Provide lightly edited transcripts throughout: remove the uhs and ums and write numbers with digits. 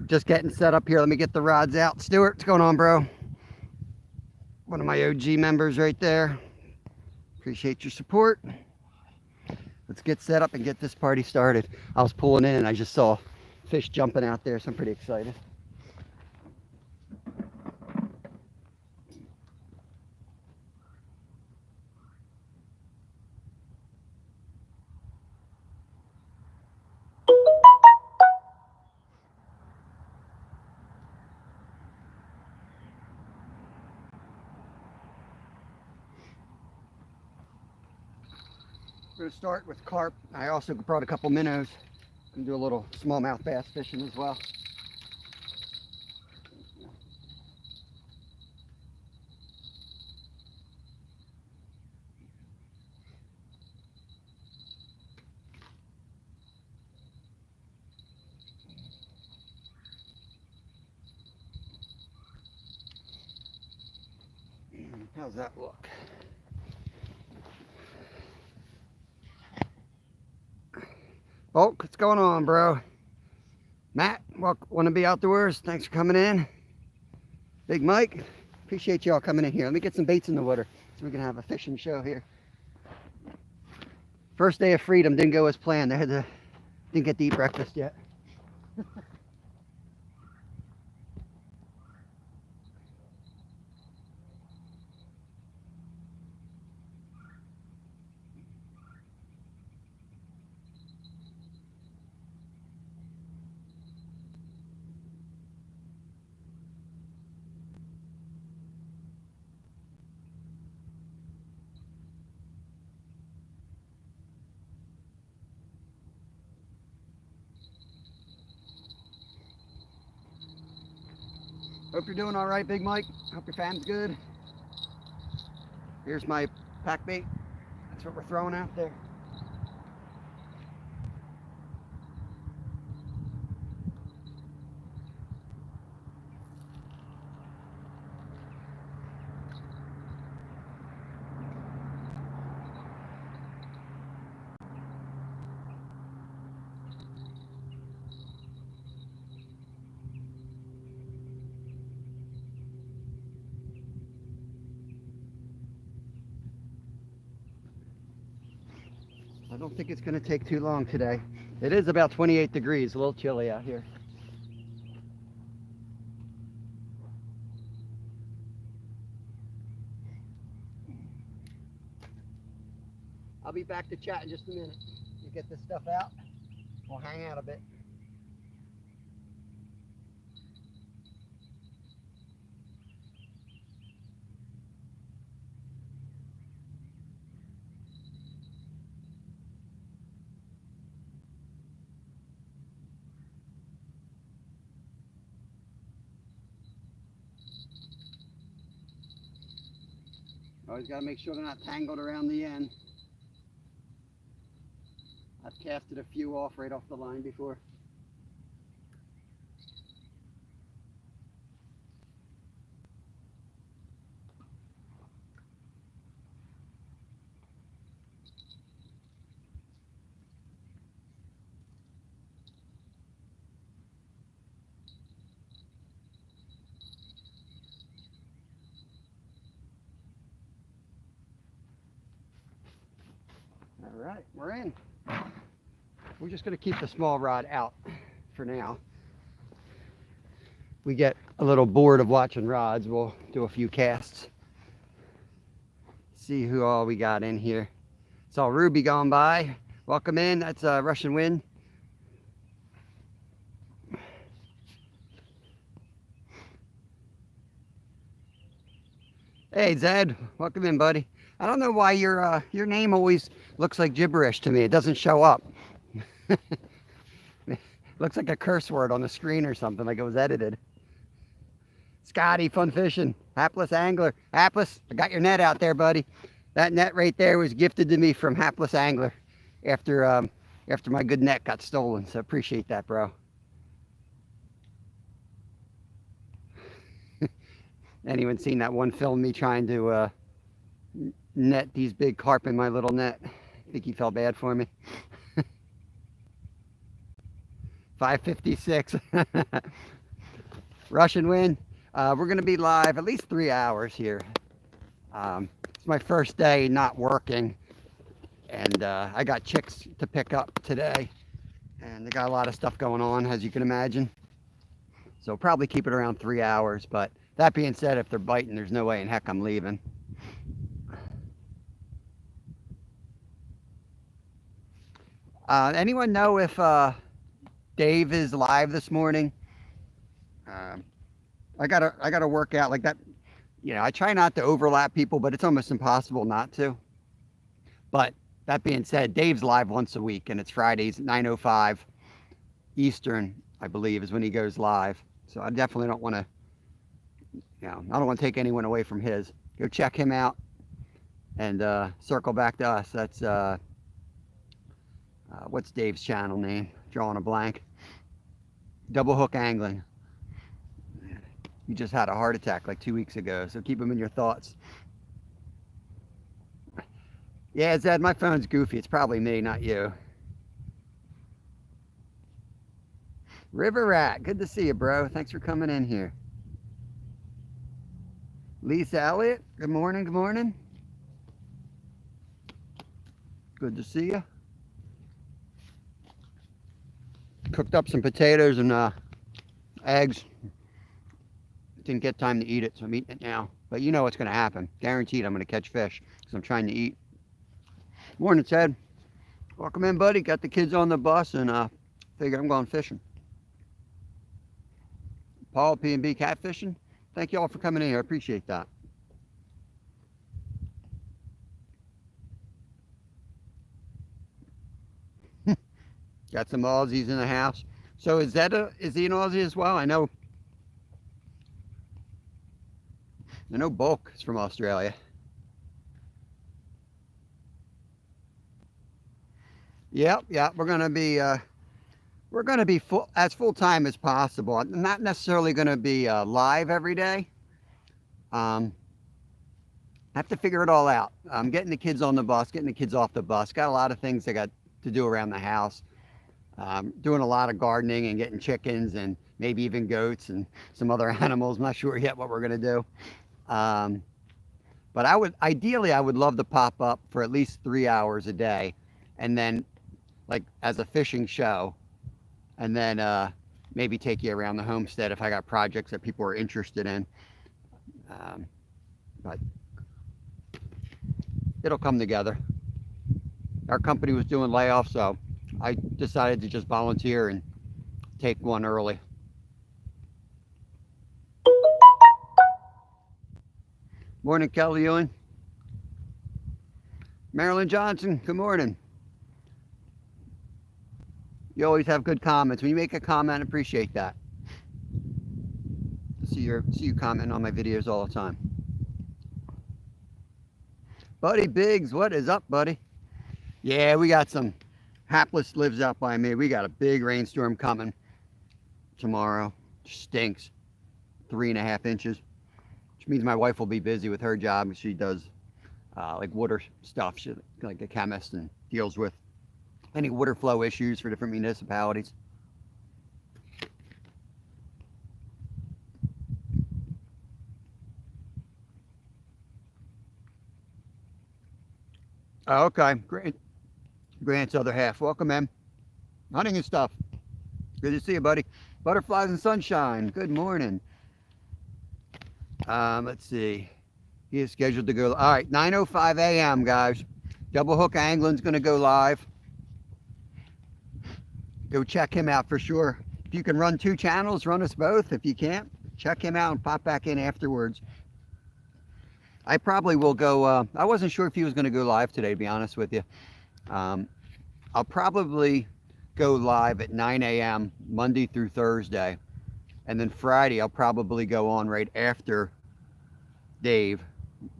Just getting set up here. Let me get the rods out. Stuart, what's going on, bro? One of my OG members right there. Appreciate your support. Let's get set up and get this party started. I was pulling in and I just saw fish jumping out there, so I'm pretty excited. We're going to start with carp. I also brought a couple minnows and do a little smallmouth bass fishing as well. How's that look? Oh, what's going on, bro? Matt, want to be outdoors? Thanks for coming in. Big Mike, appreciate y'all coming in here. Let me get some baits in the water so we can have a fishing show here. First day of freedom didn't go as planned. Didn't get to eat breakfast yet. Hope you're doing all right, Big Mike. Hope your fam's good. Here's my pack bait. That's what we're throwing out there. I don't think it's going to take too long today. It is about 28 degrees, a little chilly out here. I'll be back to chat in just a minute. You get this stuff out, we'll hang out a bit. Always got to make sure they're not tangled around the end. I've casted a few off right off the line before. All right, we're in. We're just going to keep the small rod out for now. We get a little bored of watching rods, we'll do a few casts. See who all we got in here. Saw Ruby going by. Welcome in. That's Russian Wind. Hey Zed, welcome in, buddy. I don't know why your name always looks like gibberish to me. It doesn't show up. Looks like a curse word on the screen or something, like it was edited. Scotty, fun fishing. Hapless Angler. Hapless, I got your net out there, buddy. That net right there was gifted to me from Hapless Angler after my good net got stolen. So appreciate that, bro. Anyone seen that one film me trying to net these big carp in my little net? I think he felt bad for me. 556. Russian wind. We're going to be live at least 3 hours here. It's my first day not working, and I got chicks to pick up today, and they got a lot of stuff going on, as you can imagine. So probably keep it around 3 hours. But that being said, if they're biting, there's no way in heck I'm leaving. Anyone know if Dave is live this morning? I gotta work out like that. You know, I try not to overlap people, but it's almost impossible not to. But that being said, Dave's live once a week, and it's Fridays at 9:05 Eastern, I believe, is when he goes live. So I definitely don't want to, I don't want to take anyone away from his. Go check him out and circle back to us. That's what's Dave's channel name? Drawing a blank. Double Hook Angling. He just had a heart attack like 2 weeks ago, so keep him in your thoughts. Yeah, Zed, my phone's goofy. It's probably me, not you. River Rat, good to see you, bro. Thanks for coming in here. Lisa Elliott, good morning, good morning. Good to see you. Cooked up some potatoes and eggs. Didn't get time to eat it, so I'm eating it now. But you know what's going to happen. Guaranteed I'm going to catch fish because I'm trying to eat. Morning, Ted. Welcome in, buddy. Got the kids on the bus and figure I'm going fishing. Paul, P&B Catfishing. Thank you all for coming in here. I appreciate that. Got some Aussies in the house. So is he an Aussie as well? I know Bulk is from Australia. Yep. We're gonna be full time as possible. I'm not necessarily gonna be live every day. I have to figure it all out. I'm getting the kids on the bus, getting the kids off the bus. Got a lot of things I got to do around the house. Doing a lot of gardening and getting chickens and maybe even goats and some other animals. I'm not sure yet what we're gonna do. But I would love to pop up for at least 3 hours a day, and then like as a fishing show, and then maybe take you around the homestead if I got projects that people are interested in. But it'll come together. Our company was doing layoffs, so I decided to just volunteer and take one early. Morning, Kelly Ewing. Marilyn Johnson, good morning. You always have good comments. When you make a comment, I appreciate that. See you commenting on my videos all the time. Buddy Biggs, what is up, buddy? Yeah, we got some. Hapless lives out by me. We got a big rainstorm coming tomorrow. Stinks. 3.5 inches. Which means my wife will be busy with her job. She does like water stuff. She's like a chemist and deals with any water flow issues for different municipalities. Oh, okay. Great. Grant's other half. Welcome, man. Hunting and stuff. Good to see you, buddy. Butterflies and sunshine. Good morning. Let's see. He is scheduled to go. All right, 9:05 a.m., guys. Double Hook Angling's going to go live. Go check him out for sure. If you can run 2 channels, run us both. If you can't, check him out and pop back in afterwards. I probably will go. I wasn't sure if he was going to go live today, to be honest with you. I'll probably go live at 9 a.m. Monday through Thursday. And then Friday, I'll probably go on right after Dave.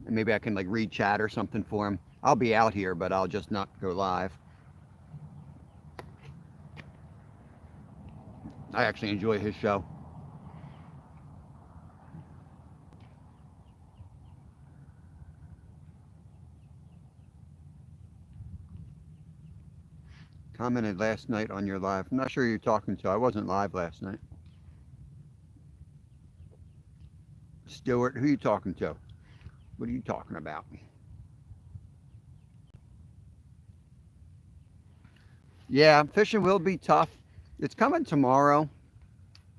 And maybe I can like read chat or something for him. I'll be out here, but I'll just not go live. I actually enjoy his show. Commented last night on your live. I'm not sure who you're talking to. I wasn't live last night. Stewart, who are you talking to? What are you talking about? Yeah, fishing will be tough. It's coming tomorrow.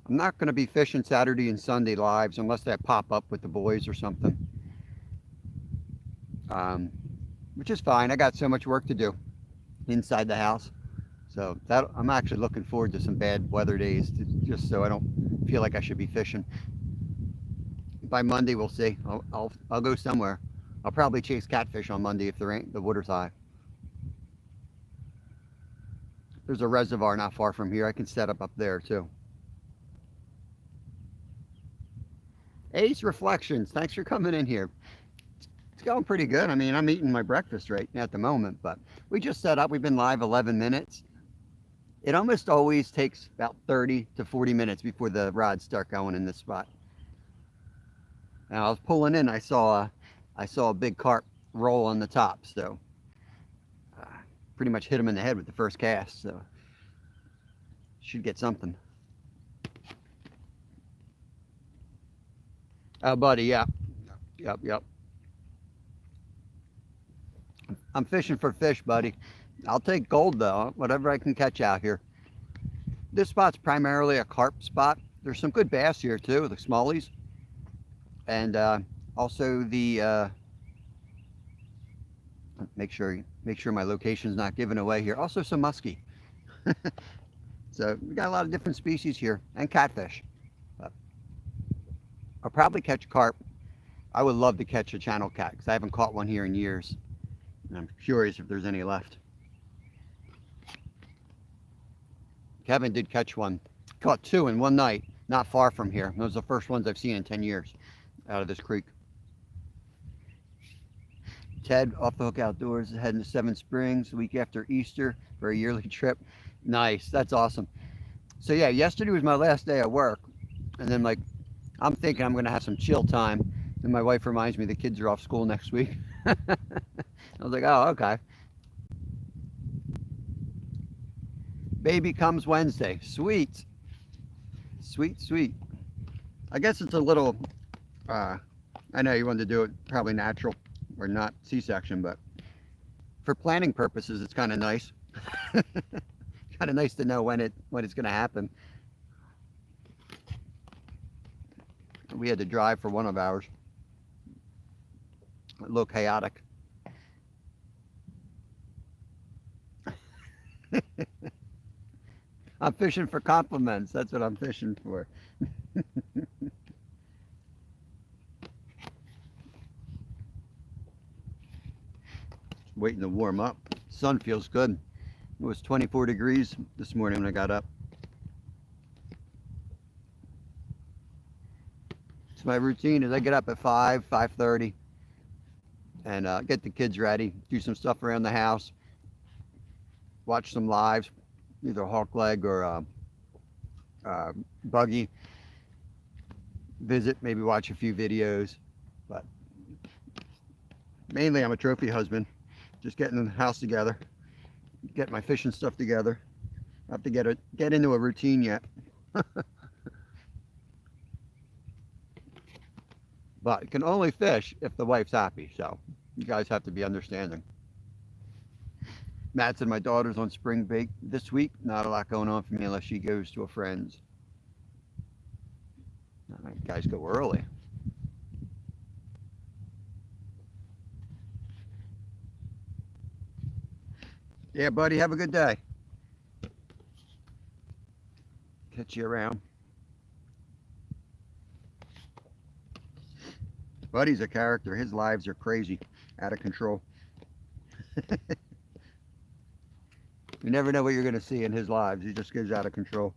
I'm not going to be fishing Saturday and Sunday lives unless they pop up with the boys or something. Um, which is fine. I got so much work to do inside the house. So that I'm actually looking forward to some bad weather days, just so I don't feel like I should be fishing. By Monday, we'll see. I'll go somewhere. I'll probably chase catfish on Monday if the water's high. There's a reservoir not far from here. I can set up there too. Ace Reflections, thanks for coming in here. It's going pretty good. I mean, I'm eating my breakfast right at the moment, but we just set up. We've been live 11 minutes. It almost always takes about 30 to 40 minutes before the rods start going in this spot. Now I was pulling in, I saw a big carp roll on the top, so pretty much hit him in the head with the first cast, so should get something. Oh, buddy, yeah. Yep. I'm fishing for fish, buddy. I'll take gold, though, whatever I can catch out here. This spot's primarily a carp spot. There's some good bass here, too, the smallies. And also the, make sure my location's not given away here. Also some muskie. So we got a lot of different species here, and catfish. I'll probably catch carp. I would love to catch a channel cat because I haven't caught one here in years. And I'm curious if there's any left. Kevin did catch one. Caught two in one night, not far from here. Those are the first ones I've seen in 10 years out of this creek. Ted, Off the Hook Outdoors, is heading to Seven Springs the week after Easter for a yearly trip. Nice, that's awesome. So yeah, yesterday was my last day at work. And then like, I'm thinking I'm gonna have some chill time. And my wife reminds me the kids are off school next week. I was like, oh, okay. Baby comes Wednesday. Sweet. Sweet. I guess it's a little, I know you wanted to do it probably natural or not C-section, but for planning purposes, it's kind of nice. Kind of nice to know when it's going to happen. We had to drive for one of ours. A little chaotic. I'm fishing for compliments. That's what I'm fishing for. Waiting to warm up. Sun feels good. It was 24 degrees this morning when I got up. So my routine is I get up at 5:30, and get the kids ready, do some stuff around the house, watch some lives, either hawk leg or buggy, visit, maybe watch a few videos, but mainly I'm a trophy husband, just getting the house together, get my fishing stuff together. I have to get into a routine yet. But you can only fish if the wife's happy, so you guys have to be understanding. Matt said my daughter's on spring break this week. Not a lot going on for me unless she goes to a friend's. All right, guys, go early. Yeah, buddy, have a good day. Catch you around. Buddy's a character. His lives are crazy, out of control. You never know what you're going to see in his lives. He just goes out of control.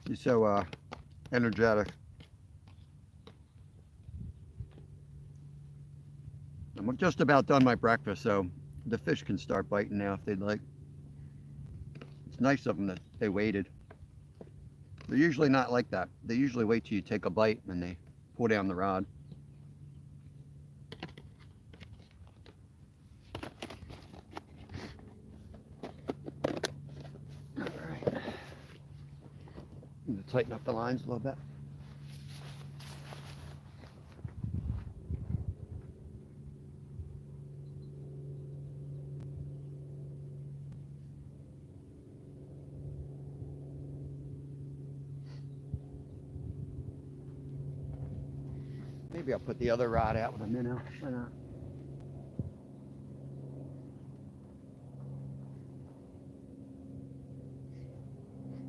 He's so energetic. I'm just about done my breakfast, so the fish can start biting now if they'd like. It's nice of them that they waited. They're usually not like that. They usually wait till you take a bite and they pull down the rod. Tighten up the lines a little bit. Maybe I'll put the other rod out with a minnow. Why not?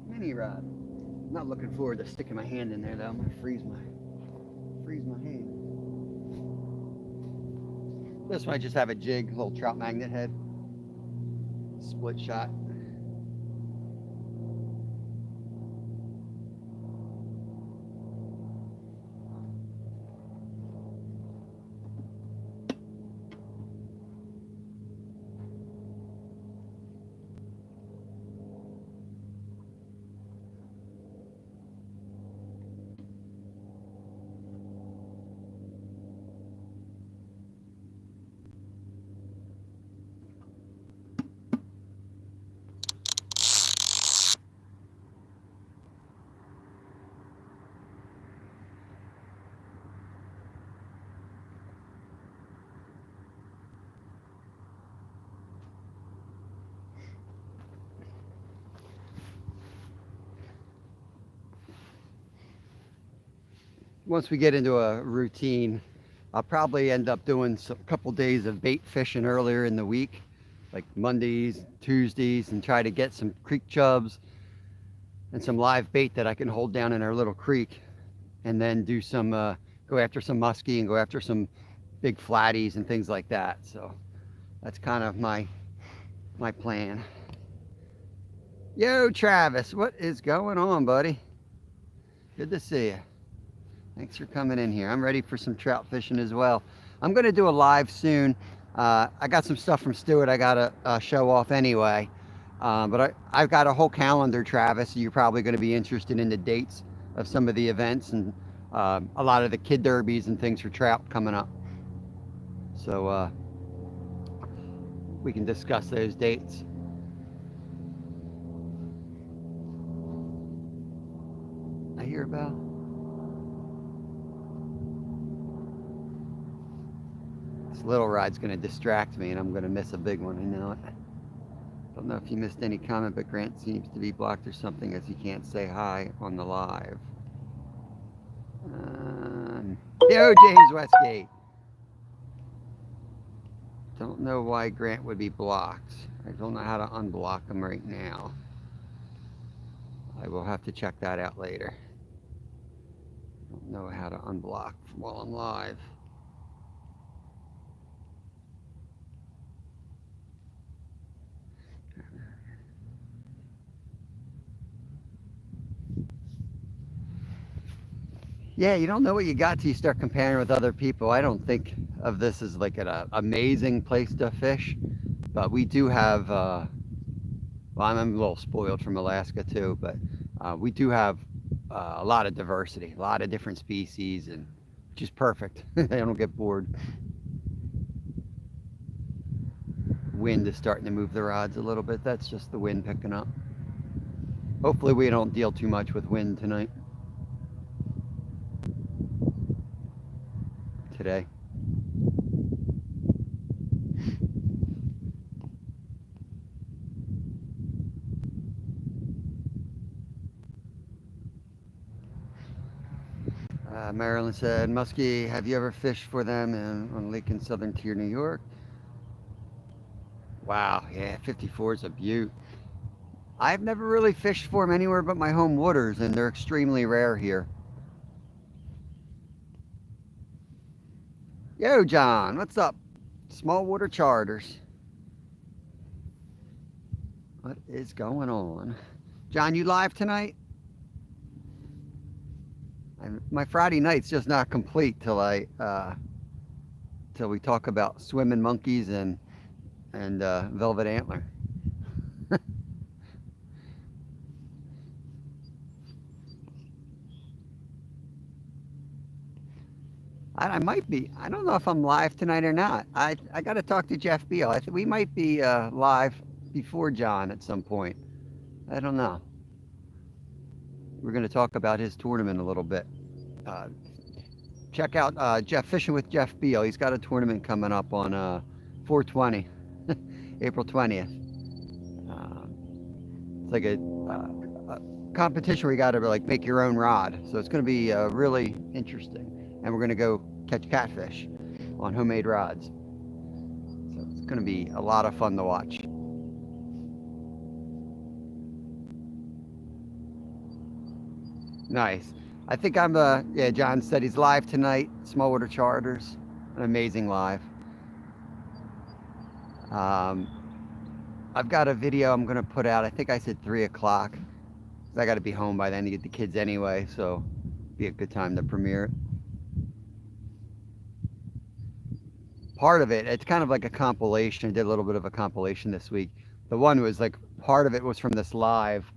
Mini rod. I'm not looking forward to sticking my hand in there though. I'm gonna freeze my hand. This one I just have a jig, little trout magnet head, split shot. Once we get into a routine, I'll probably end up doing a couple days of bait fishing earlier in the week, like Mondays, Tuesdays, and try to get some creek chubs and some live bait that I can hold down in our little creek, and then do some go after some muskie and go after some big flatties and things like that. So that's kind of my plan. Yo, Travis, what is going on, buddy? Good to see you. Thanks for coming in here. I'm ready for some trout fishing as well. I'm going to do a live soon. I got some stuff from Stuart I got to show off anyway. But I've got a whole calendar, Travis. So you're probably going to be interested in the dates of some of the events and a lot of the kid derbies and things for trout coming up. So we can discuss those dates. I hear a bell. This little ride's going to distract me and I'm going to miss a big one. I know it. Don't know if you missed any comment, but Grant seems to be blocked or something as he can't say hi on the live. Yo, James Westgate. Don't know why Grant would be blocked. I don't know how to unblock him right now. I will have to check that out later. Don't know how to unblock while I'm live. Yeah, you don't know what you got till you start comparing with other people. I don't think of this as like an amazing place to fish, but we do have, well, I'm a little spoiled from Alaska too, but we do have a lot of diversity, a lot of different species, and which is perfect. I don't get bored. Wind is starting to move the rods a little bit. That's just the wind picking up. Hopefully we don't deal too much with wind tonight. Today. Marilyn said, Muskie, have you ever fished for them on Lake in Southern Tier, New York? Wow, yeah, 54 is a beaut. I've never really fished for them anywhere but my home waters, and they're extremely rare here. Yo, John, what's up? Small water charters. What is going on? John, you live tonight? My Friday night's just not complete till we talk about swimming monkeys and velvet antler. I might be. I don't know if I'm live tonight or not. I got to talk to Jeff Beal. I think we might be live before John at some point. I don't know. We're going to talk about his tournament a little bit. Check out Fishing with Jeff Beal. He's got a tournament coming up on 420, April 20th. It's like a competition where you got to like make your own rod. So it's going to be really interesting. And we're going to go catch catfish on homemade rods. So it's going to be a lot of fun to watch. Nice. I think I'm yeah, John said he's live tonight. Smallwater Charters, an amazing live. I've got a video I'm gonna put out. I think I said 3 o'clock. I got to be home by then to get the kids anyway, so be a good time to premiere it. Part of it, it's kind of like a compilation. I did a little bit of a compilation this week. The one was like, part of it was from this live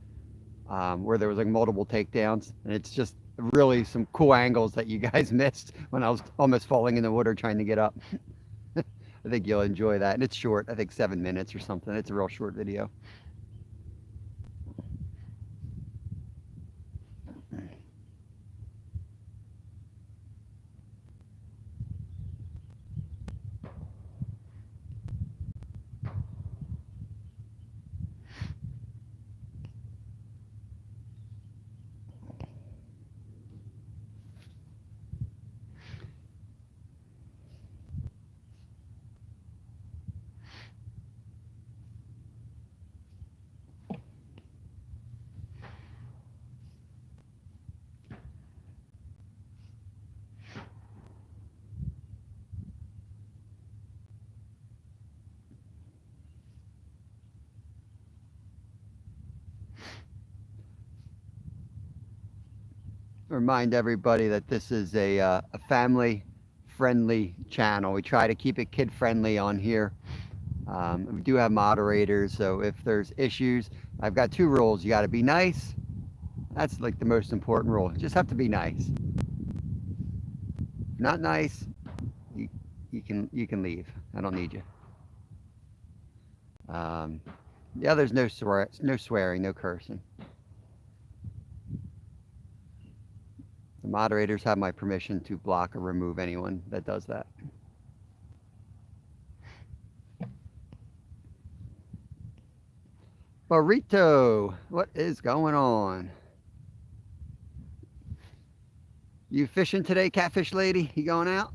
where there was like multiple takedowns, and it's just really some cool angles that you guys missed when I was almost falling in the water trying to get up. I think you'll enjoy that, and it's short. I think 7 minutes or something. It's a real short video. Remind everybody that this is a family-friendly channel. We try to keep it kid-friendly on here. We do have moderators, so if there's issues, I've got 2 rules. You got to be nice. That's like the most important rule. You just have to be nice. Not nice, you can leave. I don't need you. Yeah, there's no swearing, no cursing. The moderators have my permission to block or remove anyone that does that. Burrito, what is going on? You fishing today, catfish lady? You going out?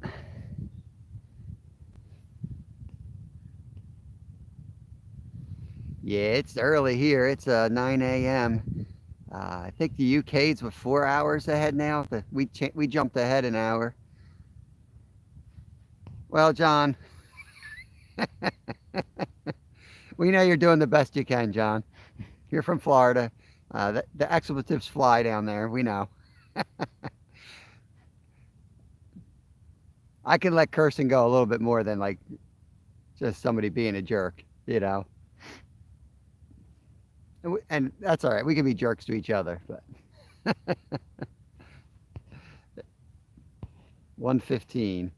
Yeah, it's early here. It's 9 a.m. I think the UK's with 4 hours ahead now. We jumped ahead an hour. Well, John, we know you're doing the best you can, John. You're from Florida. The expletives fly down there. We know. I can let cursing go a little bit more than like just somebody being a jerk, you know. And that's all right. We can be jerks to each other, but 1:15.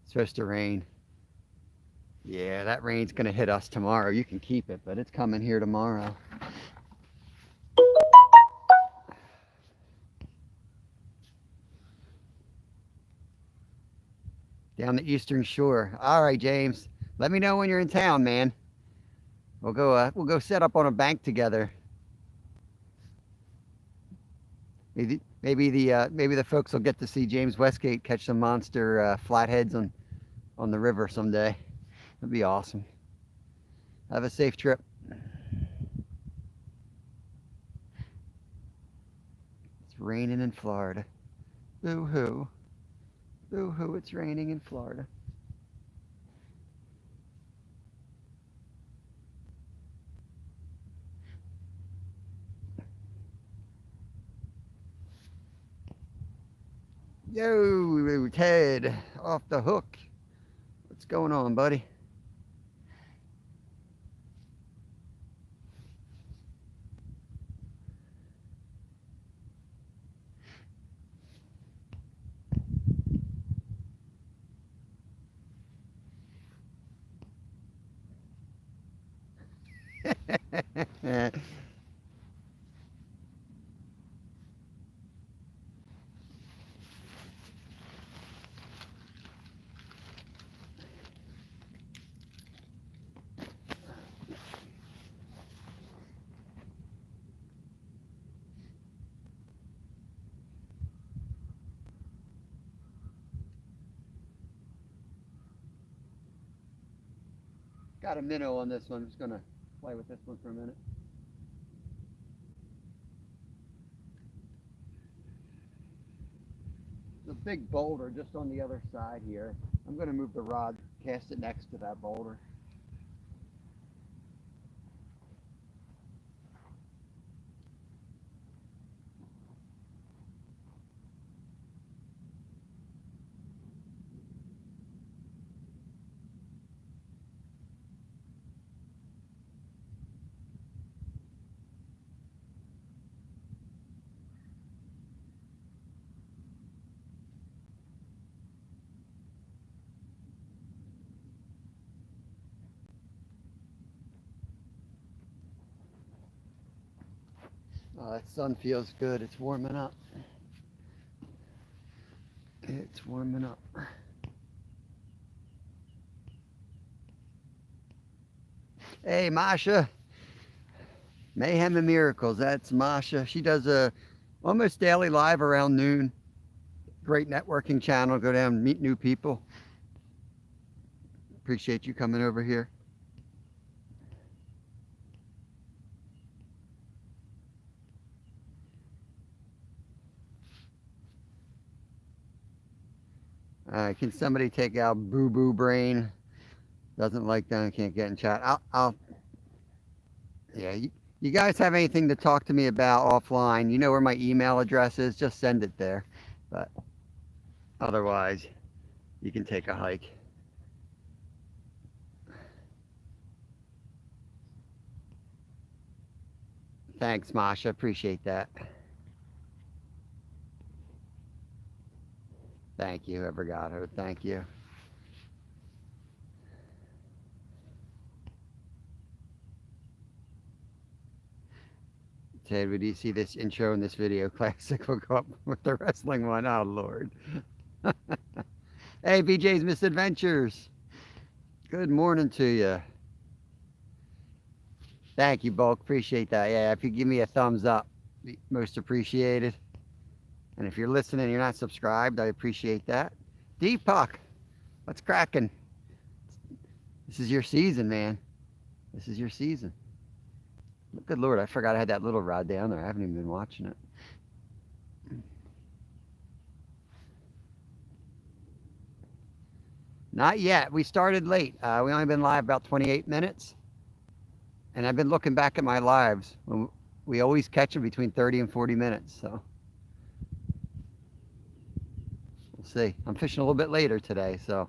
It's supposed to rain. Yeah, that rain's gonna hit us tomorrow. You can keep it, but it's coming here tomorrow. Down the Eastern Shore. All right, James. Let me know when you're in town, man. We'll go set up on a bank together. Maybe the folks will get to see James Westgate catch some monster flatheads on the river someday. That'd be awesome. Have a safe trip. It's raining in Florida. Boo-hoo. Boo-hoo, it's raining in Florida. Yo, Ted, off the hook. What's going on, buddy? Got a minnow on this one. I'm just going to play with this one for a minute. There's a big boulder just on the other side here. I'm going to move the rod, cast it next to that boulder. Oh, that sun feels good. It's warming up. It's warming up. Hey, Masha. Mayhem and Miracles. That's Masha. She does a almost daily live around noon. Great networking channel. Go down and meet new people. Appreciate you coming over here. Can somebody take out Boo Boo Brain? Doesn't like that. Can't get in chat. Yeah. You guys have anything to talk to me about offline? You know where my email address is. Just send it there. But otherwise, you can take a hike. Thanks, Masha. Appreciate that. Thank you, Evergato. Thank you. Ted, would you see this intro in this video? Classic will go up with the wrestling one. Oh, Lord. Hey, BJ's Misadventures. Good morning to you. Thank you, Bulk. Appreciate that. Yeah, if you give me a thumbs up, most appreciated. And if you're listening and you're not subscribed, I appreciate that. Deepak, what's cracking? This is your season, man. This is your season. Good Lord, I forgot I had that little rod down there. I haven't even been watching it. Not yet. We started late. We only been live about 28 minutes. And I've been looking back at my lives. We always catch them between 30 and 40 minutes. So we'll see. I'm fishing a little bit later today. So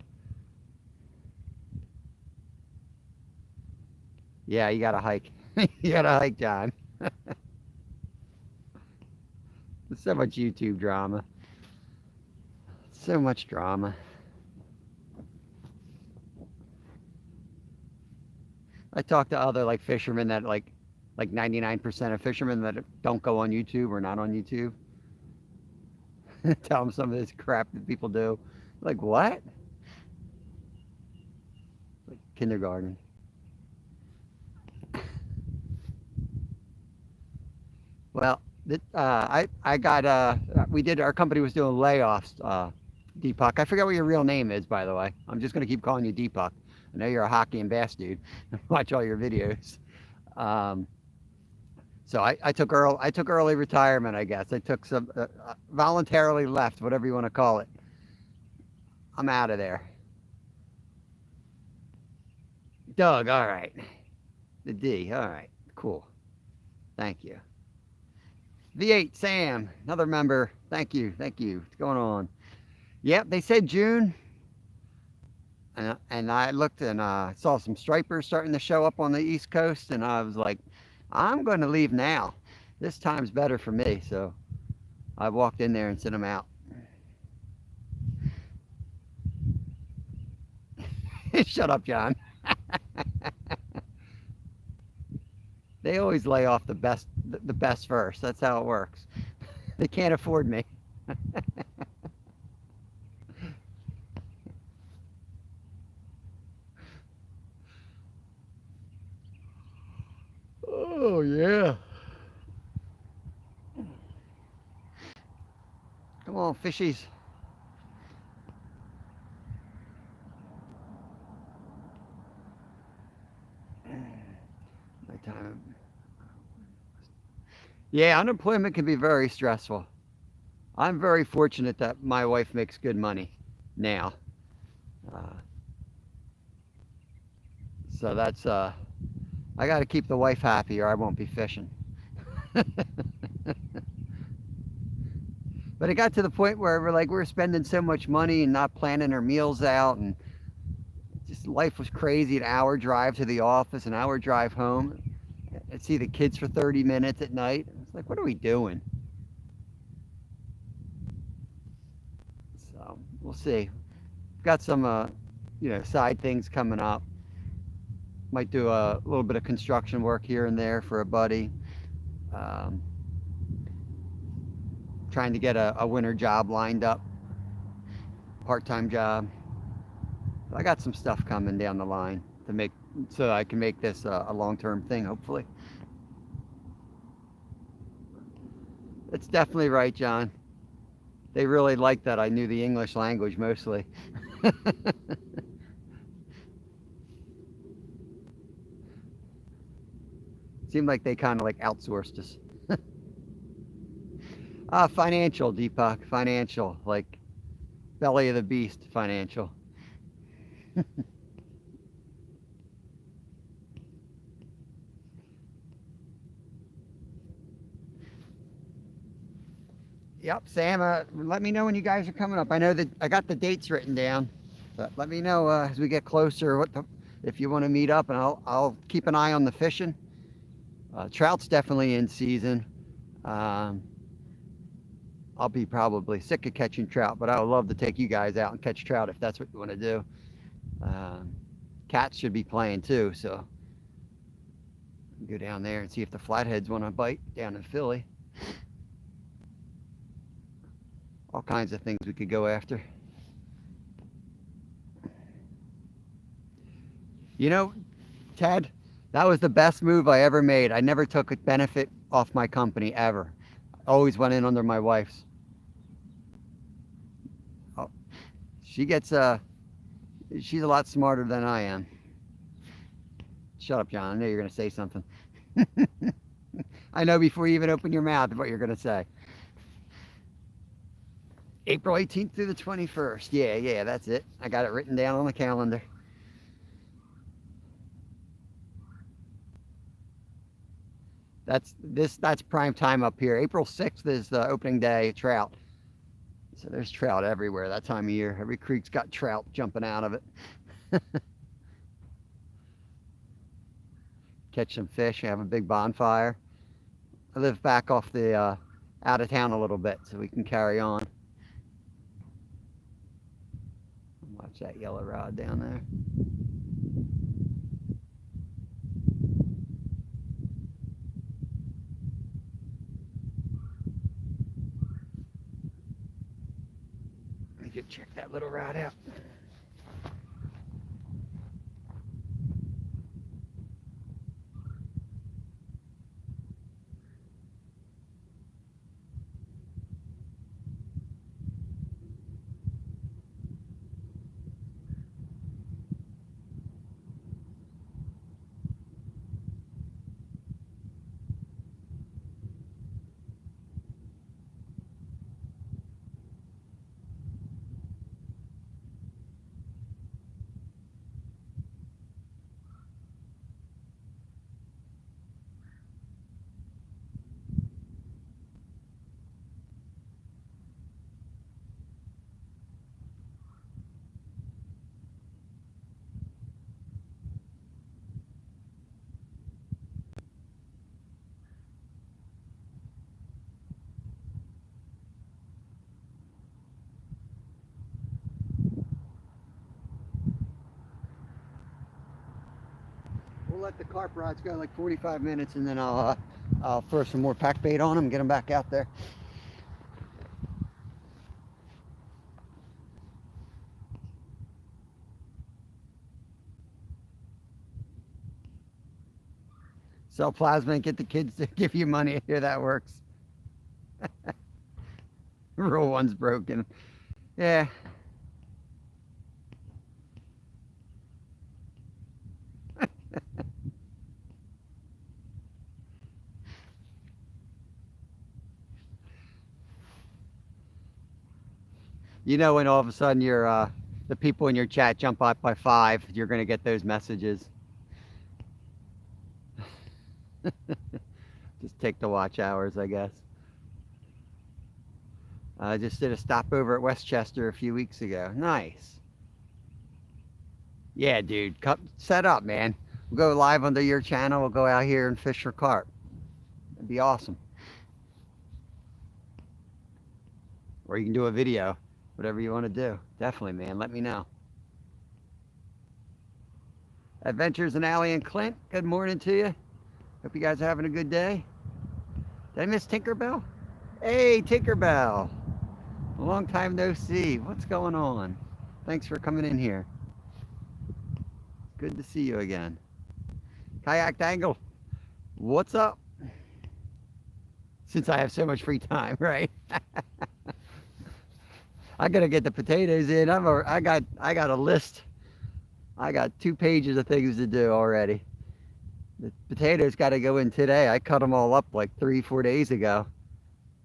yeah, you got to hike. You got to hike, John. There's so much YouTube drama. So much drama. I talk to other like fishermen that like 99% of fishermen that don't go on YouTube or not on YouTube. Tell them some of this crap that people do. Like what? Like kindergarten. Well, I got our company was doing layoffs. Deepak, I forget what your real name is, by the way. I'm just gonna keep calling you Deepak. I know you're a hockey and bass dude. Watch all your videos. So I took early retirement, I guess. I took some voluntarily left, whatever you want to call it. I'm out of there. Doug, all right. The D, all right, cool. Thank you. V8 Sam, another member. Thank you. What's going on? Yep, they said June. And I looked and saw some stripers starting to show up on the East Coast, and I was like, I'm going to leave now. This time's better for me. So I walked in there and sent them out. Shut up, John. They always lay off the best first. That's how it works. They can't afford me. Oh, yeah. Come on, fishies. Yeah, unemployment can be very stressful. I'm very fortunate that my wife makes good money now. Uh, so that's I got to keep the wife happy or I won't be fishing. But it got to the point where we're spending so much money and not planning our meals out, and just life was crazy. An hour drive to the office, an hour drive home. I'd see the kids for 30 minutes at night. It's like, what are we doing? So we'll see. Got some side things coming up. Might do a little bit of construction work here and there for a buddy. Um, Trying to get a winter job lined up, part-time job. I got some stuff coming down the line to make so I can make this a long-term thing, hopefully. That's definitely right, John. They really liked that I knew the English language mostly. Seemed like they kind of outsourced us. Financial, Deepak, financial, like belly of the beast, financial. Yep, Sam. Let me know when you guys are coming up. I know that I got the dates written down, but let me know as we get closer if you want to meet up, and I'll keep an eye on the fishing. Trout's definitely in season. Um, I'll be probably sick of catching trout, but I would love to take you guys out and catch trout if that's what you want to do. Um, Cats should be playing too, so go down there and see if the flatheads want to bite down in Philly. All kinds of things we could go after. You know, Ted, that was the best move I ever made. I never took a benefit off my company ever. Always went in under my wife's. Oh, she gets she's a lot smarter than I am. Shut up, John. I know you're going to say something. I know before you even open your mouth what you're going to say. April 18th through the 21st. Yeah, that's it. I got it written down on the calendar. That's prime time up here. April 6th is the opening day trout. So there's trout everywhere that time of year. Every creek's got trout jumping out of it. Catch some fish, have a big bonfire. I live back off the out of town a little bit so we can carry on. Watch that yellow rod down there. Let me just check that little rod out. We'll let the carp rods go like 45 minutes, and then I'll throw some more pack bait on them and get them back out there. Sell plasma and get the kids to give you money. Here that works. Rule one's broken. Yeah. You know when all of a sudden the people in your chat jump up by 5, you're going to get those messages. Just take the watch hours, I guess. I just did a stopover at Westchester a few weeks ago. Nice. Yeah, dude. Come, set up, man. We'll go live under your channel. We'll go out here and fish for carp. It'd be awesome. Or you can do a video. Whatever you want to do. Definitely, man. Let me know. Adventures in Allie and Clint. Good morning to you. Hope you guys are having a good day. Did I miss Tinkerbell? Hey, Tinkerbell. A long time no see. What's going on? Thanks for coming in here. Good to see you again. Kayak Dangle. What's up? Since I have so much free time, right? I gotta get the potatoes in. I got a list. I got 2 pages of things to do already. The potatoes got to go in today. I cut them all up like 3-4 days ago,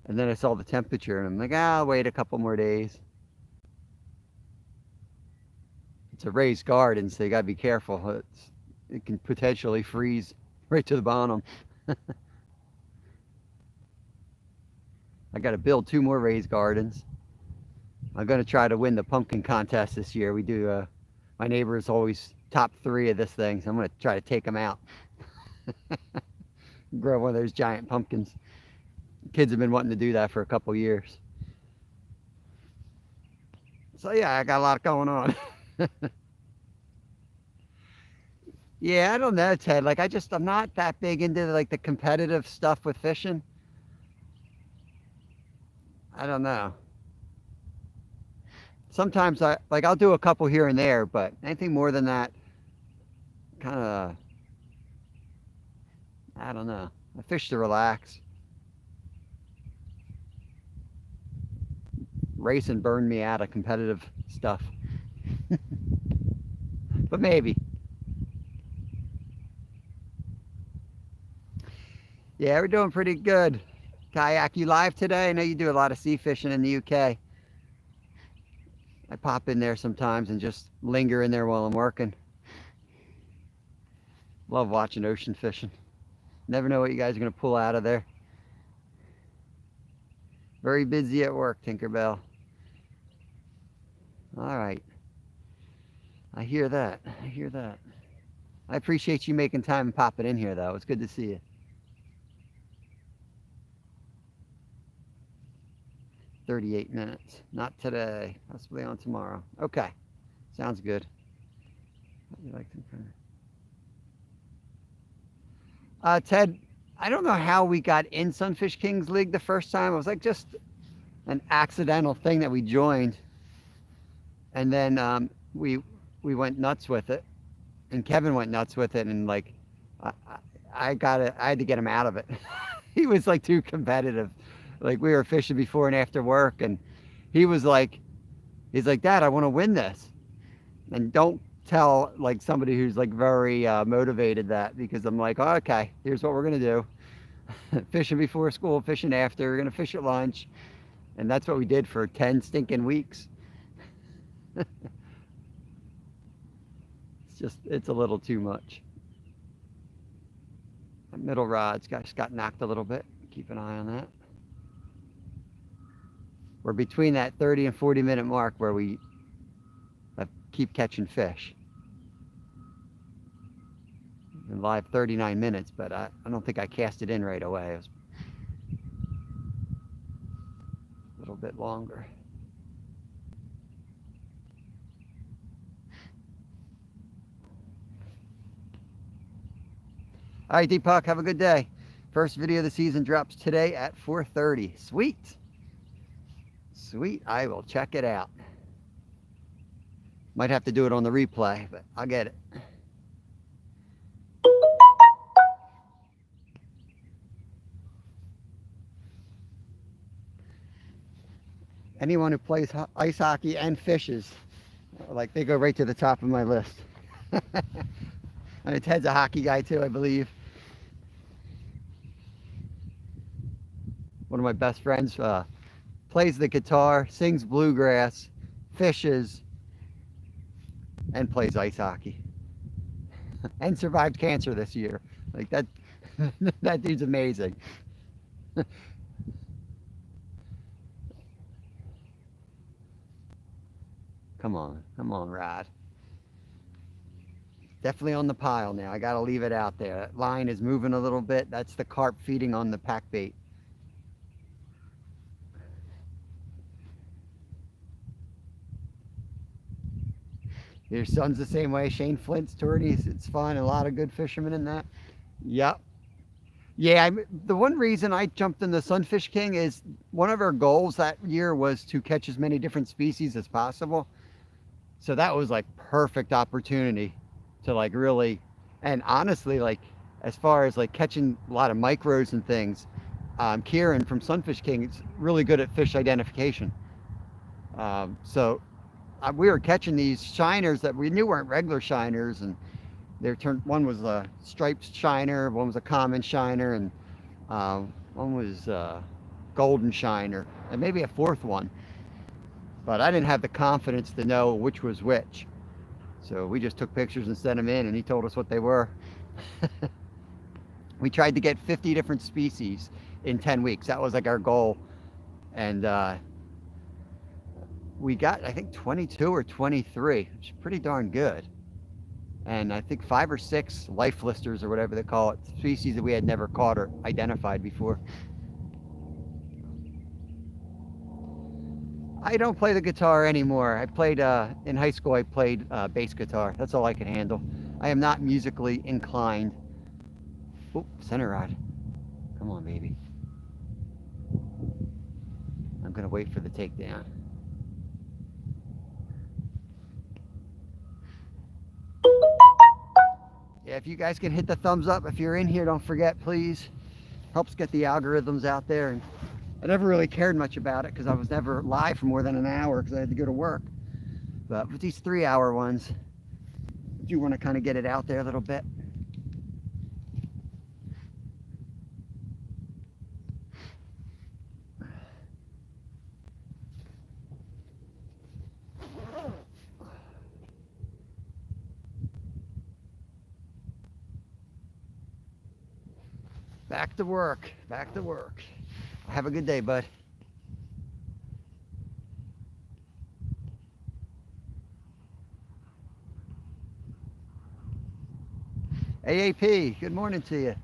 and then I saw the temperature, and I'm like, I'll wait a couple more days. It's a raised garden, so you gotta be careful. It can potentially freeze right to the bottom. I got to build 2 more raised gardens. I'm going to try to win the pumpkin contest this year. We do, my neighbor is always top 3 of this thing, so I'm going to try to take them out. Grow one of those giant pumpkins. Kids have been wanting to do that for a couple years. So yeah, I got a lot going on. Yeah, I don't know, Ted. Like, I'm not that big into like the competitive stuff with fishing. I don't know. Sometimes I'll do a couple here and there, but anything more than that, kind of, I don't know. I fish to relax. Racing burned me out of competitive stuff. But maybe. Yeah, we're doing pretty good. Kayak, you live today? I know you do a lot of sea fishing in the UK. I pop in there sometimes and just linger in there while I'm working. Love watching ocean fishing. Never know what you guys are going to pull out of there. Very busy at work, Tinkerbell. All right. I hear that. I hear that. I appreciate you making time and popping in here, though. It's good to see you. "38 minutes. Not today. Possibly on tomorrow." Okay. Sounds good. Ted, I don't know how we got in Sunfish Kings League the first time. It was like just an accidental thing that we joined. And then we went nuts with it. And Kevin went nuts with it. And like, I had to get him out of it. He was like too competitive. Like, we were fishing before and after work, and he's like, "Dad, I want to win this." And don't tell like somebody who's like very motivated that, because I'm like, "Oh, okay, here's what we're gonna do. Fishing before school, fishing after, we're gonna fish at lunch." And that's what we did for 10 stinking weeks. It's a little too much. That middle rod's just got knocked a little bit. Keep an eye on that. We're between that 30 and 40 minute mark where we keep catching fish. Been live 39 minutes, but I don't think I cast it in right away. It was a little bit longer. All right, Deepak, have a good day. First video of the season drops today at 4:30. Sweet. Sweet, I will check it out. Might have to do it on the replay, but I'll get it. Anyone who plays ice hockey and fishes, like, they go right to the top of my list. And Ted's a hockey guy too, I believe. One of my best friends plays the guitar, sings bluegrass, fishes, and plays ice hockey. And survived cancer this year. Like that, that dude's amazing. Come on, Rod. Definitely on the pile now. I gotta leave it out there. That line is moving a little bit. That's the carp feeding on the pack bait. Your son's the same way. Shane Flint's tourneys. It's fun. A lot of good fishermen in that. Yep. Yeah, the one reason I jumped in the Sunfish King is one of our goals that year was to catch as many different species as possible. So that was like perfect opportunity to like really, and honestly, like as far as like catching a lot of micros and things, Kieran from Sunfish King is really good at fish identification. So we were catching these shiners that we knew weren't regular shiners, and one was a striped shiner, one was a common shiner, and one was golden shiner, and maybe a fourth one. But I didn't have the confidence to know which was which. So we just took pictures and sent them in, and he told us what they were. We tried to get 50 different species in 10 weeks. That was like our goal. And we got, I think, 22 or 23, which is pretty darn good. And I think 5 or 6 life listers or whatever they call it, species that we had never caught or identified before. I don't play the guitar anymore. I played, in high school, I played bass guitar. That's all I could handle. I am not musically inclined. Oh, center rod. Come on, baby. I'm gonna wait for the takedown. Yeah, if you guys can hit the thumbs up if you're in here, don't forget, please. Helps get the algorithms out there. And I never really cared much about it because I was never live for more than an hour because I had to go to work. But with these 3-hour ones, I do want to kind of get it out there a little bit. Back to work, back to work. Have a good day, bud. AAP, good morning to you.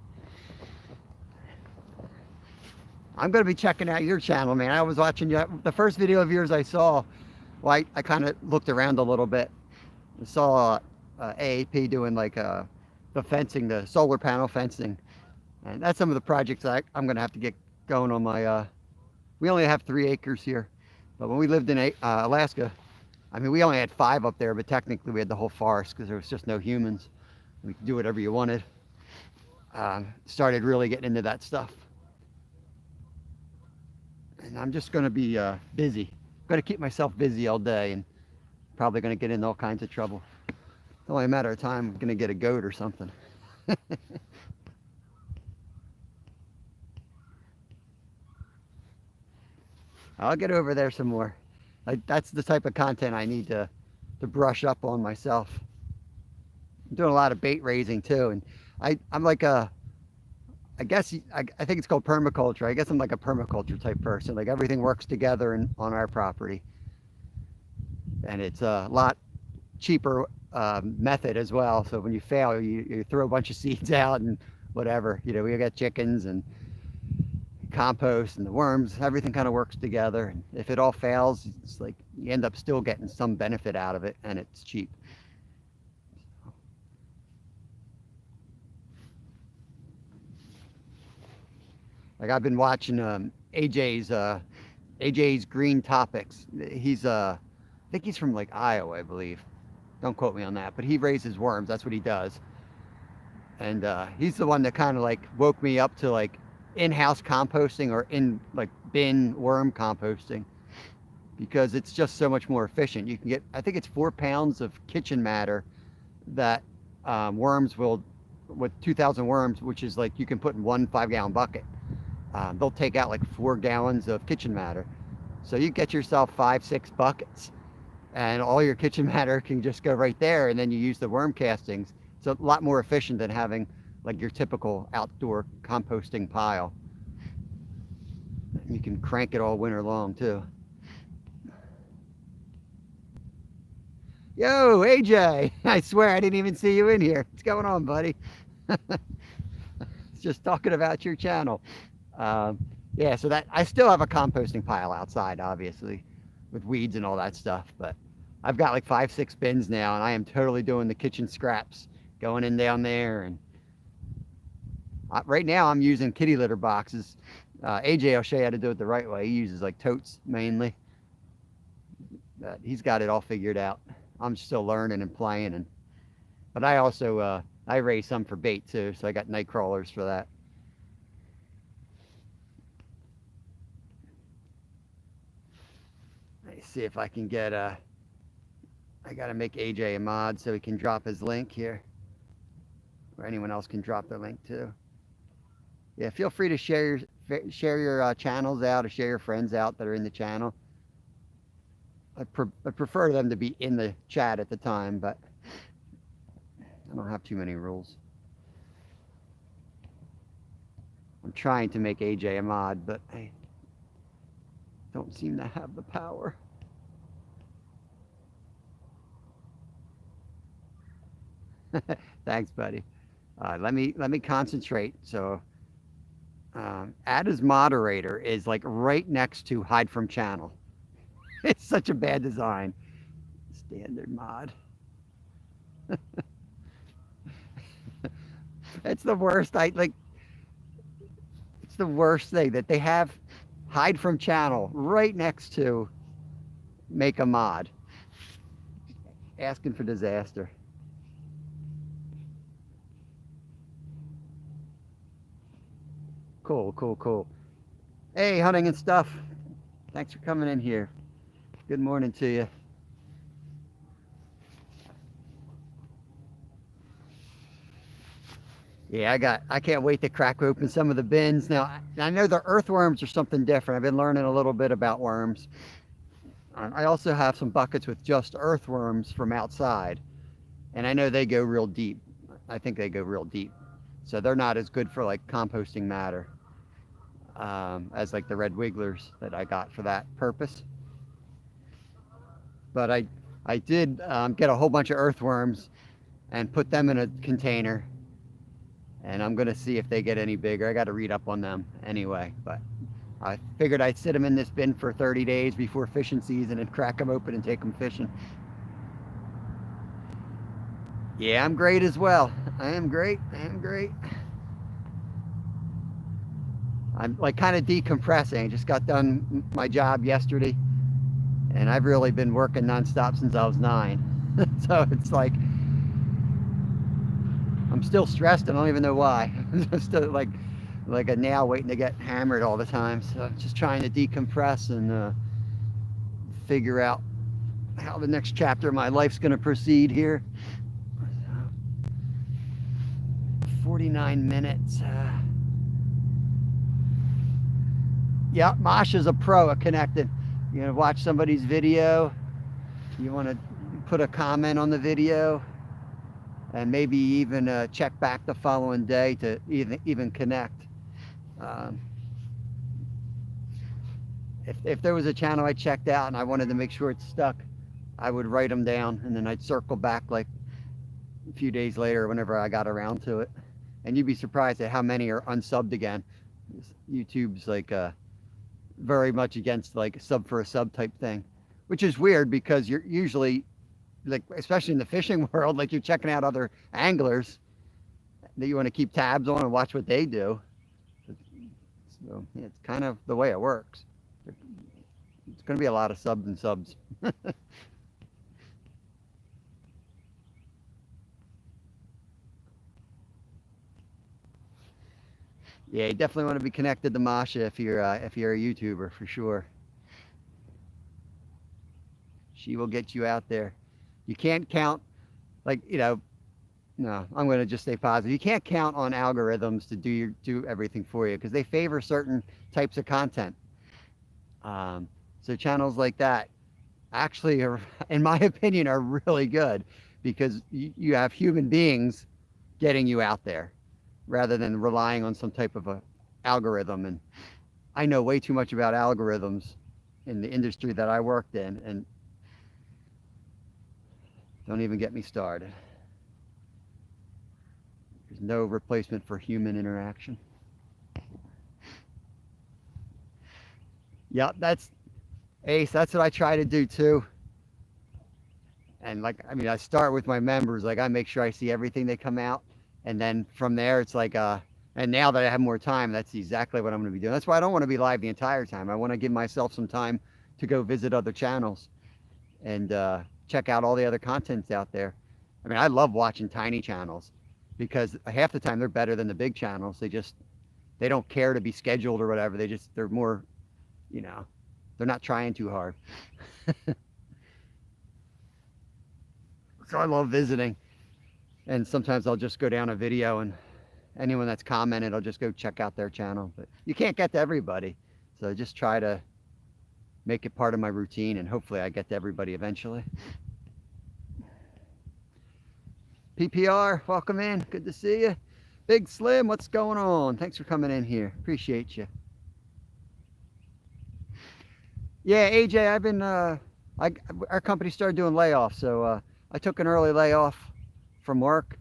I'm going to be checking out your channel, man. I was watching you. The first video of yours I saw, well, I kind of looked around a little bit. I saw AAP doing like the fencing, the solar panel fencing. And that's some of the projects I'm going to have to get going on my, we only have 3 acres here. But when we lived in Alaska, I mean, we only had 5 up there, but technically we had the whole forest because there was just no humans. We could do whatever you wanted. Started really getting into that stuff. And I'm just going to be busy. I'm going to keep myself busy all day and probably going to get in all kinds of trouble. It's only a matter of time I'm going to get a goat or something. I'll get over there some more. That's the type of content I need to brush up on myself. I'm doing a lot of bait raising too, and I'm like I guess I think it's called permaculture. I guess I'm like a permaculture type person. Like everything works together on our property, and it's a lot cheaper method as well. So when you fail, you throw a bunch of seeds out and whatever. You know, we got chickens and compost and the worms, everything kind of works together. And if it all fails, it's like you end up still getting some benefit out of it, and it's cheap. Like I've been watching AJ's Green Topics. He's I think he's from like Iowa, I believe. Don't quote me on that, but he raises worms. That's what he does. And he's the one that kind of like woke me up to like in-house composting or in like bin worm composting, because it's just so much more efficient. You can get, I think it's 4 pounds of kitchen matter that worms will, with 2,000 worms, which is like you can put in one 5-gallon bucket. They'll take out like 4 gallons of kitchen matter. So you get yourself 5, 6 buckets, and all your kitchen matter can just go right there, and then you use the worm castings. It's a lot more efficient than having like your typical outdoor composting pile. You can crank it all winter long too. Yo, AJ, I swear I didn't even see you in here. What's going on, buddy? Just talking about your channel. Um, yeah, so that I still have a composting pile outside, obviously, with weeds and all that stuff. But I've got like 5, 6 bins now, and I am totally doing the kitchen scraps, going in down there. And right now I'm using kitty litter boxes. AJ will show you how to do it the right way. He uses like totes mainly. But he's got it all figured out. I'm still learning and playing, but I also I raise some for bait too, so I got night crawlers for that. Let's see if I can get I gotta make AJ a mod so he can drop his link here, or anyone else can drop their link too. Yeah, feel free to share your channels out, or share your friends out that are in the channel. I prefer them to be in the chat at the time, but I don't have too many rules. I'm trying to make AJ a mod, but I don't seem to have the power. Thanks, buddy. Let me concentrate. So, add as moderator is like right next to hide from channel. It's such a bad design. Standard mod. It's the worst. It's the worst thing that they have hide from channel right next to make a mod. Asking for disaster. Cool. Hey, hunting and stuff. Thanks for coming in here. Good morning to you. Yeah, I can't wait to crack open some of the bins. Now, I know the earthworms are something different. I've been learning a little bit about worms. I also have some buckets with just earthworms from outside, and I know they go real deep. I think they go real deep. So they're not as good for like composting matter as like the red wigglers that I got for that purpose. But I did get a whole bunch of earthworms and put them in a container, and I'm gonna see if they get any bigger. I got to read up on them anyway, but I figured I'd sit them in this bin for 30 days before fishing season and crack them open and take them fishing. Yeah, I'm great as well. I am great. I'm like kind of decompressing. I just got done my job yesterday, and I've really been working nonstop since I was 9. So it's like I'm still stressed and I don't even know why. I'm still like a nail waiting to get hammered all the time. So I'm just trying to decompress and figure out how the next chapter of my life's going to proceed here. 49 minutes. Yeah, Masha's a pro at connecting. You know, watch somebody's video. You want to put a comment on the video, and maybe even check back the following day to even connect. If there was a channel I checked out and I wanted to make sure it stuck, I would write them down, and then I'd circle back like a few days later whenever I got around to it. And you'd be surprised at how many are unsubbed again. YouTube's like very much against like sub for a sub type thing, which is weird because you're usually, like, especially in the fishing world, like you're checking out other anglers that you want to keep tabs on and watch what they do. So yeah, it's kind of the way it works. It's going to be a lot of subs and subs. Yeah, you definitely want to be connected to Masha if you're a YouTuber, for sure. She will get you out there. You can't count, like, you know, no, I'm going to just stay positive. You can't count on algorithms to do everything for you, because they favor certain types of content. So channels like that actually are, in my opinion, are really good because you have human beings getting you out there rather than relying on some type of a algorithm. And I know way too much about algorithms in the industry that I worked in, and don't even get me started. There's no replacement for human interaction. Yep, that's Ace. That's what I try to do too. And like, I mean, I start with my members. Like, I make sure I see everything they come out, and then from there, it's like, and now that I have more time, that's exactly what I'm going to be doing. That's why I don't want to be live the entire time. I want to give myself some time to go visit other channels and check out all the other contents out there. I mean, I love watching tiny channels because half the time they're better than the big channels. They don't care to be scheduled or whatever. They're more, you know, they're not trying too hard. So I love visiting, and sometimes I'll just go down a video, and anyone that's commented, I'll just go check out their channel. But you can't get to everybody, so I just try to make it part of my routine, and hopefully I get to everybody eventually. PPR, welcome in. Good to see you. Big Slim, what's going on? Thanks for coming in here. Appreciate you. Yeah, AJ, I've been, our company started doing layoffs, so I took an early layoff from work,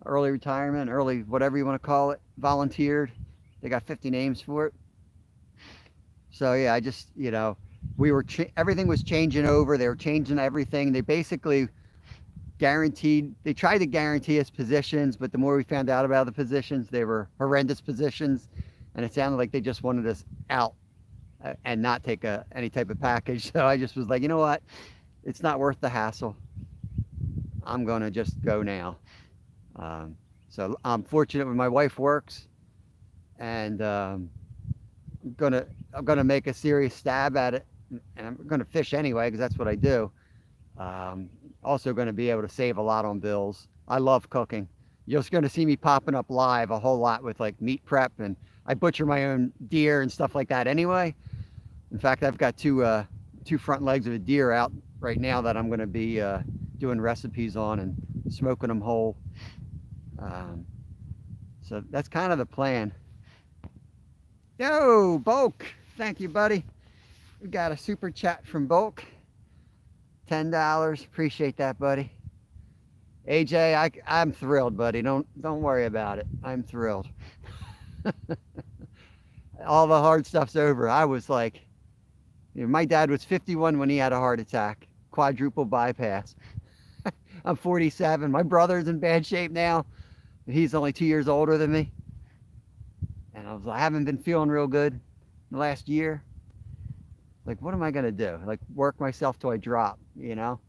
early retirement, early whatever you want to call it, volunteered. They got 50 names for it. So yeah, I just, you know, everything was changing over. They were changing everything. They basically they tried to guarantee us positions, but the more we found out about the positions, they were horrendous positions, and it sounded like they just wanted us out and not take any type of package. So I just was like, you know what? It's not worth the hassle. I'm going to just go now. So I'm fortunate when my wife works, and I'm gonna make a serious stab at it, and I'm gonna fish anyway because that's what I do. Also going to be able to save a lot on bills. I love cooking. You're just going to see me popping up live a whole lot with like meat prep, and I butcher my own deer and stuff like that anyway. In fact, I've got two front legs of a deer out right now that I'm going to be doing recipes on and smoking them whole. So that's kind of the plan. Yo, Bulk, thank you, buddy. We got a super chat from Bulk. $10. Appreciate that, buddy. AJ, I'm thrilled, buddy. Don't worry about it. I'm thrilled. All the hard stuff's over. I was like, you know, my dad was 51 when he had a heart attack, quadruple bypass. I'm 47. My brother's in bad shape now. He's only 2 years older than me. And I haven't been feeling real good the last year. Like, what am I going to do? Like, work myself till I drop, you know?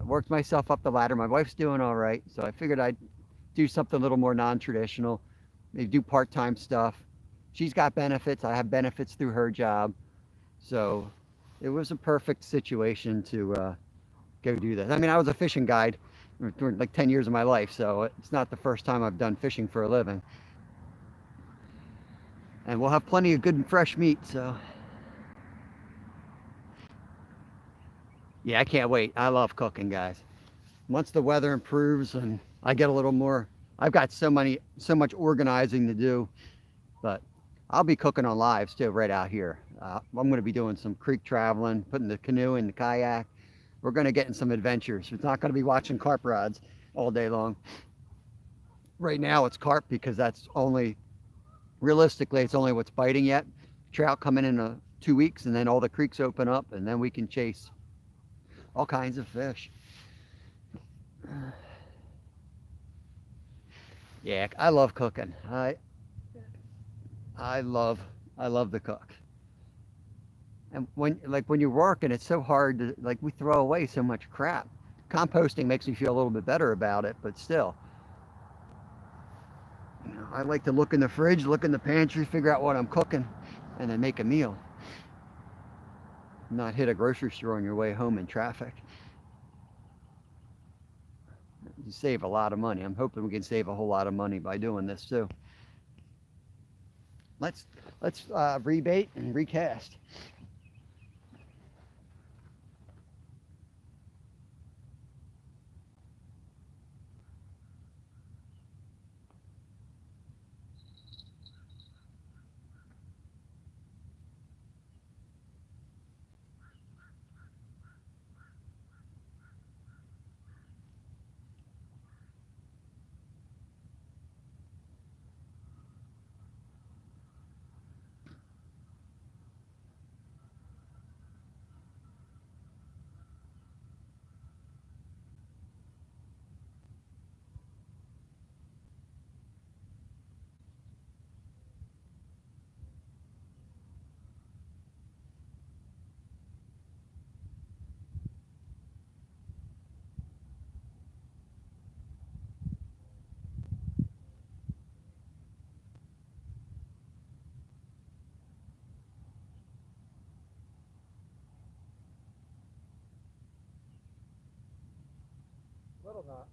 I worked myself up the ladder. My wife's doing all right. So I figured I'd do something a little more non-traditional. Maybe do part-time stuff. She's got benefits. I have benefits through her job. So it was a perfect situation to go do that. I mean, I was a fishing guide for like 10 years of my life. So it's not the first time I've done fishing for a living. And we'll have plenty of good and fresh meat, so. Yeah, I can't wait. I love cooking, guys. Once the weather improves and I get a little more, I've got so much organizing to do, but I'll be cooking on lives too, right out here. I'm going to be doing some creek traveling, putting the canoe in the kayak. We're going to get in some adventures. It's not going to be watching carp rods all day long. Right now it's carp because realistically, it's only what's biting yet. Trout coming in 2 weeks, and then all the creeks open up, and then we can chase all kinds of fish. Yeah, I love cooking. I love to cook. And when you're working, it's so hard to, like, we throw away so much crap. Composting makes me feel a little bit better about it, but still. You know, I like to look in the fridge, look in the pantry, figure out what I'm cooking, and then make a meal. Not hit a grocery store on your way home in traffic. You save a lot of money. I'm hoping we can save a whole lot of money by doing this too. Let's rebait and recast. Little knot.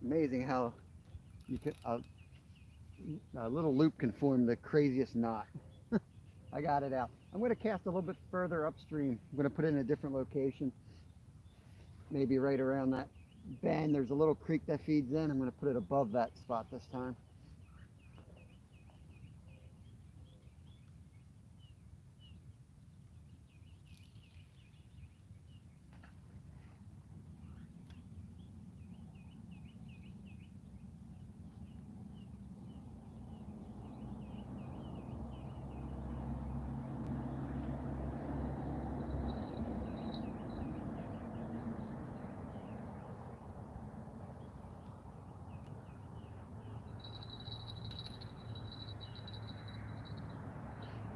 Amazing how you can a little loop can form the craziest knot. I got it out. I'm going to cast a little bit further upstream. I'm going to put it in a different location, maybe right around that bend. There's a little creek that feeds in. I'm going to put it above that spot this time.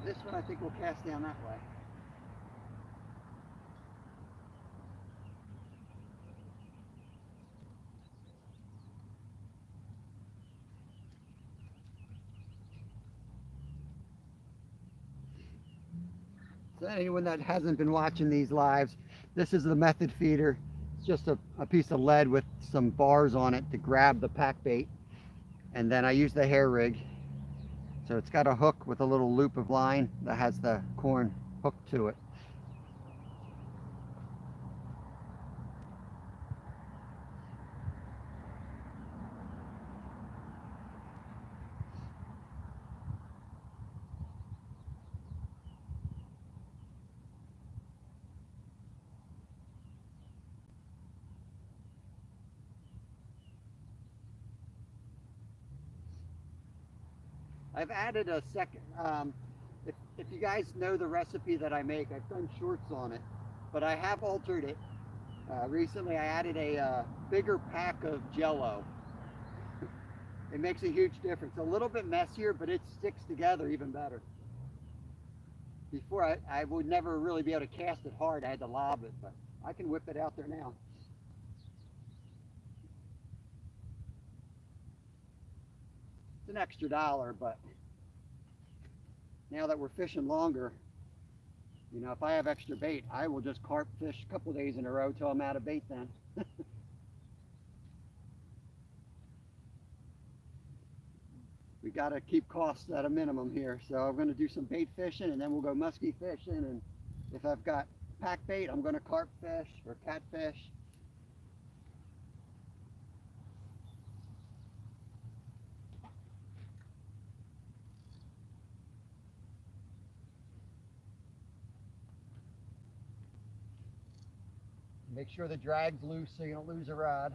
This one I think will cast down that way. So anyone that hasn't been watching these lives, this is the method feeder. It's just a piece of lead with some bars on it to grab the pack bait. And then I use the hair rig. So it's got a hook with a little loop of line that has the corn hooked to it. I've added a second, if you guys know the recipe that I make, I've done shorts on it, but I have altered it. Recently I added a bigger pack of Jello. It makes a huge difference. A little bit messier, but it sticks together even better. Before I would never really be able to cast it hard. I had to lob it, but I can whip it out there now. It's an extra $1, but now that we're fishing longer, you know, if I have extra bait, I will just carp fish a couple days in a row till I'm out of bait then. We got to keep costs at a minimum here. So I'm going to do some bait fishing and then we'll go muskie fishing. And if I've got pack bait, I'm going to carp fish or catfish. Make sure the drag's loose so you don't lose a rod.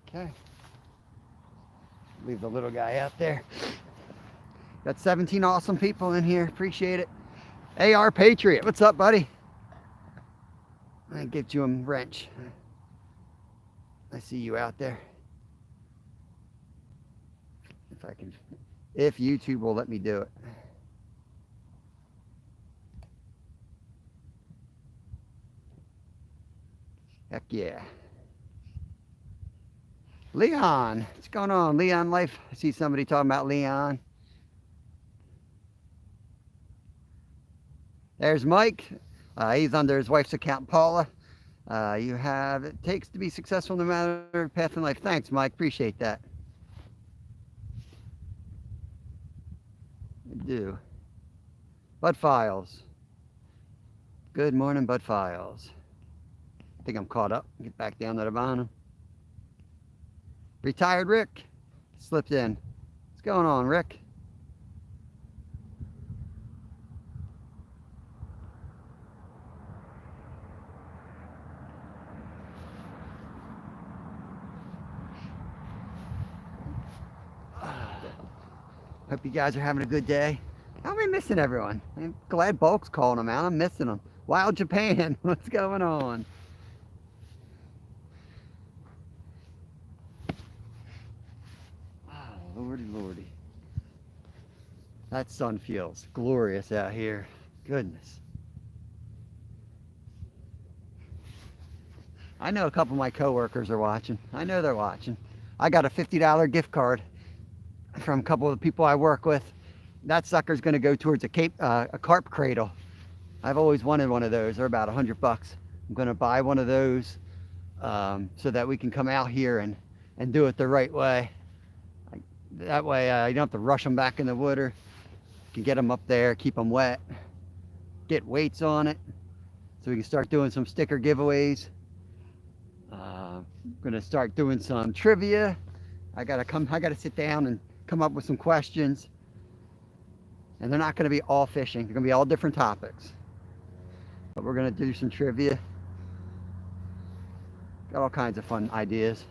Okay. Leave the little guy out there. Got 17 awesome people in here. Appreciate it. AR Patriot, what's up, buddy? I get you a wrench. I see you out there. If YouTube will let me do it. Heck yeah. Leon, what's going on? Leon Life. I see somebody talking about Leon. There's Mike. He's under his wife's account, Paula. You have it takes to be successful no matter path in life. Thanks, Mike. Appreciate that. I do. Bud Files. Good morning, Bud Files. I think I'm caught up. Get back down to the bottom. Retired Rick slipped in. What's going on, Rick? Hope you guys are having a good day. How am I missing everyone? I'm glad Bulk's calling them out. I'm missing them. Wild Japan, what's going on? Oh, lordy, lordy. That sun feels glorious out here. Goodness. I know a couple of my coworkers are watching. I know they're watching. I got a $50 gift card from a couple of the people I work with. That sucker's going to go towards a carp cradle. I've always wanted one of those. They're about $100. I'm going to buy one of those so that we can come out here and do it the right way. That way you don't have to rush them back in the water. You can get them up there, keep them wet, get weights on it, so we can start doing some sticker giveaways. I'm going to start doing some trivia. I got to sit down and come up with some questions, and they're not going to be all fishing. They're going to be all different topics, but we're going to do some trivia. Got all kinds of fun ideas.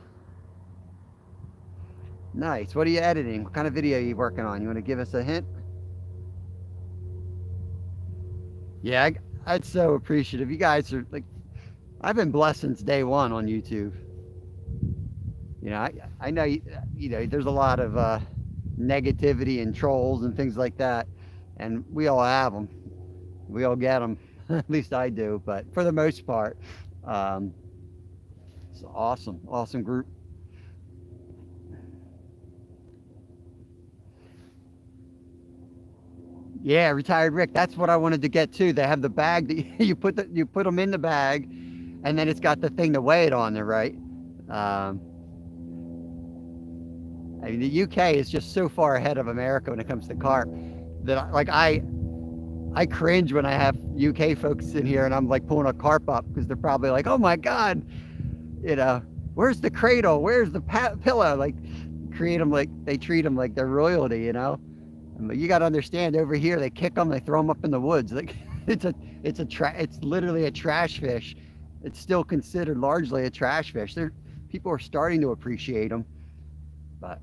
Nice. What are you editing? What kind of video are you working on? You want to give us a hint? Yeah, I'd so appreciative. You guys are like, I've been blessed since day one on YouTube. You know, I know, you know, there's a lot of negativity and trolls and things like that, and we all have them. We all get them. At least I do. But for the most part, it's awesome, awesome group. Yeah, Retired Rick. That's what I wanted to get to. They have the bag that you put them in the bag, and then it's got the thing to weigh it on there, right? I mean, the UK is just so far ahead of America when it comes to carp that I cringe when I have UK folks in here and I'm like pulling a carp up, because they're probably like, oh my God, you know, where's the cradle? Where's the pillow? Like, they treat them like they're royalty, you know? But you got to understand, over here they kick them, they throw them up in the woods. Like, it's literally a trash fish. It's still considered largely a trash fish. People are starting to appreciate them, but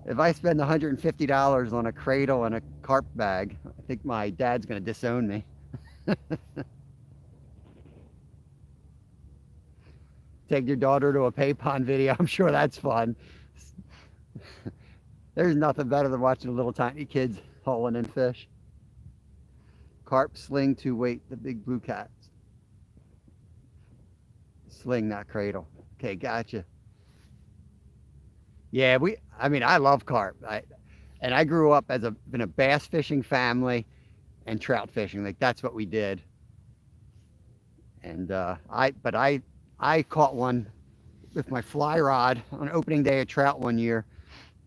if I spend $150 on a cradle and a carp bag, I think my dad's going to disown me. Take your daughter to a pay pond video. I'm sure that's fun. There's nothing better than watching little tiny kids hauling in fish. Carp sling to weight the big blue cats. Sling, not cradle. Okay, gotcha. Yeah, I mean, I love carp. And I grew up in a bass fishing family and trout fishing. Like, that's what we did. And I caught one with my fly rod on opening day of trout one year,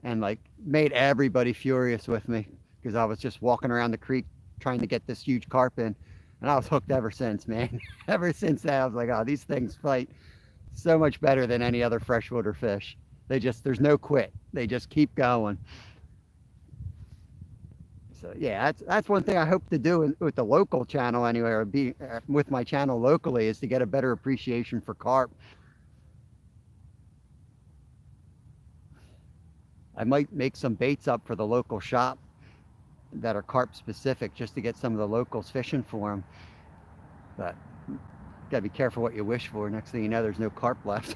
and like made everybody furious with me because I was just walking around the creek trying to get this huge carp in. And I was hooked ever since, man. Ever since that, I was like, oh, these things fight so much better than any other freshwater fish. There's no quit. They just keep going. So yeah, that's one thing I hope to do with the local channel anyway, or be with my channel locally, is to get a better appreciation for carp. I might make some baits up for the local shop that are carp specific, just to get some of the locals fishing for them. But you gotta be careful what you wish for. Next thing you know, there's no carp left.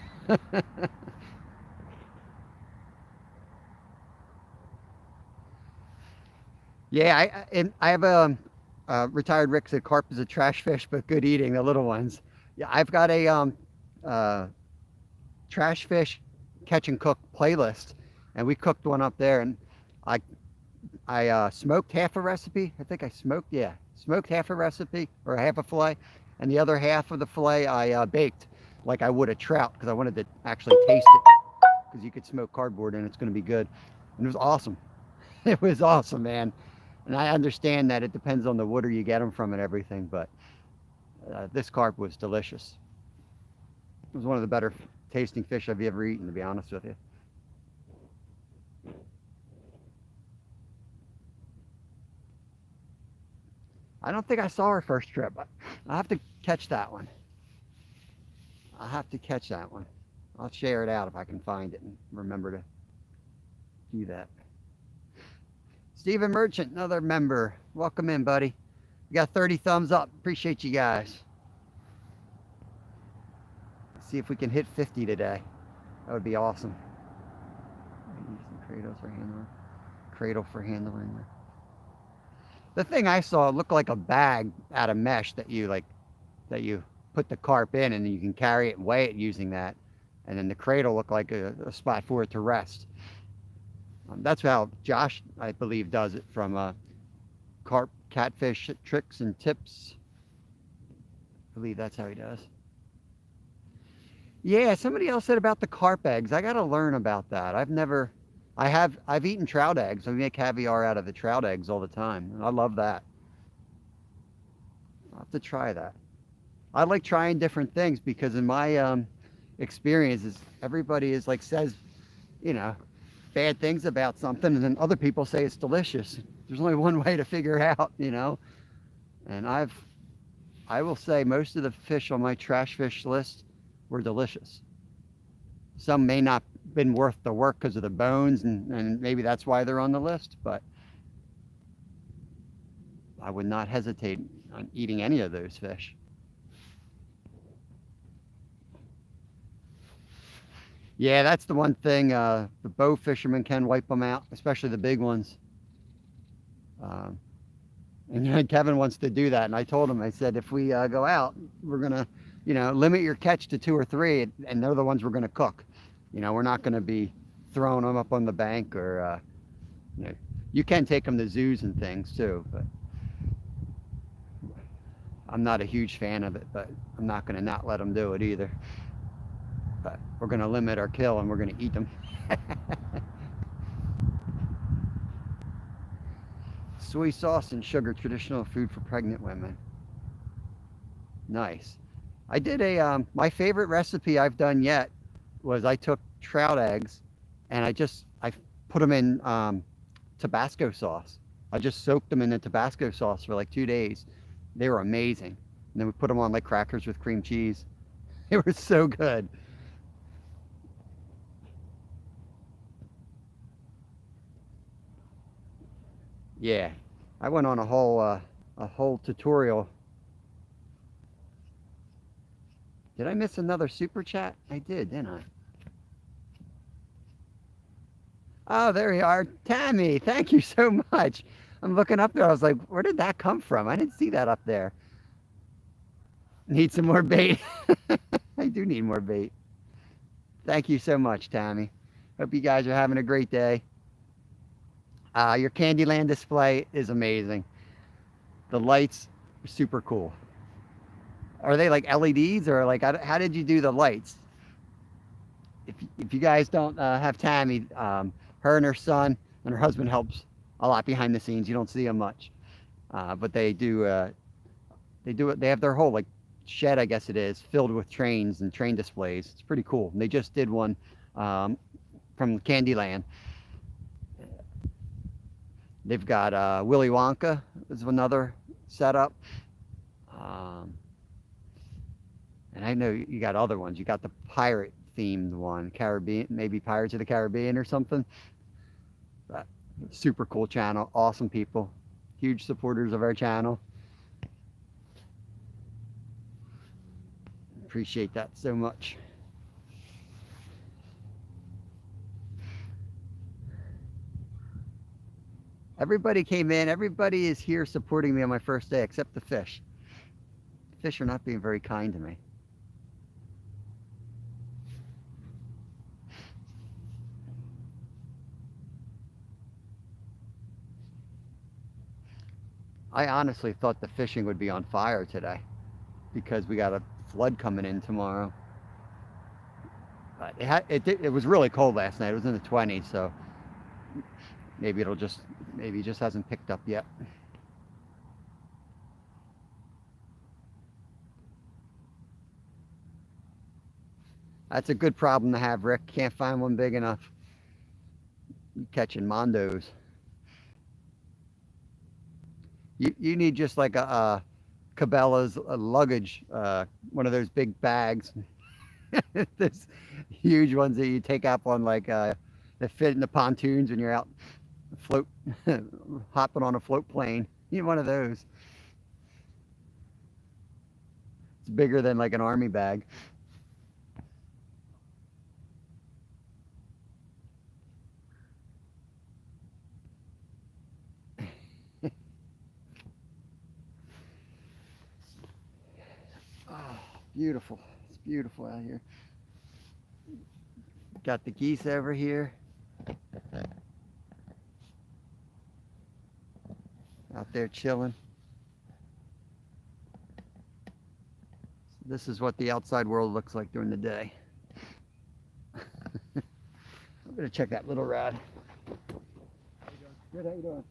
Yeah, I have a retired Rick said carp is a trash fish, but good eating, the little ones. Yeah, I've got a trash fish catch and cook playlist, and we cooked one up there, and I smoked half a recipe. I think I smoked half a recipe or half a fillet, and the other half of the fillet I baked like I would a trout, because I wanted to actually taste it, because you could smoke cardboard and it's going to be good. And it was awesome. It was awesome, man. And I understand that it depends on the water you get them from and everything, but this carp was delicious. It was one of the better tasting fish I've ever eaten, to be honest with you. I don't think I saw her first trip. I'll have to catch that one. I'll have to catch that one. I'll share it out if I can find it and remember to do that. Stephen Merchant, another member. Welcome in, buddy. You got 30 thumbs up. Appreciate you guys. Let's see if we can hit 50 today. That would be awesome. Cradle for handling. The thing I saw looked like a bag out of mesh that you put the carp in, and you can carry it and weigh it using that. And then the cradle looked like a spot for it to rest. That's how Josh, I believe, does it, from Carp Catfish Tricks and Tips. I believe that's how he does. Yeah, somebody else said about the carp eggs. I got to learn about that. I've eaten trout eggs. We make caviar out of the trout eggs all the time. And I love that. I'll have to try that. I like trying different things, because in my experiences, everybody says, bad things about something, and then other people say it's delicious. There's only one way to figure out, And I will say most of the fish on my trash fish list were delicious. Some may not have been worth the work because of the bones, and maybe that's why they're on the list, but I would not hesitate on eating any of those fish. Yeah, that's the one thing. The bow fishermen can wipe them out, especially the big ones. And Kevin wants to do that, and I told him, I said, if we go out, we're gonna, limit your catch to 2 or 3, and they're the ones we're gonna cook. We're not gonna be throwing them up on the bank, or you can take them to zoos and things too, but I'm not a huge fan of it. But I'm not gonna not let them do it either. But we're going to limit our kill, and we're going to eat them. Soy sauce and sugar, traditional food for pregnant women. Nice. I did my favorite recipe I've done yet was I took trout eggs, and I put them in Tabasco sauce. I just soaked them in the Tabasco sauce for like 2 days. They were amazing. And then we put them on like crackers with cream cheese. They were so good. Yeah, I went on a whole tutorial. Did I miss another super chat? I did, didn't I? Oh, there you are. Tammy, thank you so much. I'm looking up there. I was like, where did that come from? I didn't see that up there. Need some more bait. I do need more bait. Thank you so much, Tammy. Hope you guys are having a great day. Your Candyland display is amazing. The lights are super cool. Are they like LEDs, or like, how did you do the lights? If you guys don't have Tammy, her and her son and her husband helps a lot behind the scenes. You don't see them much. But they have their whole like shed, I guess it is, filled with trains and train displays. It's pretty cool. And they just did one from Candyland. They've got Willy Wonka is another setup. Um, and I know you got other ones. You got the pirate themed one, Caribbean, maybe Pirates of the Caribbean or something. But super cool channel, awesome people, huge supporters of our channel. Appreciate that so much. Everybody came in. Everybody is here supporting me on my first day except the fish. The fish are not being very kind to me. I honestly thought the fishing would be on fire today because we got a flood coming in tomorrow. But it was really cold last night. It was in the 20s, so maybe it just hasn't picked up yet. That's a good problem to have, Rick. Can't find one big enough. You're catching mondos. You need just like a Cabela's luggage, one of those big bags. There's huge ones that you take up on like that fit in the pontoons when you're out float hopping on a float plane. You need one of those. It's bigger than like an army bag. Oh, beautiful. It's beautiful out here. Got the geese over here. Out there chilling. This is what the outside world looks like during the day. I'm gonna check that little rod. How you doing? Good, how you doing?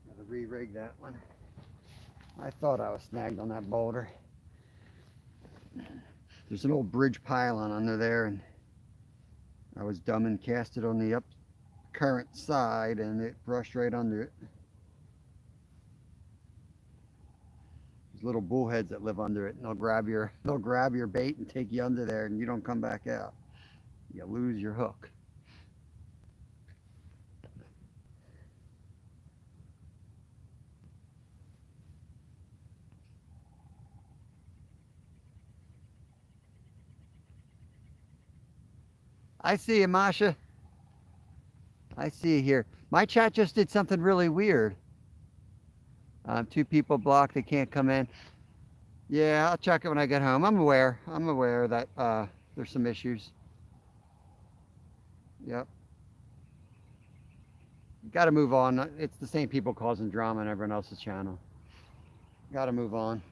Gotta re-rig that one. I thought I was snagged on that boulder. There's an old bridge pylon under there, and I was dumb and cast it on the up current side, and it brushed right under it. There's little bullheads that live under it, and they'll grab your bait and take you under there, and you don't come back out. You lose your hook. I see you, Masha. I see you here. My chat just did something really weird. Two people blocked. They can't come in. Yeah, I'll check it when I get home. I'm aware. I'm aware that there's some issues. Yep. Got to move on. It's the same people causing drama on everyone else's channel. Got to move on.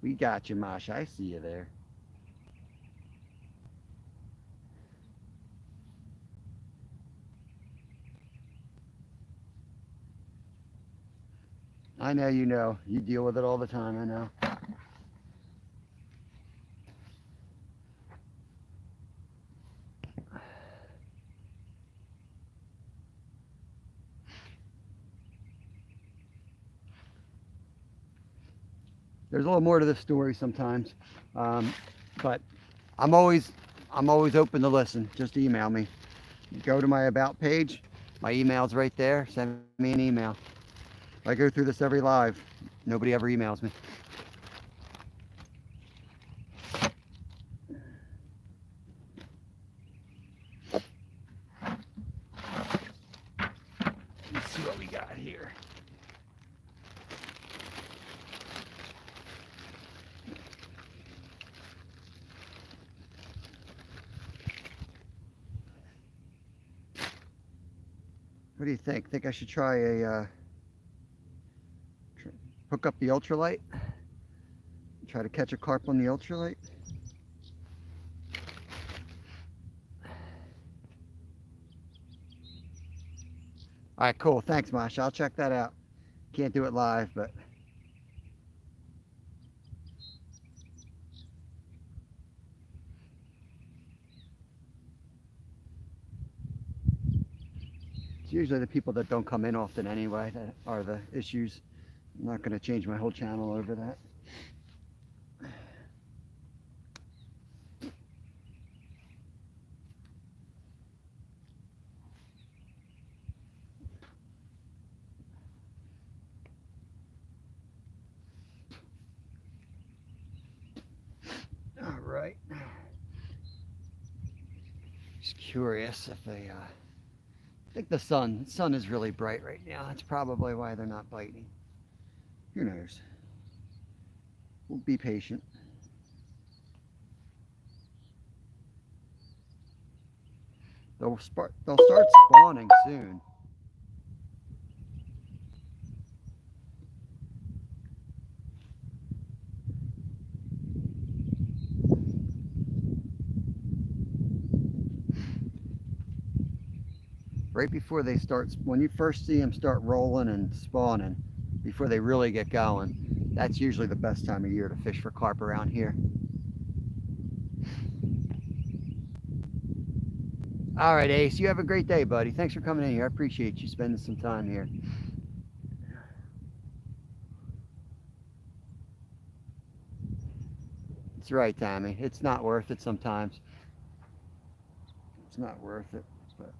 We got you, Masha. I see you there. I know you know. You deal with it all the time, I know. There's a little more to this story sometimes, but I'm always open to listen. Just email me. Go to my about page. My email's right there. Send me an email. I go through this every live. Nobody ever emails me. got here? What do you think? Think I should try a hook up the ultralight? Try to catch a carp on the ultralight? All right, cool. Thanks, Masha. I'll check that out. Can't do it live, but it's usually the people that don't come in often anyway that are the issues. I'm not going to change my whole channel over that. All right. Just curious if they, I think the sun is really bright right now. That's probably why they're not biting. Who knows? We'll be patient. They'll start spawning soon. Right before they start, when you first see them start rolling and spawning, before they really get going, that's usually the best time of year to fish for carp around here. All right, Ace, you have a great day, buddy. Thanks for coming in here. I appreciate you spending some time here. That's right, Tammy. It's not worth it sometimes. It's not worth it. But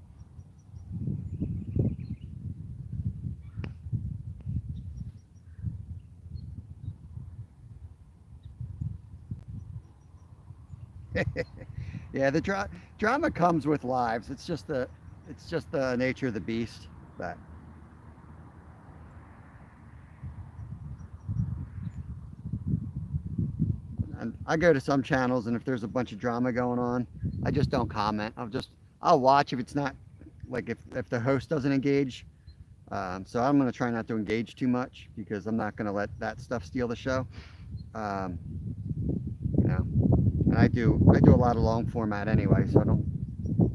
yeah, the drama comes with lives. It's just the nature of the beast. But and I go to some channels, and if there's a bunch of drama going on, I just don't comment. I'll watch if it's not like if the host doesn't engage. So I'm gonna try not to engage too much because I'm not gonna let that stuff steal the show. You know, and I do a lot of long format anyway, so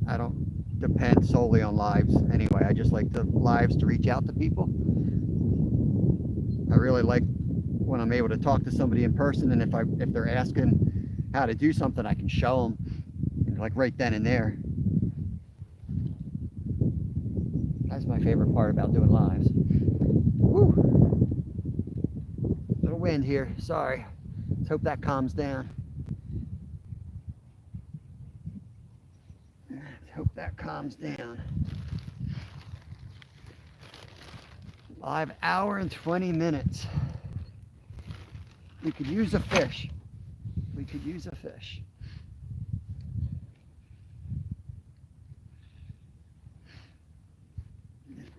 I don't depend solely on lives anyway. I just like the lives to reach out to people. I really like when I'm able to talk to somebody in person, and if they're asking how to do something, I can show them, like right then and there. That's my favorite part about doing lives. Woo! Little wind here. Sorry. Let's hope that calms down. Let's hope that calms down. Live hour and 20 minutes. We could use a fish. We could use a fish.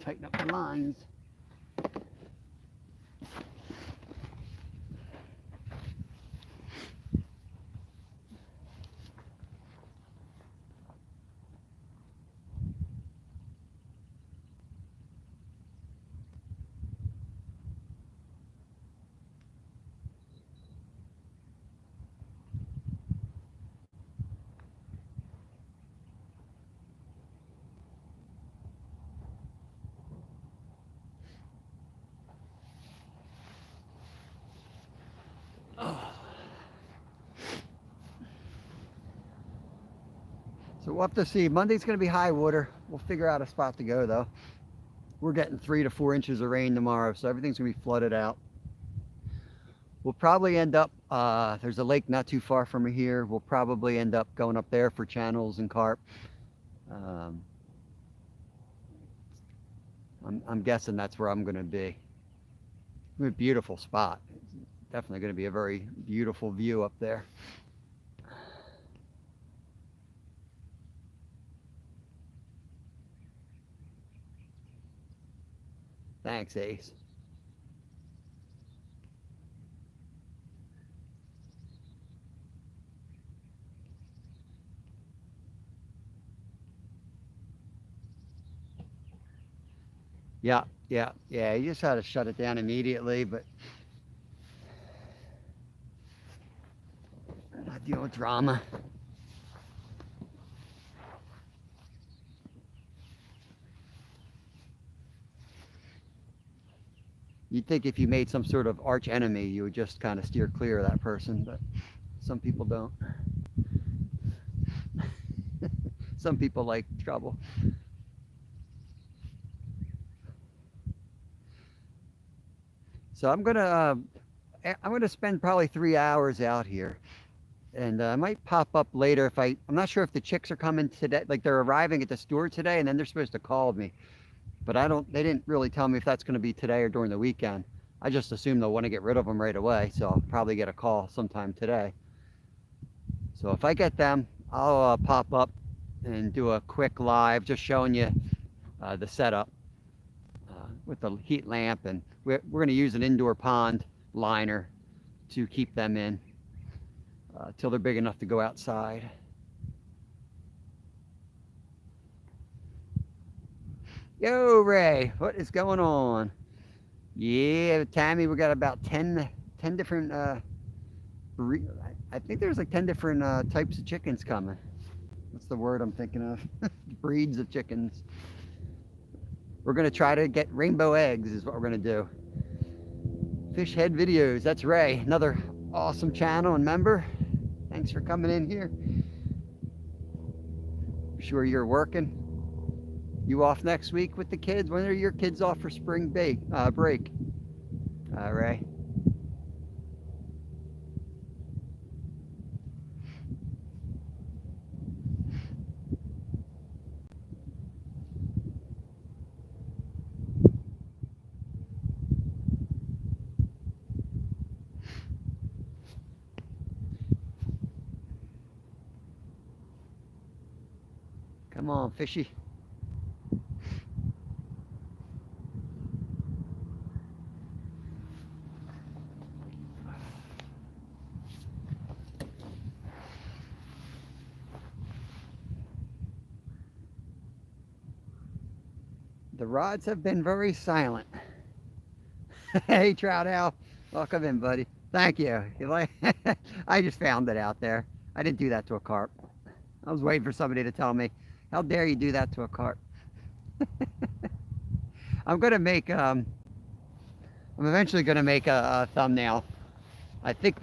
Tighten up the lines. So we'll have to see. Monday's going to be high water. We'll figure out a spot to go though. We're getting 3 to 4 inches of rain tomorrow, so everything's going to be flooded out. We'll probably end up, there's a lake not too far from here. We'll probably end up going up there for channels and carp. I'm guessing that's where I'm going to be. A beautiful spot. Definitely going to be a very beautiful view up there. Thanks, Ace. Yeah, yeah, yeah. You just had to shut it down immediately, but not deal with drama. You'd think if you made some sort of arch enemy, you would just kind of steer clear of that person, but some people don't. Some people like trouble. So I'm gonna spend probably 3 hours out here, and I might pop up later if I'm not sure if the chicks are coming today, like they're arriving at the store today, and then they're supposed to call me. But I don't. They didn't really tell me if that's going to be today or during the weekend. I just assume they'll want to get rid of them right away, so I'll probably get a call sometime today. So if I get them, I'll pop up and do a quick live, just showing you the setup with the heat lamp, and we're going to use an indoor pond liner to keep them in till they're big enough to go outside. Yo, Ray, what is going on? Yeah, Tammy, we got about 10 different, I think there's like 10 different types of chickens coming. What's the word I'm thinking of? Breeds of chickens. We're going to try to get rainbow eggs is what we're going to do. Fish Head Videos, that's Ray, another awesome channel and member. Thanks for coming in here. I'm sure you're working. You off next week with the kids? When are your kids off for spring break? Ray. Come on, fishy. The rods have been very silent. Hey, Trout Owl. Welcome in, buddy. Thank you. You like? I just found it out there. I didn't do that to a carp. I was waiting for somebody to tell me, how dare you do that to a carp? I'm gonna make I'm eventually gonna make a thumbnail. I think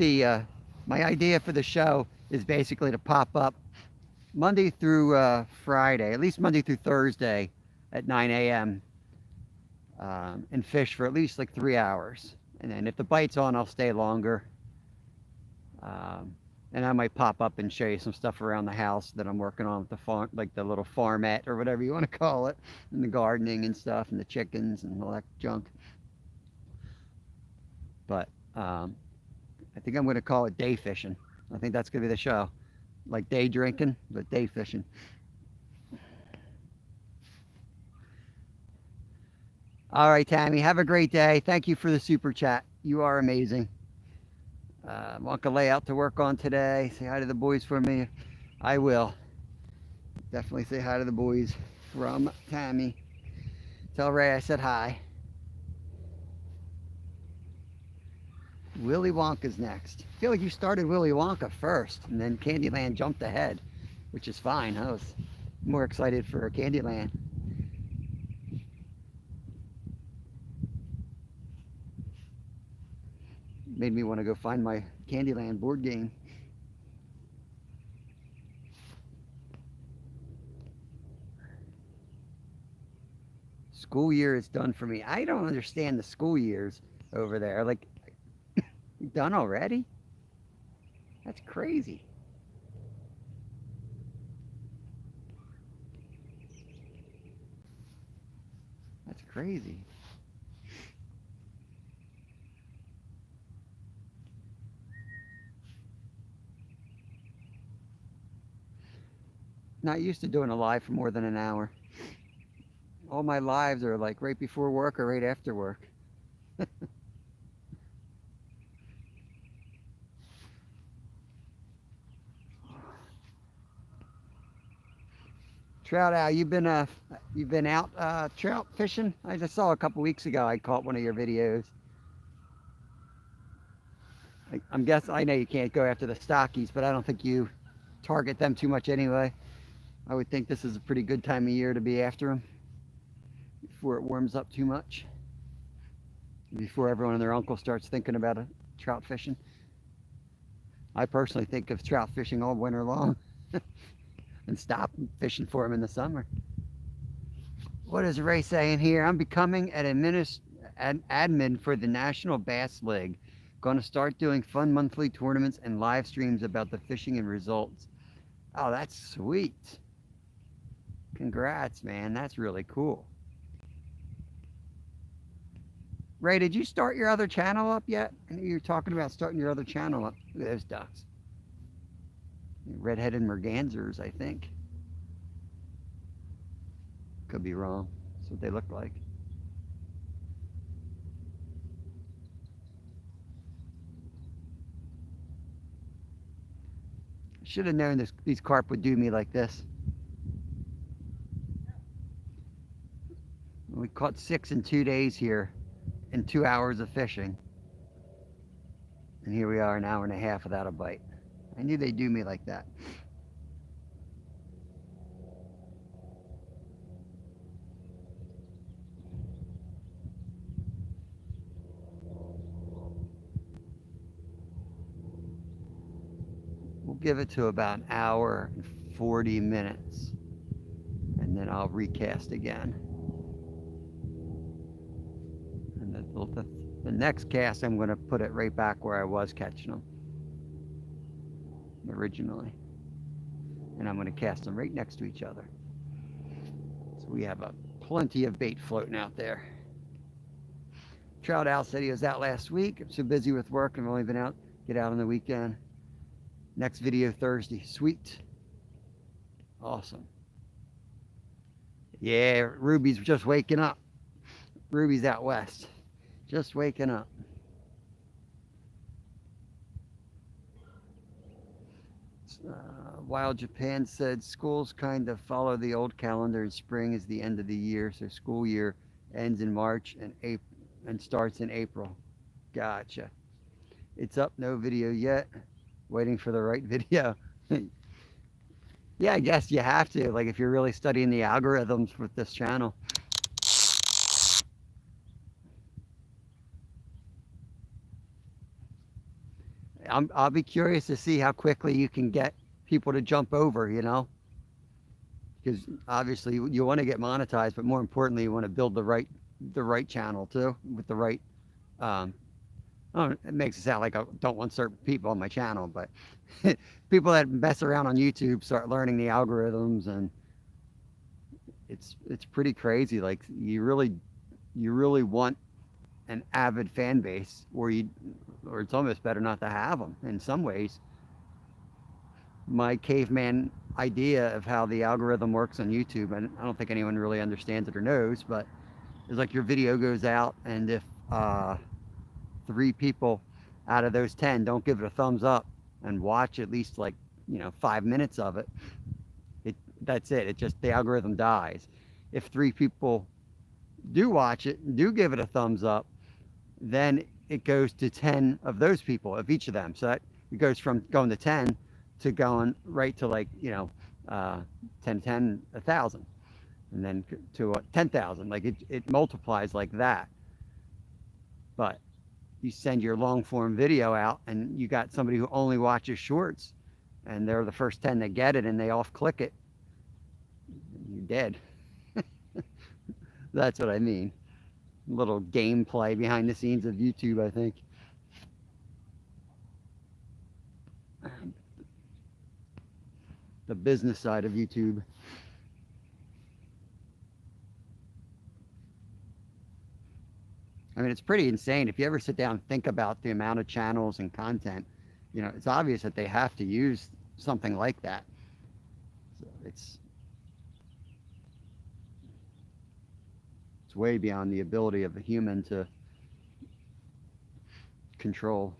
my idea for the show is basically to pop up Monday through Friday, at least Monday through Thursday at 9 a.m. And fish for at least like 3 hours. And then if the bite's on, I'll stay longer. And I might pop up and show you some stuff around the house that I'm working on with the farm, like the little farmette or whatever you want to call it, and the gardening and stuff, and the chickens and all that junk. But I think I'm going to call it day fishing. I think that's going to be the show, like day drinking, but day fishing. All right, Tammy, have a great day. Thank you for the super chat. You are amazing. Want a layout to work on today. Say hi to the boys for me. I will. Definitely say hi to the boys from Tammy. Tell Ray I said hi. Willy Wonka's next. I feel like you started Willy Wonka first, and then Candyland jumped ahead, which is fine. I was more excited for Candyland. Made me want to go find my Candyland board game. School year is done for me. I don't understand the school years over there. Like, done already? That's crazy. That's crazy. Not used to doing a live for more than an hour. All my lives are like right before work or right after work. Trout Al, you've been out trout fishing? I just saw a couple weeks ago. I caught one of your videos. I'm guessing I know you can't go after the stockies, but I don't think you target them too much anyway. I would think this is a pretty good time of year to be after them before it warms up too much. Before everyone and their uncle starts thinking about trout fishing. I personally think of trout fishing all winter long and stop fishing for them in the summer. What is Ray saying here? I'm becoming an admin for the National Bass League. Going to start doing fun monthly tournaments and live streams about the fishing and results. Oh, that's sweet. Congrats, man. That's really cool. Ray, did you start your other channel up yet? I know you were talking about starting your other channel up. Look at those ducks. Red-headed mergansers, I think. Could be wrong. That's what they look like. Should have known these carp would do me like this. We caught 6 in 2 days here in 2 hours of fishing. And here we are an hour and a half without a bite. I knew they'd do me like that. We'll give it to about an hour and 40 minutes. And then I'll recast again. And the next cast, I'm going to put it right back where I was catching them originally. And I'm going to cast them right next to each other. So we have plenty of bait floating out there. Trout Al said he was out last week. I'm so busy with work. I've only been out, get out on the weekend. Next video Thursday. Sweet. Awesome. Yeah, Ruby's just waking up. Ruby's out west. Just waking up. Wild Japan said schools kind of follow the old calendar, and spring is the end of the year, so school year ends in March and starts in April. Gotcha. It's up, no video yet. Waiting for the right video. Yeah, I guess you have to, like if you're really studying the algorithms with this channel. I'll be curious to see how quickly you can get people to jump over, you know? Because obviously you want to get monetized, but more importantly, you want to build the right channel too, with the right, it makes it sound like I don't want certain people on my channel, but people that mess around on YouTube start learning the algorithms, and it's pretty crazy. Like you really want an avid fan base, or it's almost better not to have them in some ways. My caveman idea of how the algorithm works on YouTube, and I don't think anyone really understands it or knows, but it's like your video goes out, and if 3 people out of those 10 don't give it a thumbs up and watch at least 5 minutes of it, that's it. It just, the algorithm dies. If 3 people do watch it, do give it a thumbs up, then it goes to 10 of those people, of each of them. So that it goes from going to 10 to going right to 10, 1,000, and then to 10,000. Like it multiplies like that. But you send your long form video out, and you got somebody who only watches shorts, and they're the first 10 that get it, and they off click it, you're dead. That's what I mean. A little gameplay behind the scenes of YouTube, I think. The business side of YouTube. I mean, it's pretty insane. If you ever sit down and think about the amount of channels and content, it's obvious that they have to use something like that. So it's way beyond the ability of a human to control.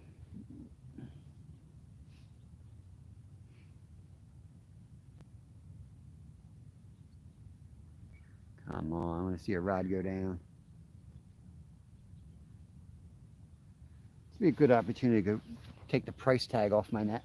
Come on, I want to see a rod go down. It's be a good opportunity to go take the price tag off my net.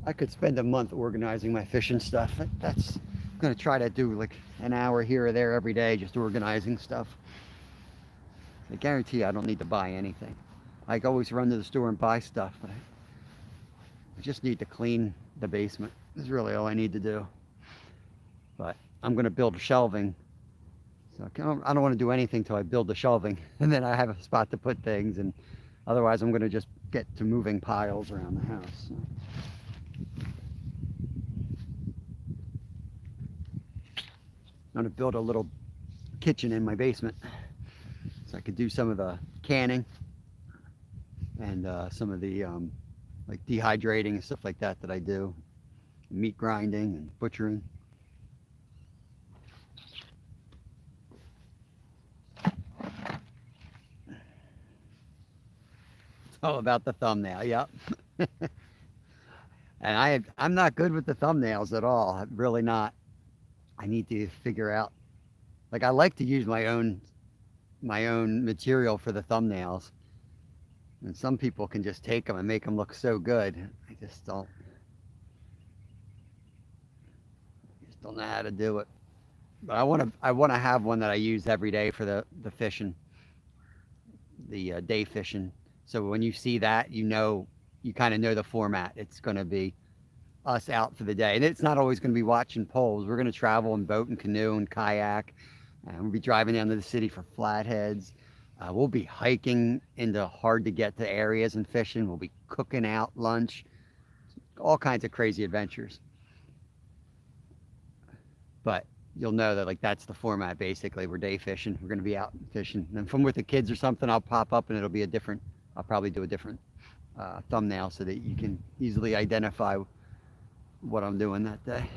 I could spend a month organizing my fishing stuff. That's I'm gonna try to do like an hour here or there every day, just organizing stuff. I guarantee you I don't need to buy anything. I always run to the store and buy stuff, but I just need to clean the basement. That's really all I need to do. But I'm gonna build shelving. So I don't want to do anything till I build the shelving, and then I have a spot to put things, and otherwise I'm gonna just get to moving piles around the house. So. I'm going to build a little kitchen in my basement so I could do some of the canning and some of the like dehydrating and stuff like that I do, meat grinding and butchering. It's all about the thumbnail, yep. And I'm not good with the thumbnails at all. I'm really not. I need to figure out, like, I like to use my own material for the thumbnails, and some people can just take them and make them look so good. I just don't know how to do it. But I want to have one that I use every day for the fishing, the day fishing. So when you see that, you kind of know the format. It's going to be us out for the day, and it's not always going to be watching poles. We're going to travel in boat and canoe and kayak, and we'll be driving down to the city for flatheads. We'll be hiking into hard to get to areas and fishing. We'll be cooking out lunch, all kinds of crazy adventures. But you'll know that, like, that's the format. Basically, we're day fishing. We're going to be out fishing, and from with the kids or something, I'll pop up and it'll be I'll probably do a different thumbnail so that you can easily identify what I'm doing that day.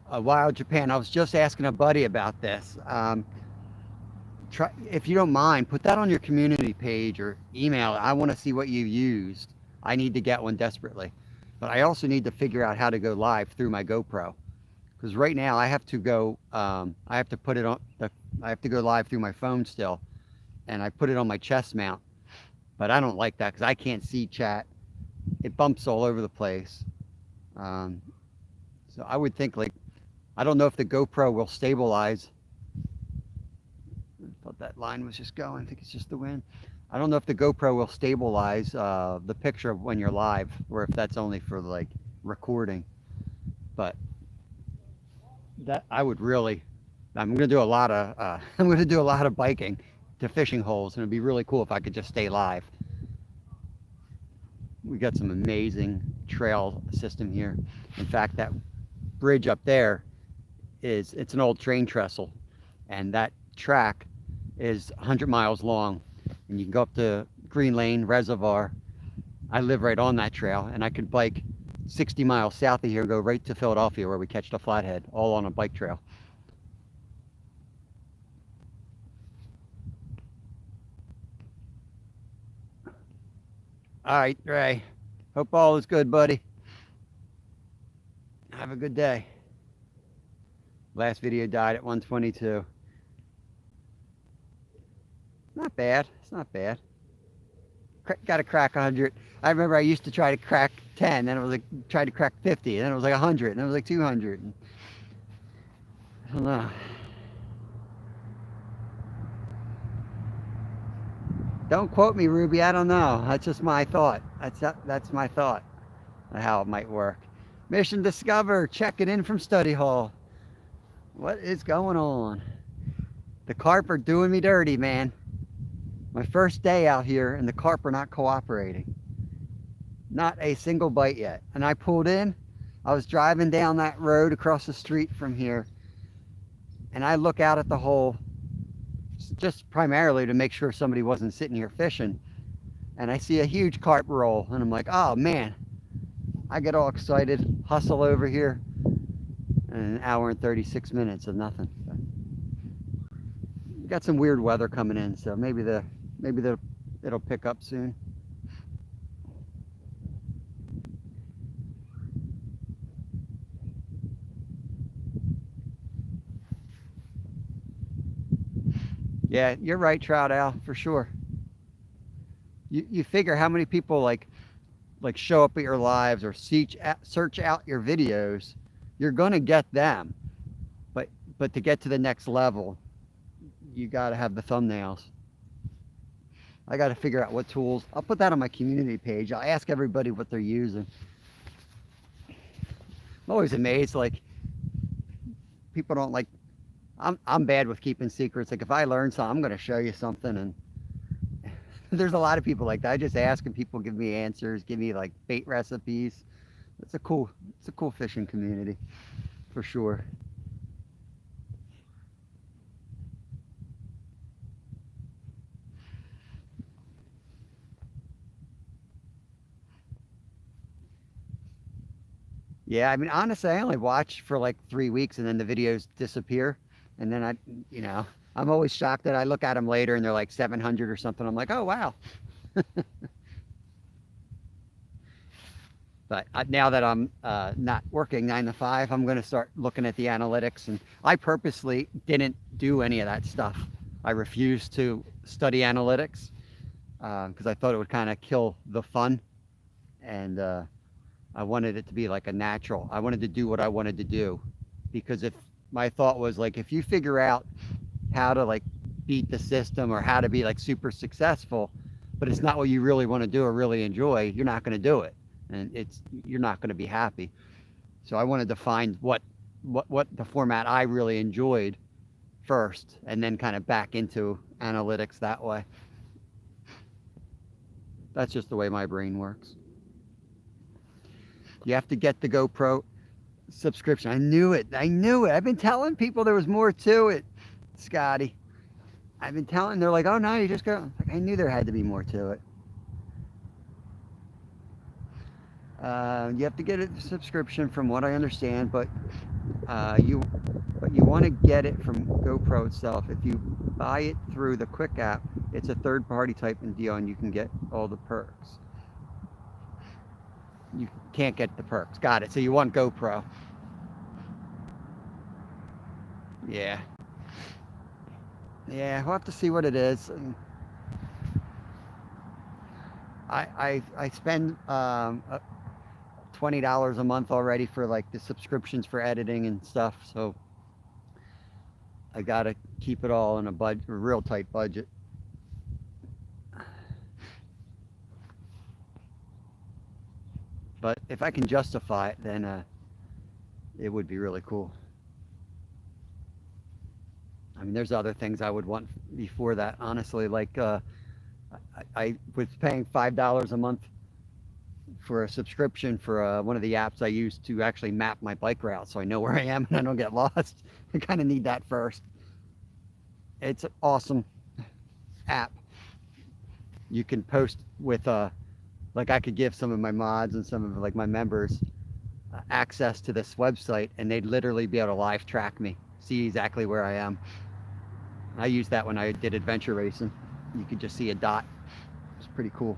Wild Japan, I was just asking a buddy about this. If you don't mind, put that on your community page or email. I want to see what you used. I need to get one desperately, but I also need to figure out how to go live through my GoPro, because right now I have to go I have to go live through my phone still, and I put it on my chest mount, but I don't like that because I can't see chat. It bumps all over the place. So I would think, like, I don't know if the GoPro will stabilize. I thought that line was just going. I think it's just the wind. I don't know if the GoPro will stabilize the picture of when you're live, or if that's only for, like, recording. But that I would really, I'm going to do a lot of biking to fishing holes, and it'd be really cool if I could just stay live. We got some amazing trail system here. In fact, that bridge up there it's an old train trestle, and that track is 100 miles long, and you can go up to Green Lane Reservoir. I live right on that trail, and I could bike 60 miles south of here and go right to Philadelphia where we catch the flathead, all on a bike trail. All right, Ray. Hope all is good, buddy. Have a good day. Last video died at 122. Not bad. It's not bad. Got to crack 100. I remember I used to try to crack 10, then it was like tried to crack 50, and then it was like 100, and then it was like 200. And I don't know. Don't quote me, Ruby. I don't know. That's just my thought. That's my thought of how it might work. Mission Discover, checking in from study hall. What is going on? The carp are doing me dirty, man. My first day out here, and the carp are not cooperating. Not a single bite yet. And I pulled in. I was driving down that road across the street from here, and I look out at the hole just primarily to make sure somebody wasn't sitting here fishing. And I see a huge carp roll, and I'm like, oh man. I get all excited, hustle over here, and an hour and 36 minutes of nothing. But we got some weird weather coming in, so maybe it'll pick up soon. Yeah, you're right, Trout Owl, for sure. You figure how many people like show up at your lives or search out your videos, you're gonna get them. But to get to the next level, you gotta have the thumbnails. I gotta figure out what tools. I'll put that on my community page. I'll ask everybody what they're using. I'm always amazed, like people don't like. I'm bad with keeping secrets. Like if I learn something, I'm gonna show you something, and there's a lot of people like that. I just ask and people give me answers, give me like bait recipes. It's a cool fishing community for sure. Yeah, I mean honestly, I only watch for like 3 weeks and then the videos disappear, and then I'm always shocked that I look at them later and they're like 700 or something. I'm like, oh wow. But now that I'm not working 9 to 5, I'm going to start looking at the analytics. And I purposely didn't do any of that stuff. I refused to study analytics because I thought it would kind of kill the fun. And I wanted it to be like a natural. I wanted to do what I wanted to do. Because if my thought was like, if you figure out how to like beat the system or how to be like super successful, but it's not what you really want to do or really enjoy, you're not going to do it. And you're not going to be happy. So I wanted to find what the format I really enjoyed first, and then kind of back into analytics that way. That's just the way my brain works. You have to get the GoPro subscription. I knew it. I've been telling people there was more to it, Scotty. I've been telling. They're like, oh no, you just go. Like, I knew there had to be more to it. You have to get a subscription from what I understand, but you want to get it from GoPro itself. If you buy it through the Quick app, it's a third-party type of deal, and you can get all the perks. You can't get the perks. Got it. So you want GoPro. Yeah. Yeah, we'll have to see what it is. I spend $20 a month already for like the subscriptions for editing and stuff, so I gotta keep it all in a real tight budget. But if I can justify it, then it would be really cool. I mean, there's other things I would want before that, honestly. Like I was paying $5 a month for a subscription for one of the apps I use to actually map my bike route so I know where I am and I don't get lost. I kind of need that first. It's an awesome app. You can post with like I could give some of my mods and some of like my members access to this website, and they'd literally be able to live track me, see exactly where I am. I used that when I did adventure racing. You could just see a dot. It's pretty cool.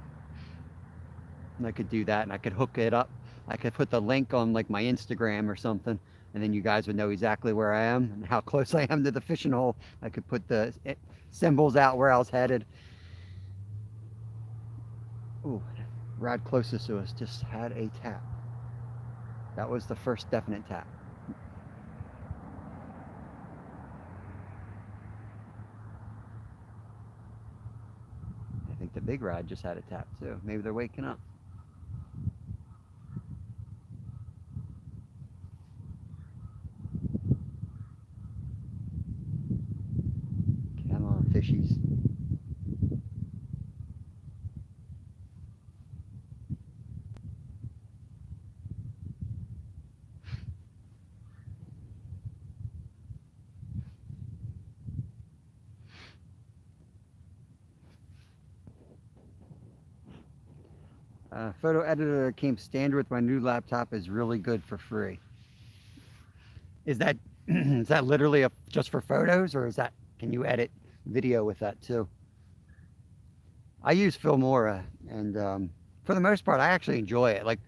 And I could do that, and I could hook it up. I could put the link on like my Instagram or something, and then you guys would know exactly where I am and how close I am to the fishing hole. I could put the symbols out where I was headed. Ooh, rod closest to us just had a tap. That was the first definite tap. I think the big rod just had a tap too. Maybe they're waking up. Come on, fishies. Photo editor that came standard with my new laptop is really good for free. Is that is that literally just for photos, or is that, can you edit video with that too? I use Filmora, and for the most part, I actually enjoy it. Like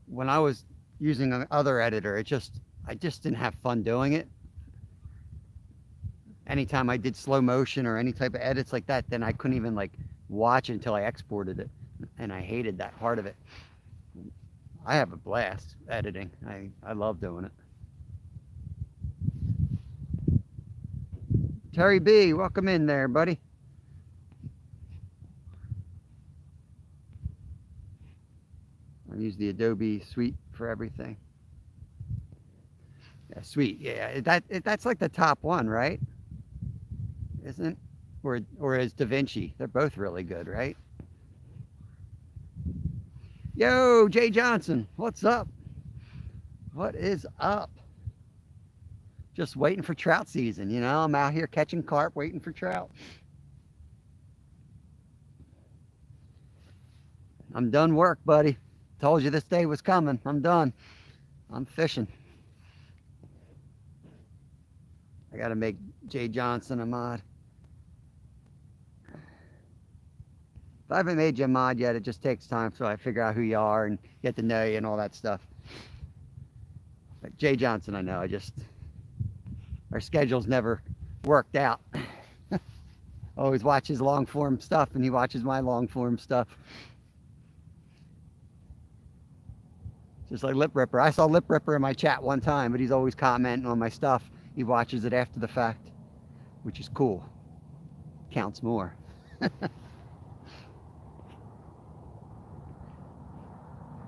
when I was using another editor, I just didn't have fun doing it. Anytime I did slow motion or any type of edits like that, then I couldn't even like watch it until I exported it, and I hated that part of it. I have a blast editing. I love doing it. Terry B, welcome in there, buddy. I use the Adobe Suite for everything. Yeah, Suite. Yeah, that's like the top one, right? Isn't? Or is DaVinci? They're both really good, right? Yo, Jay Johnson, what's up? What is up? Just waiting for trout season, you know? I'm out here catching carp, waiting for trout. I'm done work, buddy. Told you this day was coming. I'm done. I'm fishing. I gotta make Jay Johnson a mod. If I haven't made you a mod yet, it just takes time, so I figure out who you are and get to know you and all that stuff. But Jay Johnson, I know. Our schedules never worked out. Always watch his long form stuff, and he watches my long form stuff. Just like Lip Ripper. I saw Lip Ripper in my chat one time, but he's always commenting on my stuff. He watches it after the fact, which is cool. Counts more.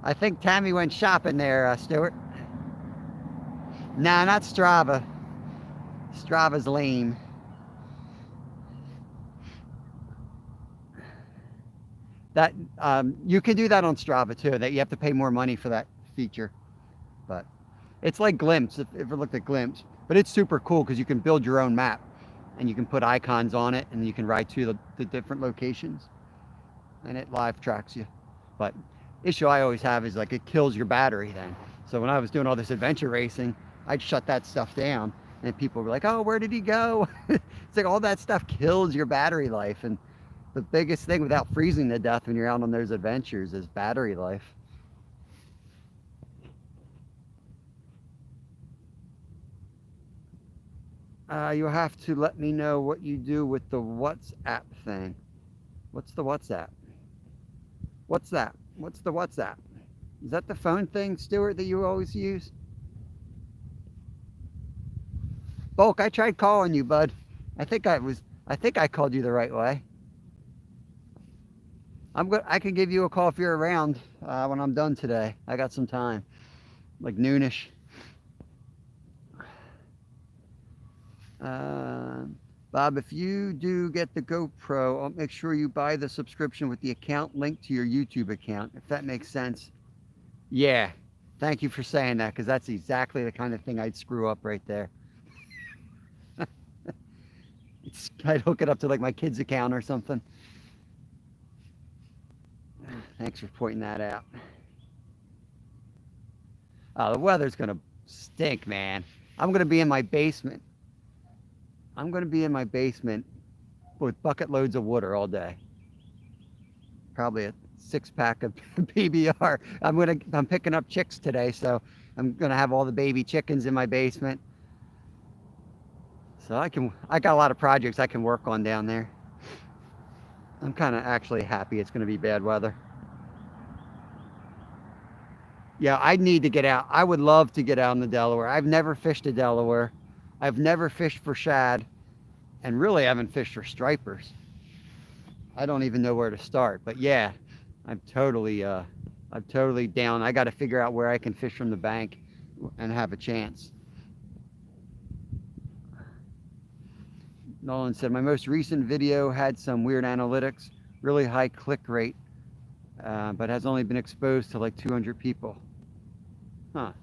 I think Tammy went shopping there, Stuart. Nah, not Strava. Strava's lame. That you can do that on Strava too. That you have to pay more money for that feature, but it's like Glimpse. If you ever looked at Glimpse, but it's super cool because you can build your own map, and you can put icons on it, and you can ride to the different locations, and it live tracks you. But issue I always have is like it kills your battery then. So when I was doing all this adventure racing, I'd shut that stuff down, and people were like, "Oh, where did he go?" It's like all that stuff kills your battery life, and the biggest thing without freezing to death when you're out on those adventures is battery life. You'll have to let me know what you do with the WhatsApp thing. What's the WhatsApp? What's that? What's the WhatsApp? Is that the phone thing, Stuart, that you always use? Bulk, I tried calling you, bud. I think I called you the right way. I can give you a call if you're around when I'm done today. I got some time, like noonish. Bob, if you do get the GoPro, I'll make sure you buy the subscription with the account linked to your YouTube account, if that makes sense. Yeah, thank you for saying that, because that's exactly the kind of thing I'd screw up right there. I'd hook it up to like my kid's account or something. Thanks for pointing that out. Oh, the weather's gonna stink, man. I'm gonna be in my basement. I'm gonna be in my basement with bucket loads of water all day. Probably a 6-pack of PBR. I'm picking up chicks today, so I'm gonna have all the baby chickens in my basement. So I got a lot of projects I can work on down there. I'm kind of actually happy it's gonna be bad weather. Yeah, I need to get out. I would love to get out in the Delaware. I've never fished the Delaware. I've never fished for shad, and really haven't fished for stripers. I don't even know where to start, but yeah, I'm totally down. I got to figure out where I can fish from the bank and have a chance. Nolan said, my most recent video had some weird analytics, really high click rate, but has only been exposed to like 200 people. Huh.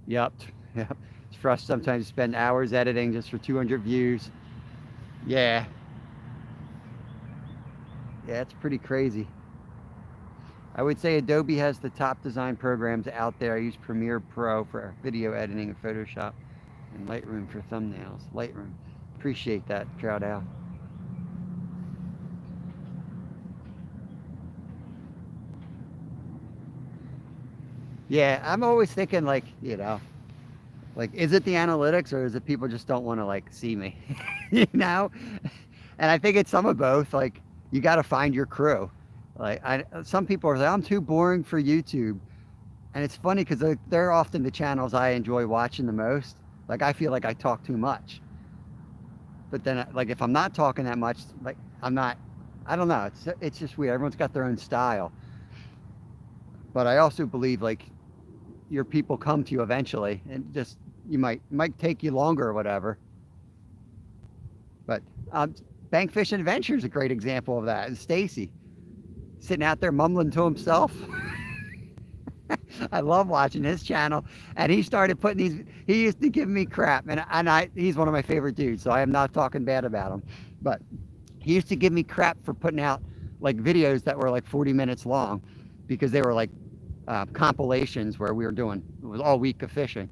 Yep. It's for us sometimes to spend hours editing just for 200 views. Yeah. Yeah, it's pretty crazy. I would say Adobe has the top design programs out there. I use Premiere Pro for video editing and Photoshop, and Lightroom for thumbnails. Lightroom. Appreciate that, Trout Owl. Yeah, I'm always thinking like, like, is it the analytics or is it people just don't want to like see me? you know? And I think it's some of both. Like, you got to find your crew. Like, some people are like, I'm too boring for YouTube. And it's funny because they're often the channels I enjoy watching the most. Like, I feel like I talk too much. But then, like, if I'm not talking that much, like, I'm not, I don't know. It's just weird. Everyone's got their own style. But I also believe, like, your people come to you eventually. And just, it might take you longer or whatever. But Bank Fishing Adventure is a great example of that. And Stacy, sitting out there mumbling to himself. I love watching his channel, and he started putting these. He used to give me crap, and he's one of my favorite dudes, so I am not talking bad about him. But he used to give me crap for putting out like videos that were like 40 minutes long, because they were like compilations where we were doing, it was all week of fishing,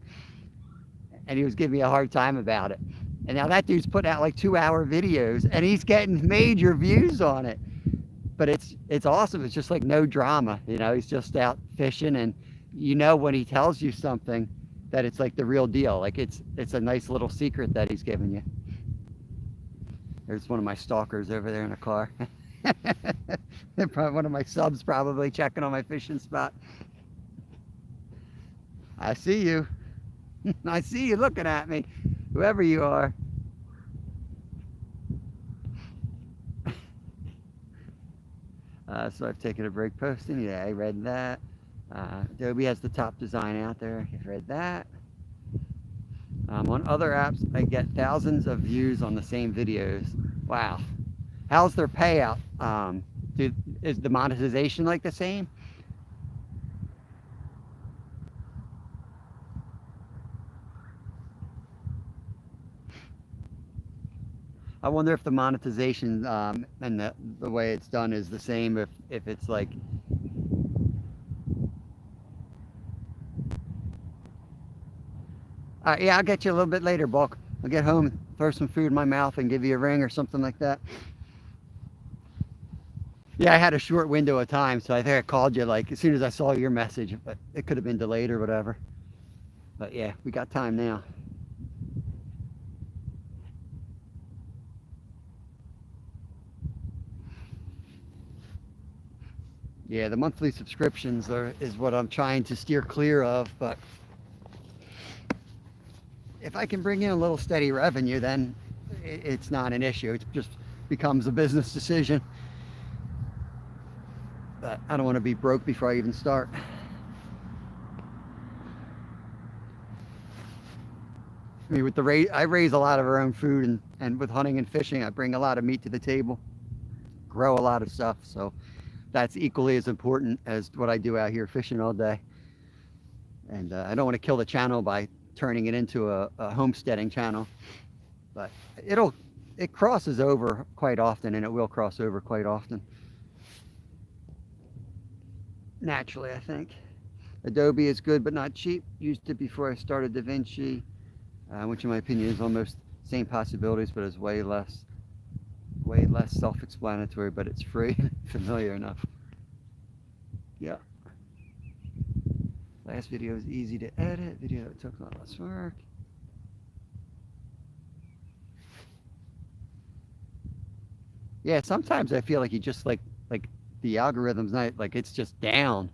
and he was giving me a hard time about it. And now that dude's putting out like 2-hour videos, and he's getting major views on it. But it's awesome. It's just like no drama, he's just out fishing, and when he tells you something that it's like the real deal. Like it's a nice little secret that he's giving you. There's one of my stalkers over there in a car. They're probably one of my subs, probably checking on my fishing spot. I see you. I see you looking at me, whoever you are. So I've taken a break posting. Yeah, I read that. Adobe has the top design out there. I've read that. On other apps, I get thousands of views on the same videos. Wow. How's their payout? Is the monetization like the same? I wonder if the monetization and the way it's done is the same. If it's like, yeah, I'll get you a little bit later, Bulk. I'll get home, throw some food in my mouth, and give you a ring or something like that. Yeah, I had a short window of time, so I think I called you like as soon as I saw your message, but it could have been delayed or whatever. But yeah, we got time now. Yeah, the monthly subscriptions is what I'm trying to steer clear of, but if I can bring in a little steady revenue, then it's not an issue. It just becomes a business decision. But I don't want to be broke before I even start. I mean, with I raise a lot of our own food, and with hunting and fishing, I bring a lot of meat to the table, grow a lot of stuff, so that's equally as important as what I do out here fishing all day. And I don't want to kill the channel by turning it into a homesteading channel, but it crosses over quite often, and it will cross over quite often. Naturally, I think. Adobe is good but not cheap. Used it before I started DaVinci, which in my opinion is almost same possibilities, but is way less self-explanatory, but it's free and familiar enough. Yeah. Last video was easy to edit. Video that took a lot less work. Yeah, sometimes I feel like you just like the algorithm's not like, it's just down.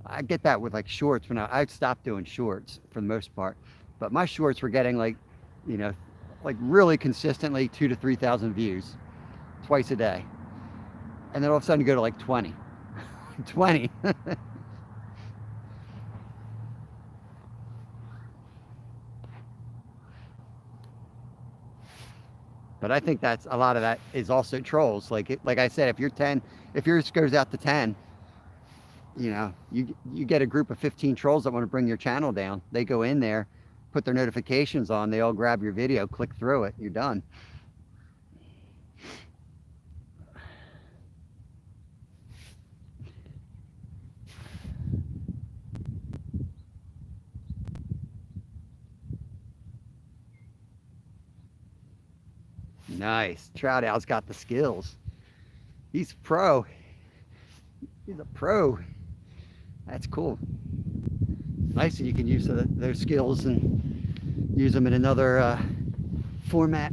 I get that with like shorts. When I stopped doing shorts for the most part, but my shorts were getting like really consistently 2,000 to 3,000 views twice a day, and then all of a sudden you go to like 20. 20. But I think that's a lot of that is also trolls. Like I said, if yours goes out to 10, you get a group of 15 trolls that want to bring your channel down. They go in there, put their notifications on, they all grab your video, click through it, you're done. Nice. Trout Owl's got the skills. He's pro. He's a pro. That's cool. Nice that you can use those skills and use them in another format.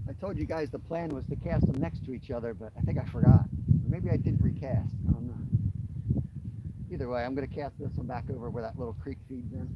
I told you guys the plan was to cast them next to each other, but I think I forgot. Maybe I didn't recast. I don't know. Either way, I'm going to cast this one back over where that little creek feeds in.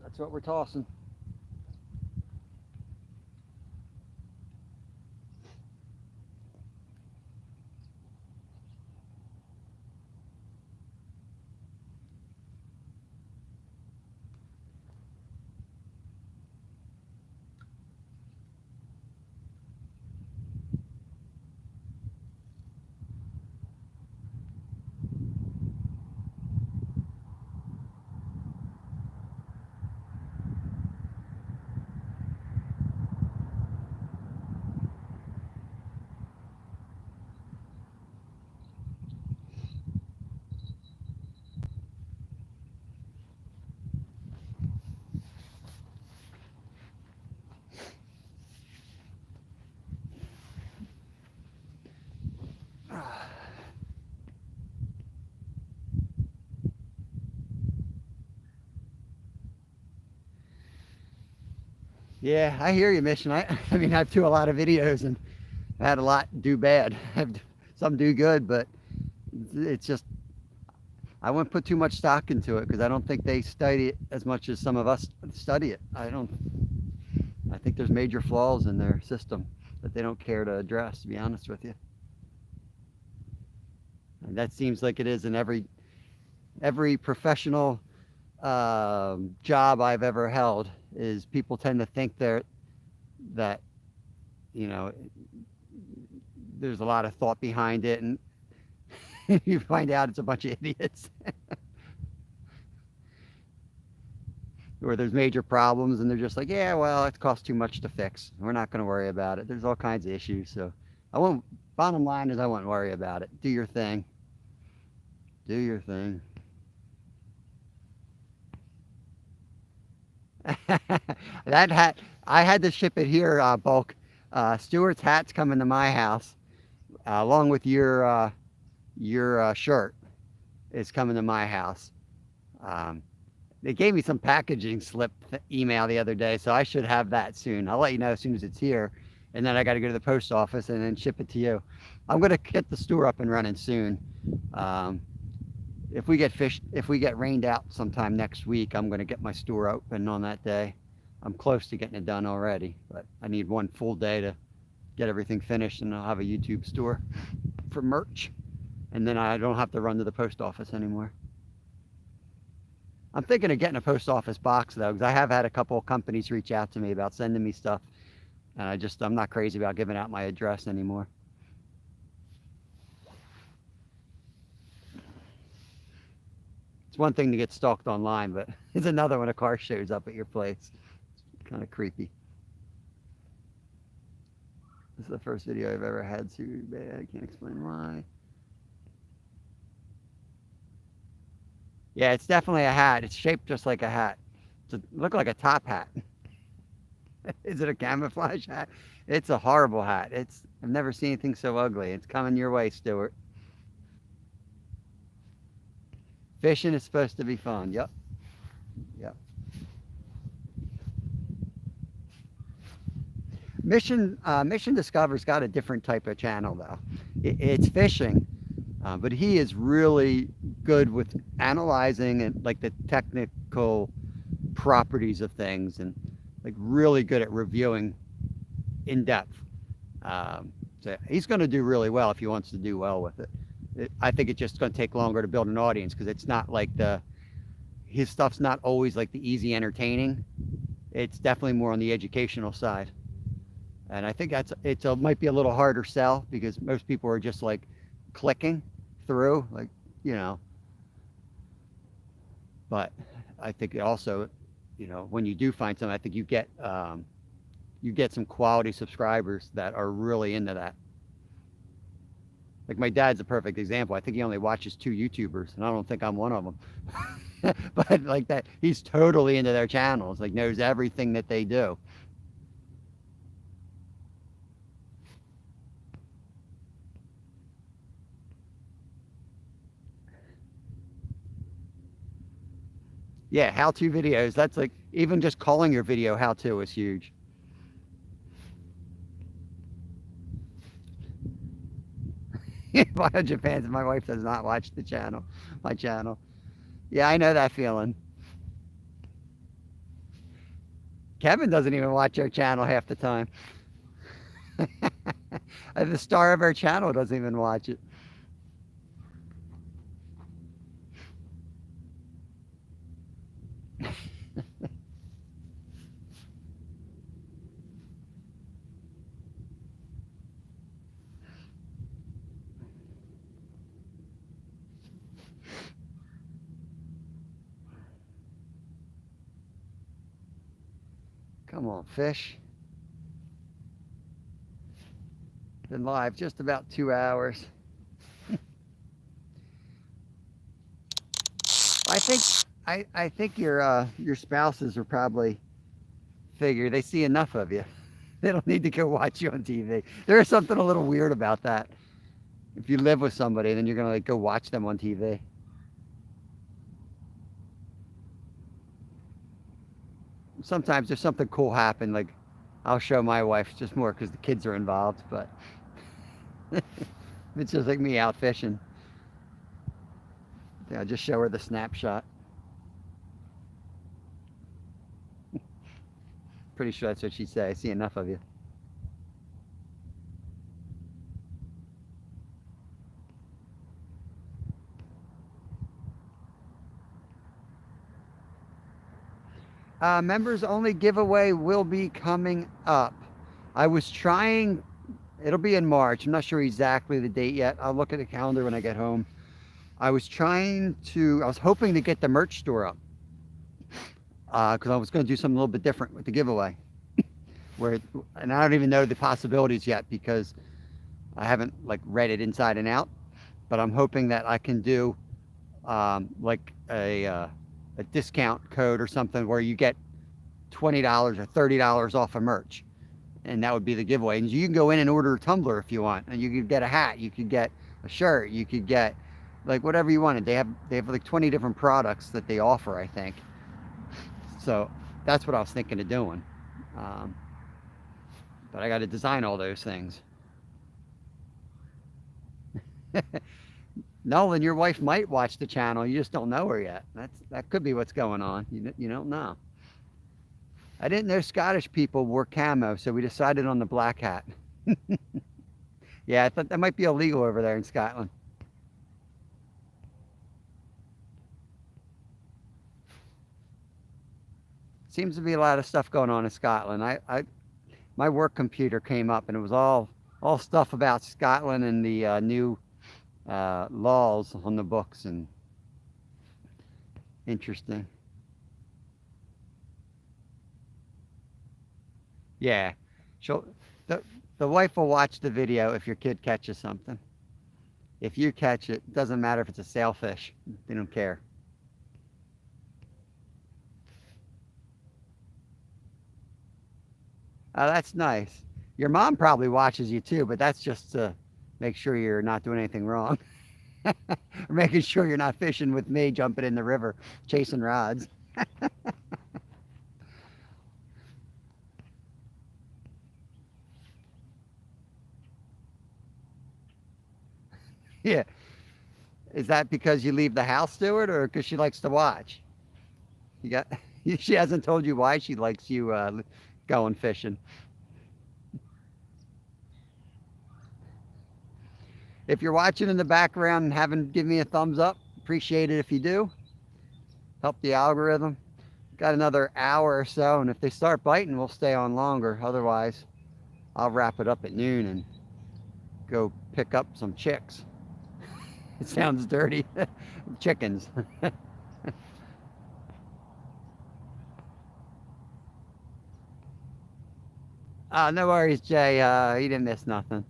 That's what we're tossing. Yeah, I hear you, Mission. I mean, I've do a lot of videos and I had a lot do bad. Some do good, but it's just I wouldn't put too much stock into it because I don't think they study it as much as some of us study it. I think there's major flaws in their system that they don't care to address, to be honest with you. And that seems like it is in every professional job I've ever held. Is people tend to think that you know there's a lot of thought behind it, and you find out it's a bunch of idiots. Or there's major problems and they're just like, yeah, well, it costs too much to fix. We're not going to worry about it. There's all kinds of issues. So bottom line is I won't worry about it. Do your thing. Do your thing. That hat, I had to ship it here, bulk. Stuart's hat's coming to my house, along with your shirt is coming to my house. They gave me some packaging slip email the other day, so I should have that soon. I'll let you know as soon as it's here, and then I got to go to the post office and then ship it to you. I'm gonna get the store up and running soon. If we get rained out sometime next week, I'm gonna get my store open on that day. I'm close to getting it done already, but I need one full day to get everything finished, and I'll have a YouTube store for merch, and then I don't have to run to the post office anymore. I'm thinking of getting a post office box though, because I have had a couple of companies reach out to me about sending me stuff, and I'm not crazy about giving out my address anymore. It's one thing to get stalked online, but it's another when a car shows up at your place. It's kind of creepy. This is the first video I've ever had so bad. I can't explain why. Yeah, it's definitely a hat. It's shaped just like a hat. It look like a top hat. Is it a camouflage hat? It's a horrible hat. I've never seen anything so ugly. It's coming your way, Stuart. Fishing is supposed to be fun. Yep. Yep. Mission Discover's got a different type of channel though. It's fishing, but he is really good with analyzing and like the technical properties of things, and like really good at reviewing in depth. So he's going to do really well if he wants to do well with it. I think it's just going to take longer to build an audience because it's not like his stuff's not always like the easy entertaining. It's definitely more on the educational side. And I think might be a little harder sell because most people are just like clicking through, like, you know. But I think it also, you know, when you do find something, I think you get some quality subscribers that are really into that. Like my dad's a perfect example. I think he only watches 2 YouTubers, and I don't think I'm one of them. But like that, he's totally into their channels, like knows everything that they do. Yeah, how-to videos. That's like, even just calling your video how-to is huge. Biojapans, my wife does not watch my channel. Yeah, I know that feeling. Kevin doesn't even watch our channel half the time. The star of our channel doesn't even watch it. Come on, fish. Been live just about 2 hours. I think your spouses are probably figure they see enough of you. They don't need to go watch you on TV. There is something a little weird about that. If you live with somebody, then you're gonna like go watch them on TV. Sometimes if something cool happened, like I'll show my wife just more because the kids are involved, but it's just like me out fishing. Yeah, I'll just show her the snapshot. Pretty sure that's what she'd say. I see enough of you. Members only giveaway will be coming up. I was trying, it'll be in March. I'm not sure exactly the date yet. I'll look at the calendar when I get home. I was hoping to get the merch store up because I was going to do something a little bit different with the giveaway. And I don't even know the possibilities yet because I haven't like read it inside and out. But I'm hoping that I can do like a discount code or something where you get $20 or $30 off of merch, and that would be the giveaway. And you can go in and order a tumbler if you want, and you could get a hat, you could get a shirt, you could get like whatever you wanted. They have like 20 different products that they offer, I think. So that's what I was thinking of doing. But I got to design all those things. Nolan, your wife might watch the channel. You just don't know her yet. That could be what's going on. You don't know. I didn't know Scottish people wore camo, so we decided on the black hat. Yeah, I thought that might be illegal over there in Scotland. Seems to be a lot of stuff going on in Scotland. My work computer came up and it was all stuff about Scotland and the new laws on the books, and interesting. Yeah, The wife will watch the video if your kid catches something. If you catch it, doesn't matter if it's a sailfish. They don't care. Oh, that's nice. Your mom probably watches you too, but that's just to make sure you're not doing anything wrong. Or making sure you're not fishing with me, jumping in the river, chasing rods. Yeah. Is that because you leave the house, Stuart, or because she likes to watch? You got. She hasn't told you why she likes you going fishing. If you're watching in the background and haven't given me a thumbs up, appreciate it if you do. Help the algorithm. Got another hour or so, and if they start biting, we'll stay on longer. Otherwise, I'll wrap it up at noon and go pick up some chicks. It sounds dirty. Chickens. No worries, Jay. You didn't miss nothing.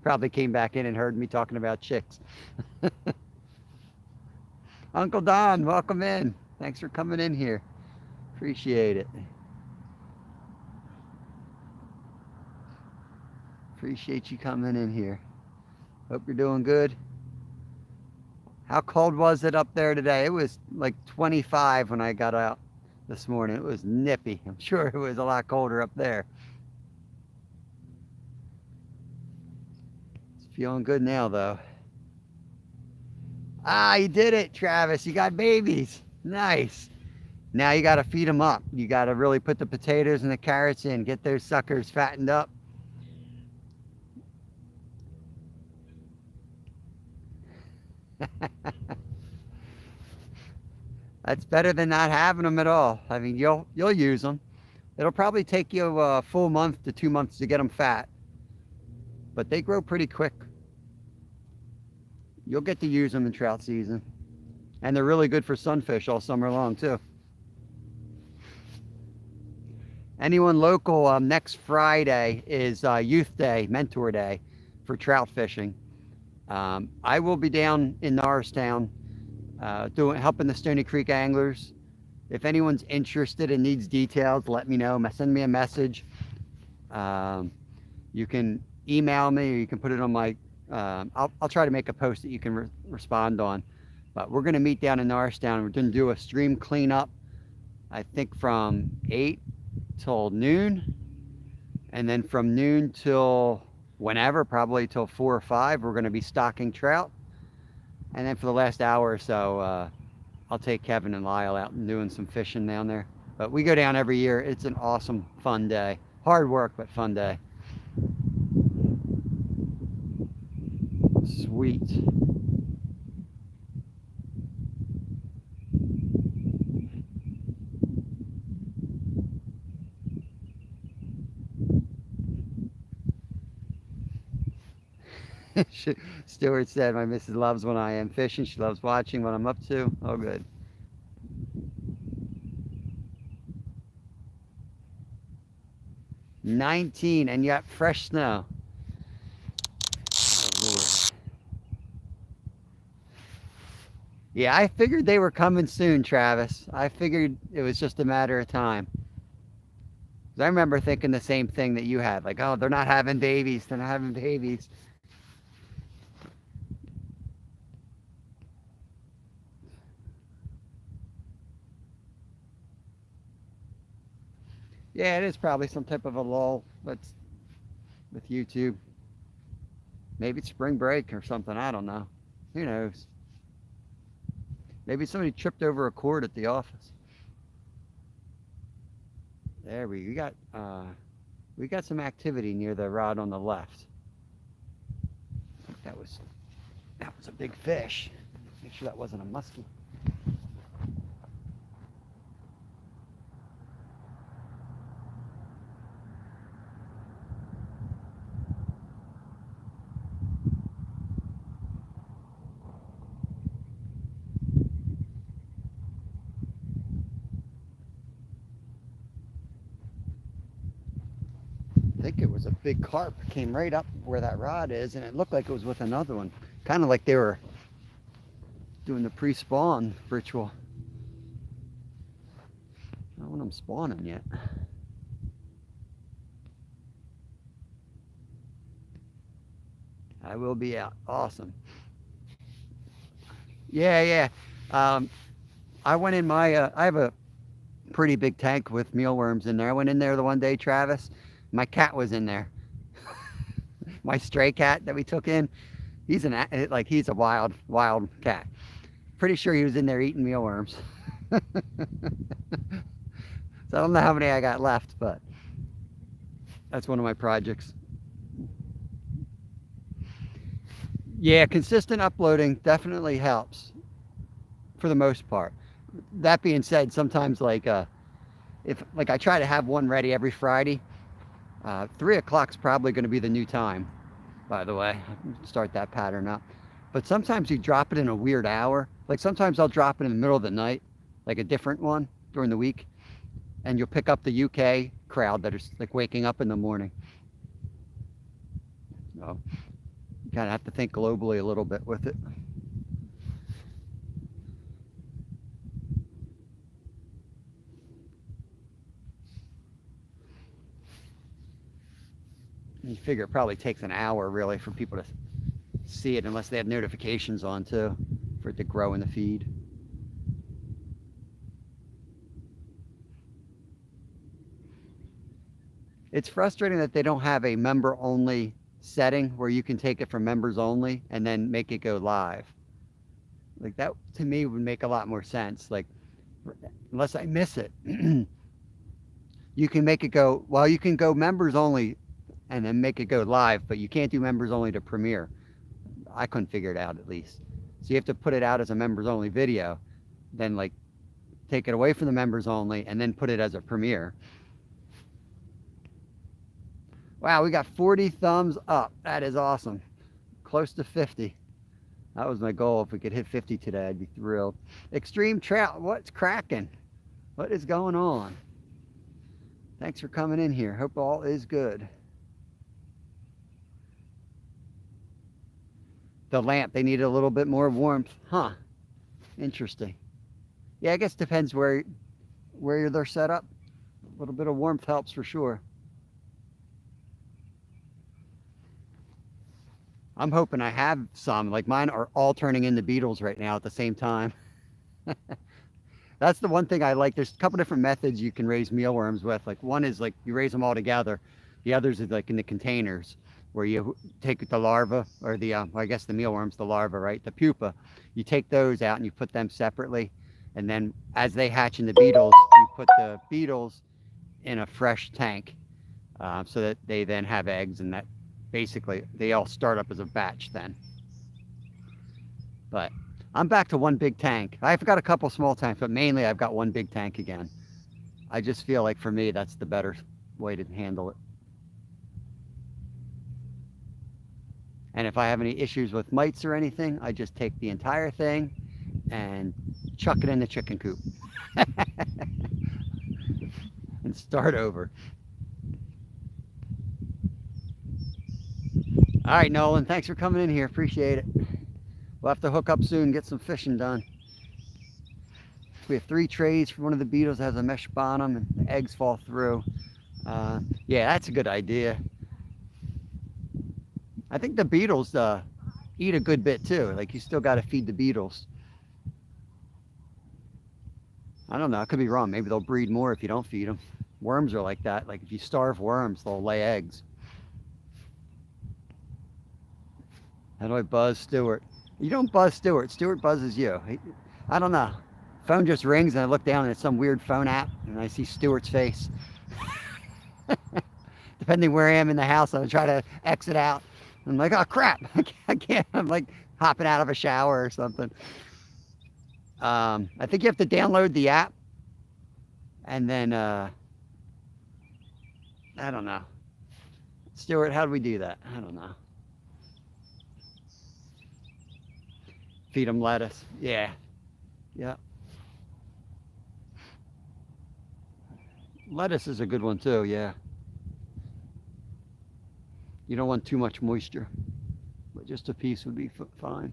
Probably came back in and heard me talking about chicks. Uncle Don, welcome in. Thanks for coming in here. Appreciate it. Appreciate you coming in here. Hope you're doing good. How cold was it up there today? It was like 25 when I got out this morning. It was nippy. I'm sure it was a lot colder up there. It's feeling good now, though. Ah, you did it, Travis. You got babies. Nice. Now you got to feed them up. You got to really put the potatoes and the carrots in. Get those suckers fattened up. That's better than not having them at all. I mean, you'll use them. It'll probably take you a full month to 2 months to get them fat, but they grow pretty quick. You'll get to use them in trout season, and they're really good for sunfish all summer long too. Anyone local, next Friday is Youth Day, Mentor Day for trout fishing. I will be down in Norristown helping the Stony Creek anglers. If anyone's interested and needs details, let me know. Send me a message. You can email me, or you can put it on my. I'll try to make a post that you can respond on. But we're going to meet down in Norristown. We're going to do a stream cleanup. I think from 8 till noon, and then from noon till whenever, probably till 4 or 5, we're going to be stocking trout. And then for the last hour or so, I'll take Kevin and Lyle out and doing some fishing down there. But we go down every year. It's an awesome, fun day. Hard work, but fun day. Sweet. Stuart said, my missus loves when I am fishing. She loves watching what I'm up to. Oh, good. "19 and yet fresh snow." Oh, Lord. Yeah, I figured they were coming soon, Travis. I figured it was just a matter of time. 'Cause I remember thinking the same thing that you had. Like, oh, they're not having babies. They're not having babies. Yeah, it is probably some type of a lull that's with YouTube. Maybe it's spring break or something. I don't know. Who knows? Maybe somebody tripped over a cord at the office. There we got some activity near the rod on the left. I think that was a big fish. Make sure that wasn't a muskie. think it was a big carp. Came right up where that rod is, and it looked like it was with another one. Kind of like they were doing the pre-spawn ritual. Not when I'm spawning yet. I will be out. Awesome. Yeah, yeah. I went in my, I have a pretty big tank with mealworms in there. I went in there the one day, Travis. My cat was in there. My stray cat that we took in. He's he's a wild cat. Pretty sure he was in there eating mealworms. So I don't know how many I got left, but that's one of my projects. Yeah, consistent uploading definitely helps for the most part. That being said, sometimes if I try to have one ready every Friday, 3 o'clock's probably going to be the new time, by the way. Start that pattern up. But sometimes you drop it in a weird hour. Like sometimes I'll drop it in the middle of the night, like a different one during the week, and you'll pick up the UK crowd that is like waking up in the morning. So you kind of have to think globally a little bit with it. You figure it probably takes an hour really for people to see it, unless they have notifications on too, for it to grow in the feed. It's frustrating that they don't have a member only setting where you can take it from members only and then make it go live. Like that to me would make a lot more sense. Like unless I miss it, you can make it go, well, you can go members only and then make it go live, but you can't do members only to premiere. I couldn't figure it out, at least. So you have to put it out as a members only video, then like take it away from the members only and then put it as a premiere. Wow, we got 40 thumbs up. That is awesome. Close to 50. That was my goal. If we could hit 50 today, I'd be thrilled. Extreme Trout, what's cracking? What is going on? Thanks for coming in here. Hope all is good. The lamp, they needed a little bit more warmth. Huh. Interesting. Yeah, I guess depends where they're set up. A little bit of warmth helps for sure. I'm hoping I have some. Like mine are all turning into beetles right now at the same time. That's the one thing I like. There's a couple different methods you can raise mealworms with. Like one is like you raise them all together. The others is like in the containers where you take the larva or the, I guess the mealworms, the larva, right? The pupa. You take those out and you put them separately. And then as they hatch into beetles, you put the beetles in a fresh tank so that they then have eggs, and that basically they all start up as a batch then. But I'm back to one big tank. I've got a couple small tanks, but mainly I've got one big tank again. I just feel like for me, that's the better way to handle it. And if I have any issues with mites or anything, I just take the entire thing and chuck it in the chicken coop and start over. All right, Nolan, thanks for coming in here. Appreciate it. We'll have to hook up soon and get some fishing done. We have 3 trays for one of the beetles that has a mesh bottom and the eggs fall through. Yeah, that's a good idea. I think the beetles eat a good bit too. Like you still got to feed the beetles. I don't know. I could be wrong. Maybe they'll breed more if you don't feed them. Worms are like that. Like if you starve worms, they'll lay eggs. How do I buzz Stuart? You don't buzz Stuart. Stuart buzzes you. I don't know. Phone just rings and I look down and it's some weird phone app and I see Stuart's face. Depending where I am in the house, I'll try to exit out. I'm like, oh crap, I can't. I'm like hopping out of a shower or something. I think you have to download the app and then, I don't know. Stuart, how do we do that? I don't know. Feed them lettuce. Yeah. Yeah. Lettuce is a good one too, yeah. You don't want too much moisture, but just a piece would be fine.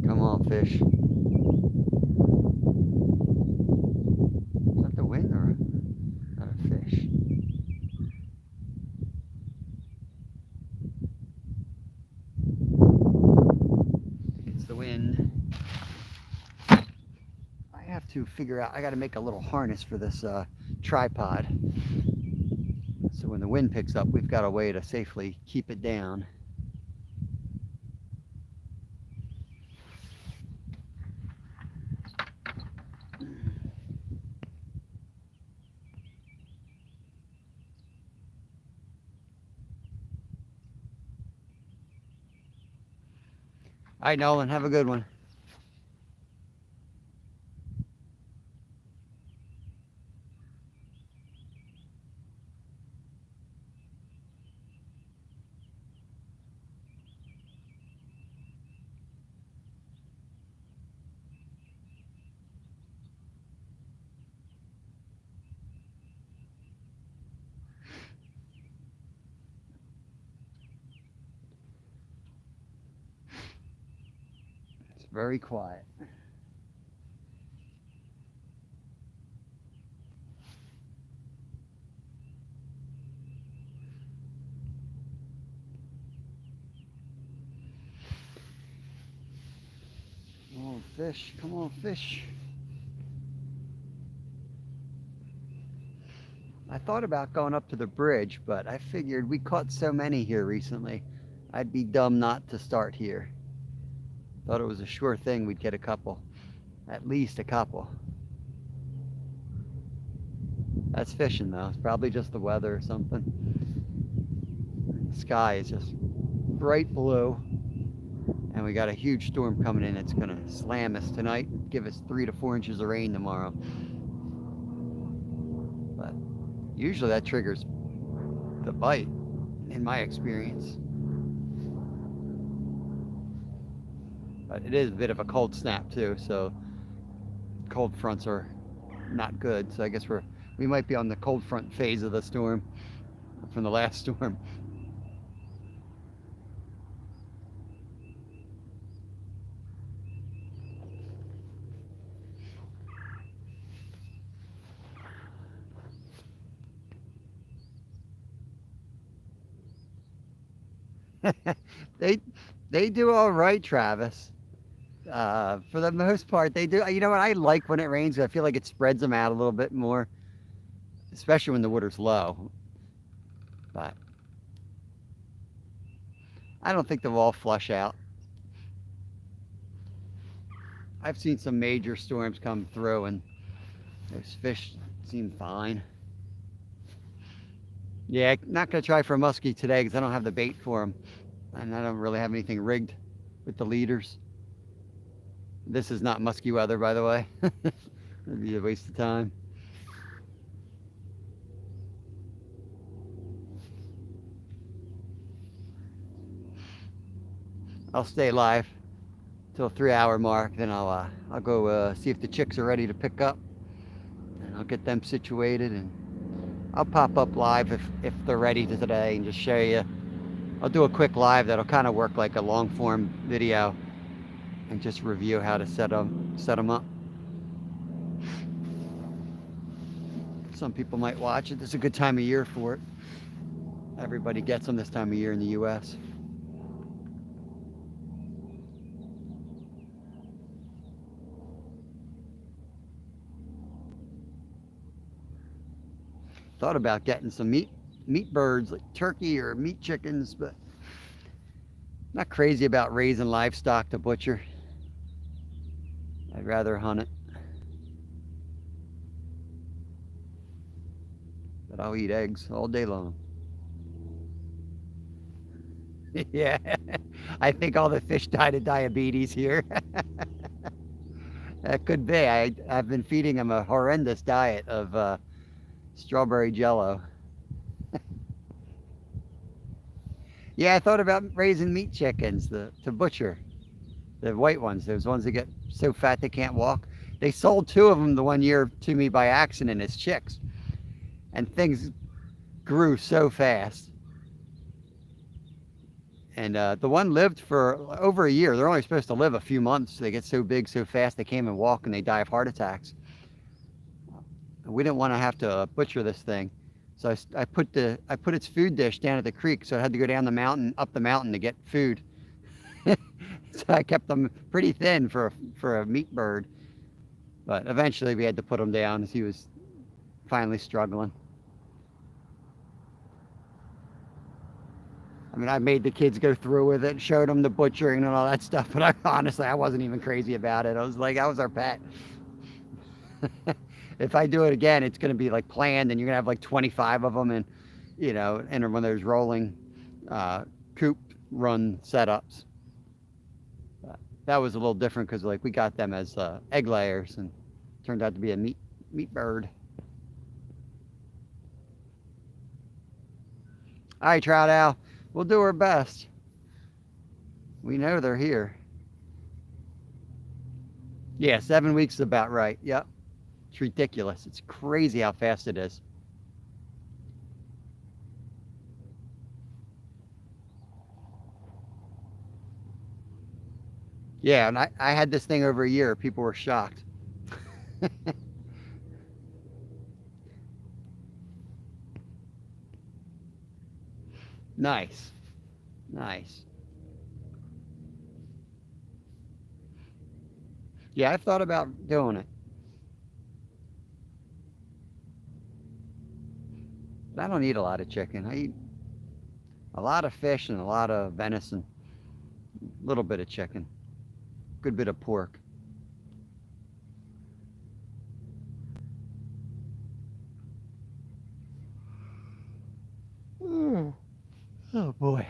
Come on, fish. Is that the wind or not a fish? It's the wind. I have to figure out, I got to make a little harness for this tripod. So when the wind picks up, we've got a way to safely keep it down. All right, Nolan, have a good one. It's very quiet. Come on, fish. Come on, fish. I thought about going up to the bridge, but I figured we caught so many here recently. I'd be dumb not to start here. Thought it was a sure thing we'd get a couple. At least a couple. That's fishing though. It's probably just the weather or something. The sky is just bright blue. And we got a huge storm coming in. It's gonna slam us tonight and give us 3 to 4 inches of rain tomorrow. But usually that triggers the bite, in my experience. But it is a bit of a cold snap too, so cold fronts are not good. So I guess we might be on the cold front phase of the storm from the last storm. they do all right, Travis. For the most part, they do. You know what? I like when it rains. I feel like it spreads them out a little bit more, especially when the water's low. But I don't think they'll all flush out. I've seen some major storms come through, and those fish seem fine. Yeah, not gonna try for a muskie today because I don't have the bait for them, and I don't really have anything rigged with the leaders. This is not musky weather, by the way. It'd be a waste of time. I'll stay live till 3-hour mark, then I'll go see if the chicks are ready to pick up, and I'll get them situated, and I'll pop up live if they're ready today and just show you. I'll do a quick live that'll kind of work like a long form video and just review how to set them up. Some people might watch it. This is a good time of year for it. Everybody gets them this time of year in the US. Thought about getting some meat birds like turkey or meat chickens, but not crazy about raising livestock to butcher. I'd rather hunt it. But I'll eat eggs all day long. Yeah, I think all the fish died of diabetes here. That could be. I've been feeding them a horrendous diet of strawberry jello. Yeah, I thought about raising meat chickens to butcher. The white ones, those ones that get so fat they can't walk. They sold 2 of them the one year to me by accident as chicks. And things grew so fast. And the one lived for over a year. They're only supposed to live a few months. They get so big so fast they can't even walk and they die of heart attacks. We didn't want to have to butcher this thing. So I put its food dish down at the creek, so I had to go down the mountain, up the mountain to get food. So I kept them pretty thin for a meat bird. But eventually we had to put him down as he was finally struggling. I mean, I made the kids go through with it, showed them the butchering and all that stuff, but honestly, I wasn't even crazy about it. I was like, that was our pet. If I do it again, it's going to be like planned, and you're going to have like 25 of them, and and one of those rolling coop run setups. That was a little different because like we got them as egg layers, and turned out to be a meat bird. All right, Trout Owl. We'll do our best. We know they're here. Yeah, 7 weeks is about right. Yep. It's ridiculous. It's crazy how fast it is. Yeah, and I had this thing over a year. People were shocked. Nice. Nice. Yeah, I've thought about doing it. I don't eat a lot of chicken. I eat a lot of fish and a lot of venison. A little bit of chicken. Good bit of pork. Mm. Oh boy.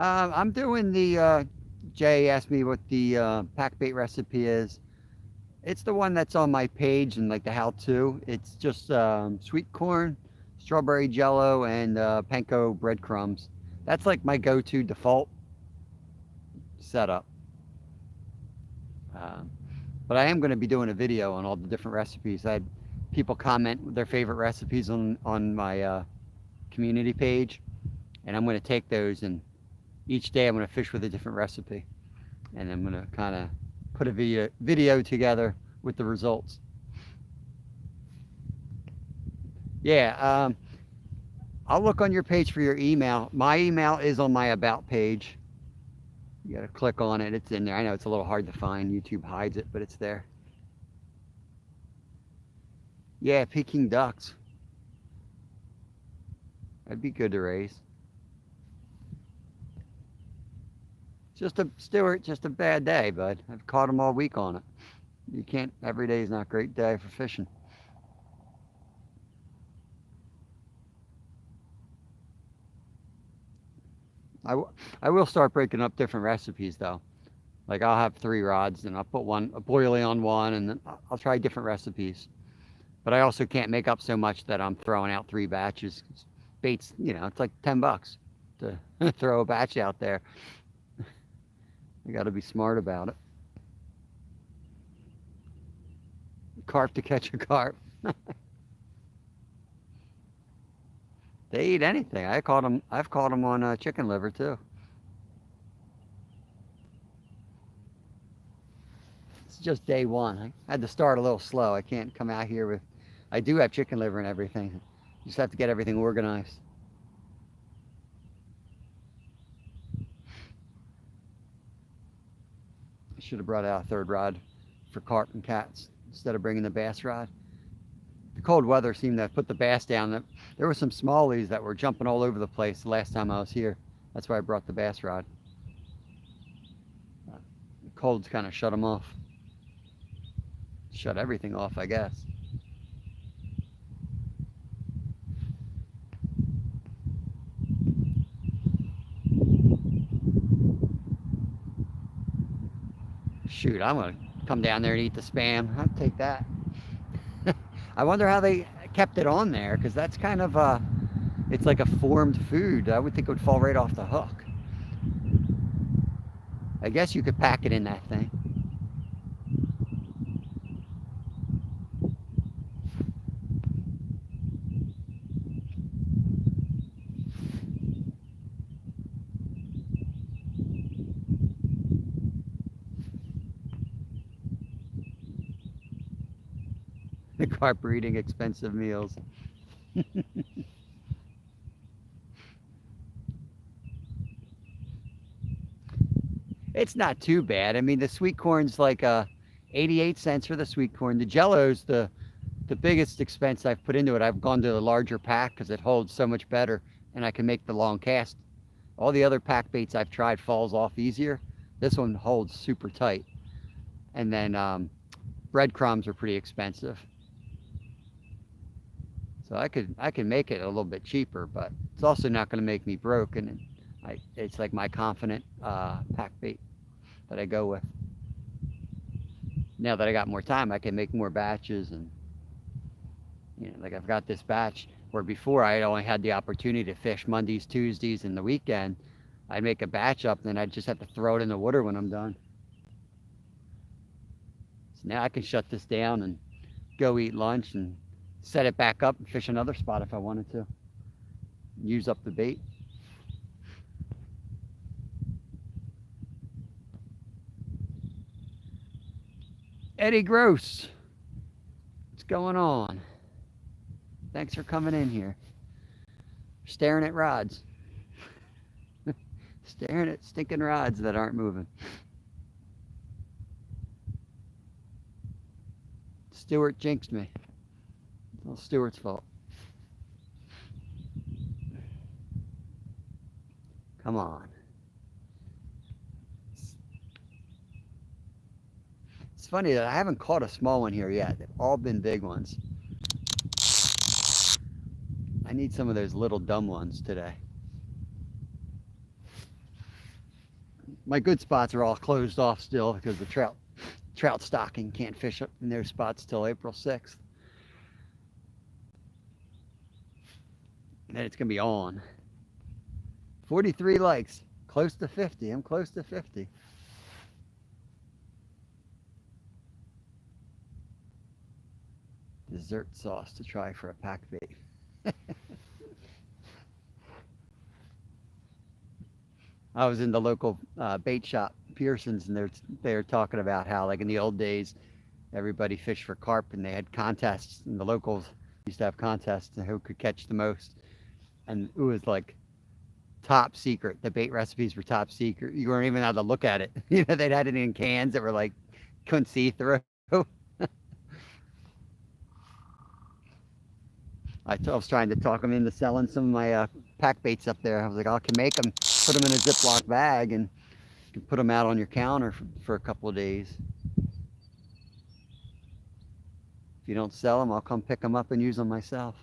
I'm doing the, Jay asked me what the pack bait recipe is. It's the one that's on my page and like the how-to. It's just sweet corn, strawberry jello, and panko breadcrumbs. That's like my go-to default setup. But I am going to be doing a video on all the different recipes. I had people comment their favorite recipes on my community page, and I'm going to take those, and each day I'm going to fish with a different recipe, and I'm going to kind of put a video together with the results. Yeah, I'll look on your page for your email. My email is on my about page. You got to click on it. It's in there. I know it's a little hard to find. YouTube hides it, but it's there. Yeah, Peking ducks. That'd be good to raise. Just a Stuart, just a bad day, bud. I've caught them all week on it. You can't. Every day is not a great day for fishing. I will start breaking up different recipes though. Like I'll have 3 rods and I'll put a boilie on one, and then I'll try different recipes. But I also can't make up so much that I'm throwing out 3 batches. Baits, it's like $10 to throw a batch out there. You got to be smart about it. Carp to catch a carp. They eat anything. I've caught them on chicken liver too. It's just day one. I had to start a little slow. I can't come out here with. I do have chicken liver and everything. You just have to get everything organized. I should have brought out a 3rd rod for carp and cats instead of bringing the bass rod. The cold weather seemed to have put the bass down. There were some smallies that were jumping all over the place the last time I was here. That's why I brought the bass rod. The cold's kind of shut them off. Shut everything off, I guess. Shoot, I'm going to come down there and eat the Spam. I'll take that. I wonder how they kept it on there, because that's kind of it's like a formed food. I would think it would fall right off the hook. I guess you could pack it in that thing. The carp are eating expensive meals. It's not too bad. I mean, the sweet corn's like 88 cents for the sweet corn. The Jello's the biggest expense I've put into it. I've gone to the larger pack because it holds so much better, and I can make the long cast. All the other pack baits I've tried falls off easier. This one holds super tight. And then breadcrumbs are pretty expensive. So I can make it a little bit cheaper, but it's also not going to make me broke. And it's like my confident pack bait that I go with. Now that I got more time, I can make more batches, and like I've got this batch where before I only had the opportunity to fish Mondays, Tuesdays, and the weekend. I'd make a batch up, and then I'd just have to throw it in the water when I'm done. So now I can shut this down and go eat lunch and set it back up and fish another spot if I wanted to. Use up the bait. Eddie Gross, what's going on? Thanks for coming in here. Staring at rods. Staring at stinking rods that aren't moving. Stuart jinxed me. It's all Stuart's fault. Come on. It's funny that I haven't caught a small one here yet. They've all been big ones. I need some of those little dumb ones today. My good spots are all closed off still because the trout stocking can't fish up in their spots till April 6th. And then it's going to be on. 43 likes. Close to 50. I'm close to 50. Dessert sauce to try for a pack bait. I was in the local bait shop, Pearson's, and they're talking about how, like in the old days, everybody fished for carp, and they had contests, and the locals used to have contests and who could catch the most. And it was like top secret. The bait recipes were top secret. You weren't even allowed to look at it. They'd had it in cans that were like couldn't see through. I was trying to talk them into selling some of my pack baits up there. I was like, I can make them, put them in a Ziploc bag, and you can put them out on your counter for a couple of days. If you don't sell them, I'll come pick them up and use them myself.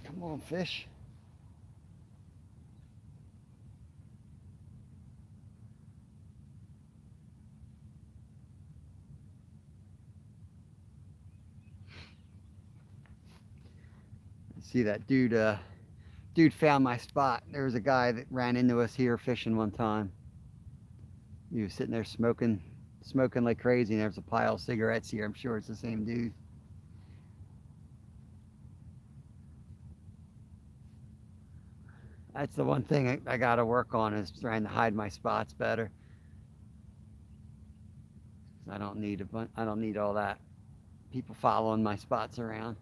Come on, fish. See that dude found my spot. There was a guy that ran into us here fishing one time. He was sitting there smoking like crazy, and there's a pile of cigarettes here. I'm sure it's the same dude. That's the one thing I got to work on, is trying to hide my spots better. I don't need all that people following my spots around.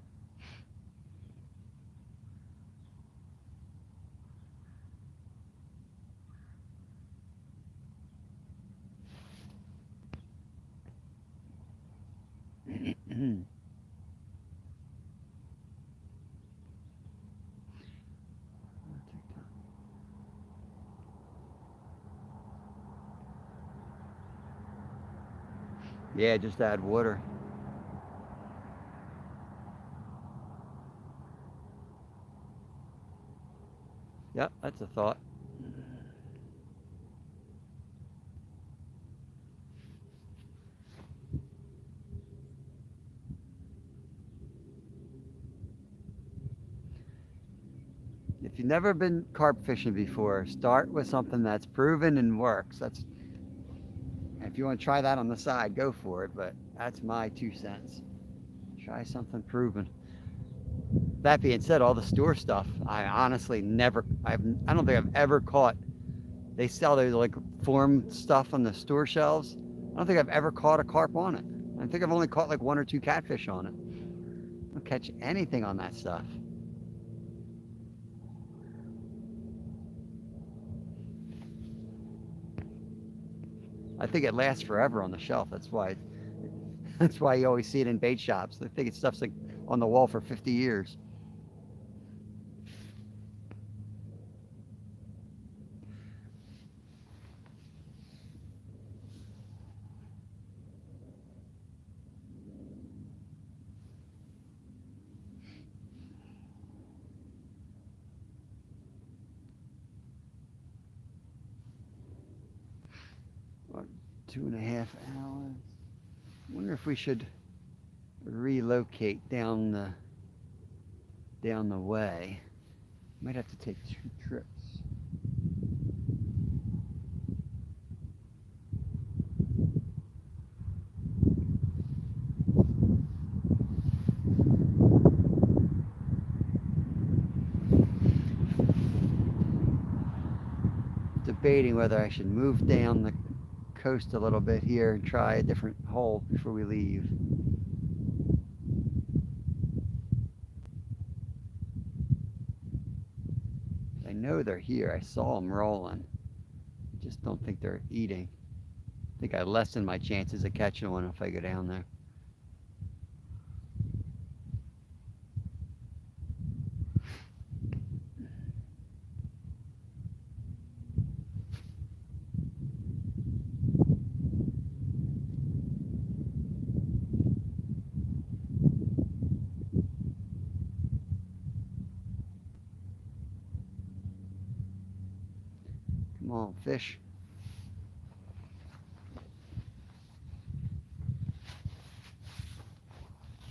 Yeah, just add water. Yep, that's a thought. If you've never been carp fishing before, start with something that's proven and works. That's if you want to try that on the side, go for it. But that's my 2 cents. Try something proven. That being said, all the store stuff, I honestly never, I don't think I've ever caught. They sell those like form stuff on the store shelves. I don't think I've ever caught a carp on it. I think I've only caught like 1 or 2 catfish on it. I don't catch anything on that stuff. I think it lasts forever on the shelf. That's why you always see it in bait shops. I think it's stuff's like on the wall for 50 years. What, 2.5 hours? I wonder if we should relocate down the way. Might have to take 2 trips. Debating whether I should move down the coast a little bit here and try a different hole before we leave. I know they're here. I saw them rolling. I just don't think they're eating. I think I lessen my chances of catching one if I go down there. Come on, fish.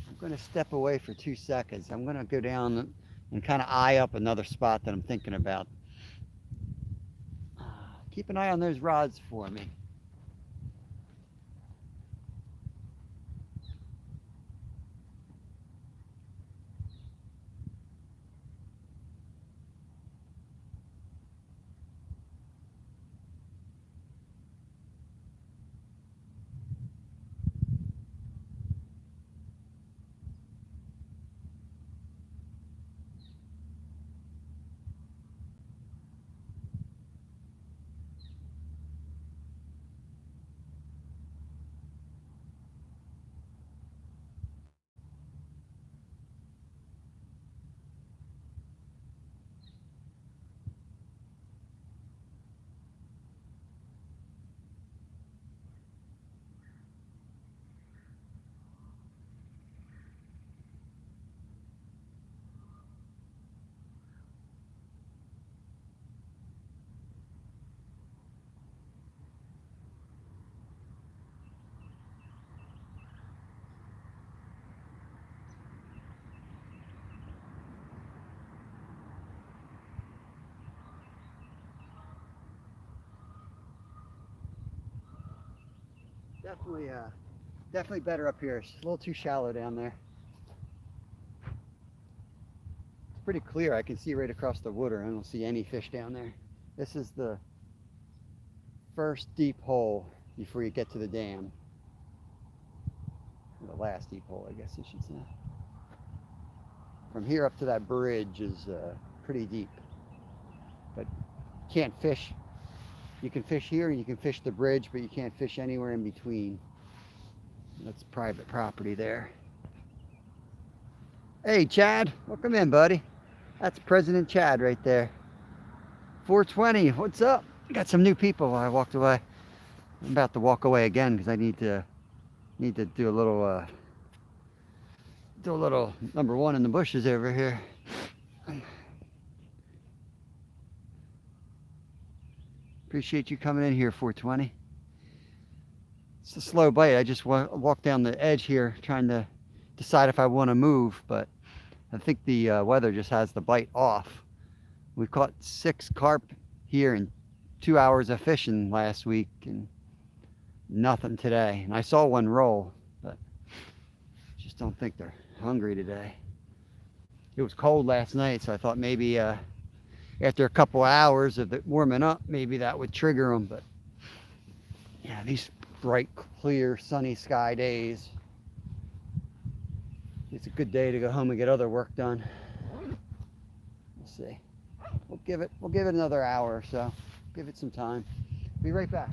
I'm going to step away for 2 seconds. I'm going to go down and kind of eye up another spot that I'm thinking about. Keep an eye on those rods for me. Definitely better up here. It's a little too shallow down there. It's pretty clear. I can see right across the water. I don't see any fish down there. This is the first deep hole before you get to the dam. The last deep hole, I guess you should say. From here up to that bridge is pretty deep. But you can't fish. You can fish here and you can fish the bridge, but you can't fish anywhere in between. That's private property there. Hey, Chad, welcome in, buddy. That's President Chad right there. 420, what's up? Got some new people while I walked away. I'm about to walk away again because I need to Need to do a little number one in the bushes over here. Appreciate you coming in here, 420. It's a slow bite. I just walked down the edge here trying to decide if I want to move, but I think the weather just has the bite off. We caught 6 carp here in 2 hours of fishing last week and nothing today. And I saw one roll, but just don't think they're hungry today. It was cold last night, so I thought maybe after a couple hours of it warming up, maybe that would trigger them. But yeah, these bright, clear, sunny sky days, it's a good day to go home and get other work done. We'll see. We'll give it another hour or so. Give it some time. Be right back.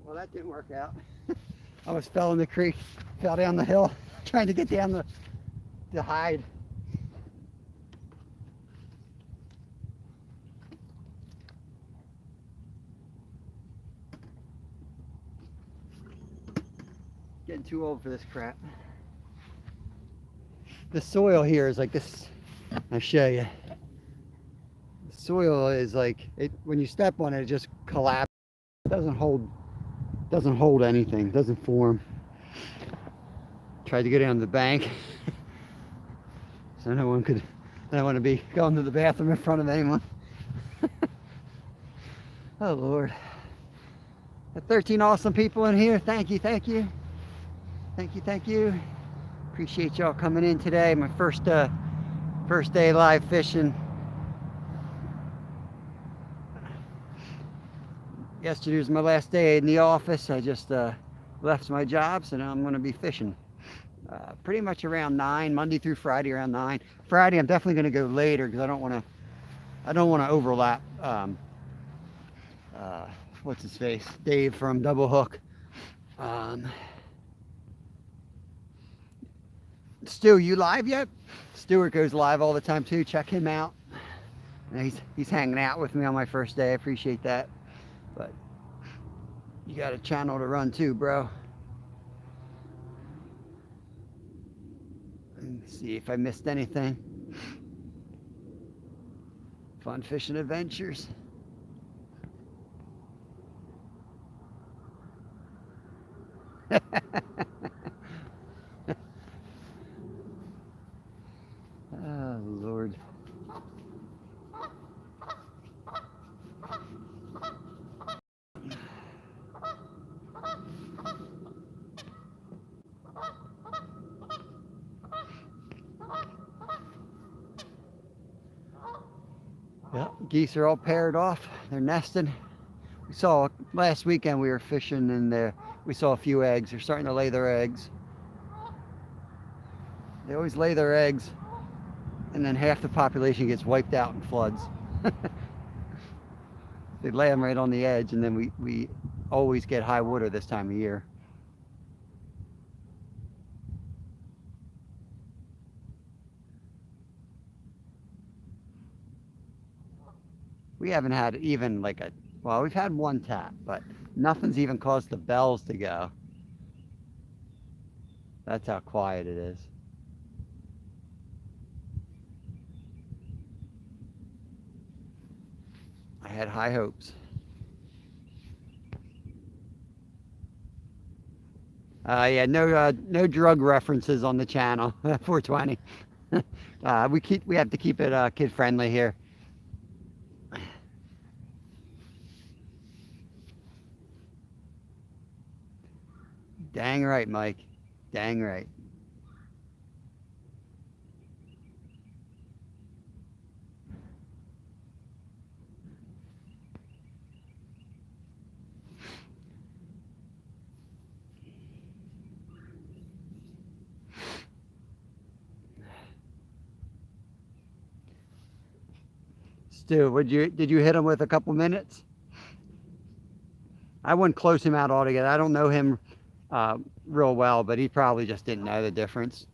Well, that didn't work out. I almost fell in the creek, fell down the hill, trying to get down the hide. Getting too old for this crap. The soil here is like this. I'll show you. The soil is like it when you step on it, it just collapses. It doesn't hold anything, doesn't form. Tried to get down the bank so no one could, I don't want to be going to the bathroom in front of anyone. Oh Lord. Got 13 awesome people in here. Thank you. Appreciate y'all coming in today. My first day live fishing. Yesterday was my last day in the office. I just left my job, so now I'm going to be fishing pretty much around 9, Monday through Friday around 9. Friday I'm definitely going to go later because I don't want to overlap what's his face, Dave from Double Hook. Stu, you live yet? Stuart goes live all the time too. Check him out. He's hanging out with me on my first day. I appreciate that. But you got a channel to run too, bro. Let me see if I missed anything. Fun fishing adventures. Oh Lord. Yeah, geese are all paired off. They're nesting. We saw last weekend we were fishing and we saw a few eggs. They're starting to lay their eggs. They always lay their eggs and then half the population gets wiped out in floods. They lay them right on the edge and then we always get high water this time of year. We haven't had even like a, well, we've had one tap, but nothing's even caused the bells to go. That's how quiet it is. I had high hopes. Yeah, no drug references on the channel. 420. We have to keep it kid friendly here. Dang right, Mike. Dang right. Stu, did you hit him with a couple minutes? I wouldn't close him out altogether. I don't know him real well, but he probably just didn't know the difference.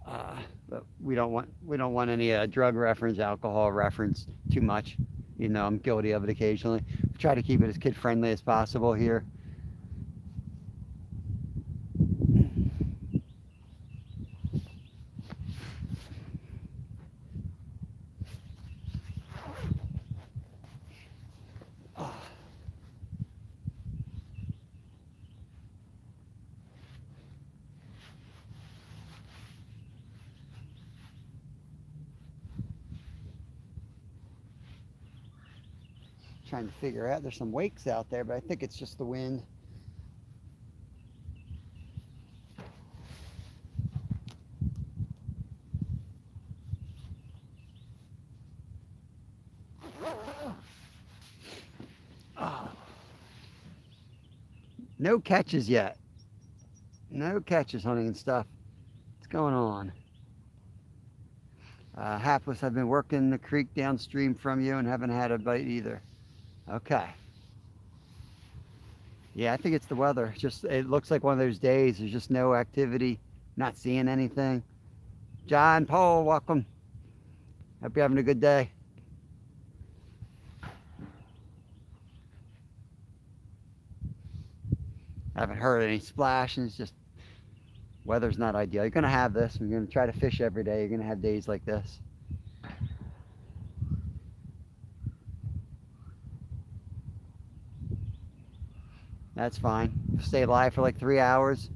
But we don't want any drug reference, alcohol reference too much. You know, I'm guilty of it occasionally. We try to keep it as kid friendly as possible here. Trying to figure out, there's some wakes out there, but I think it's just the wind. Oh, no catches yet. No catches, hunting and stuff. What's going on? Hapless, I've been working the creek downstream from you and haven't had a bite either. Okay. Yeah, I think it's the weather. Just it looks like one of those days. There's just no activity, not seeing anything. John Paul, welcome. Hope you're having a good day. I haven't heard any splashing. It's just weather's not ideal. You're gonna have this. We're gonna try to fish every day. You're gonna have days like this. That's fine. Stay alive for like 3 hours.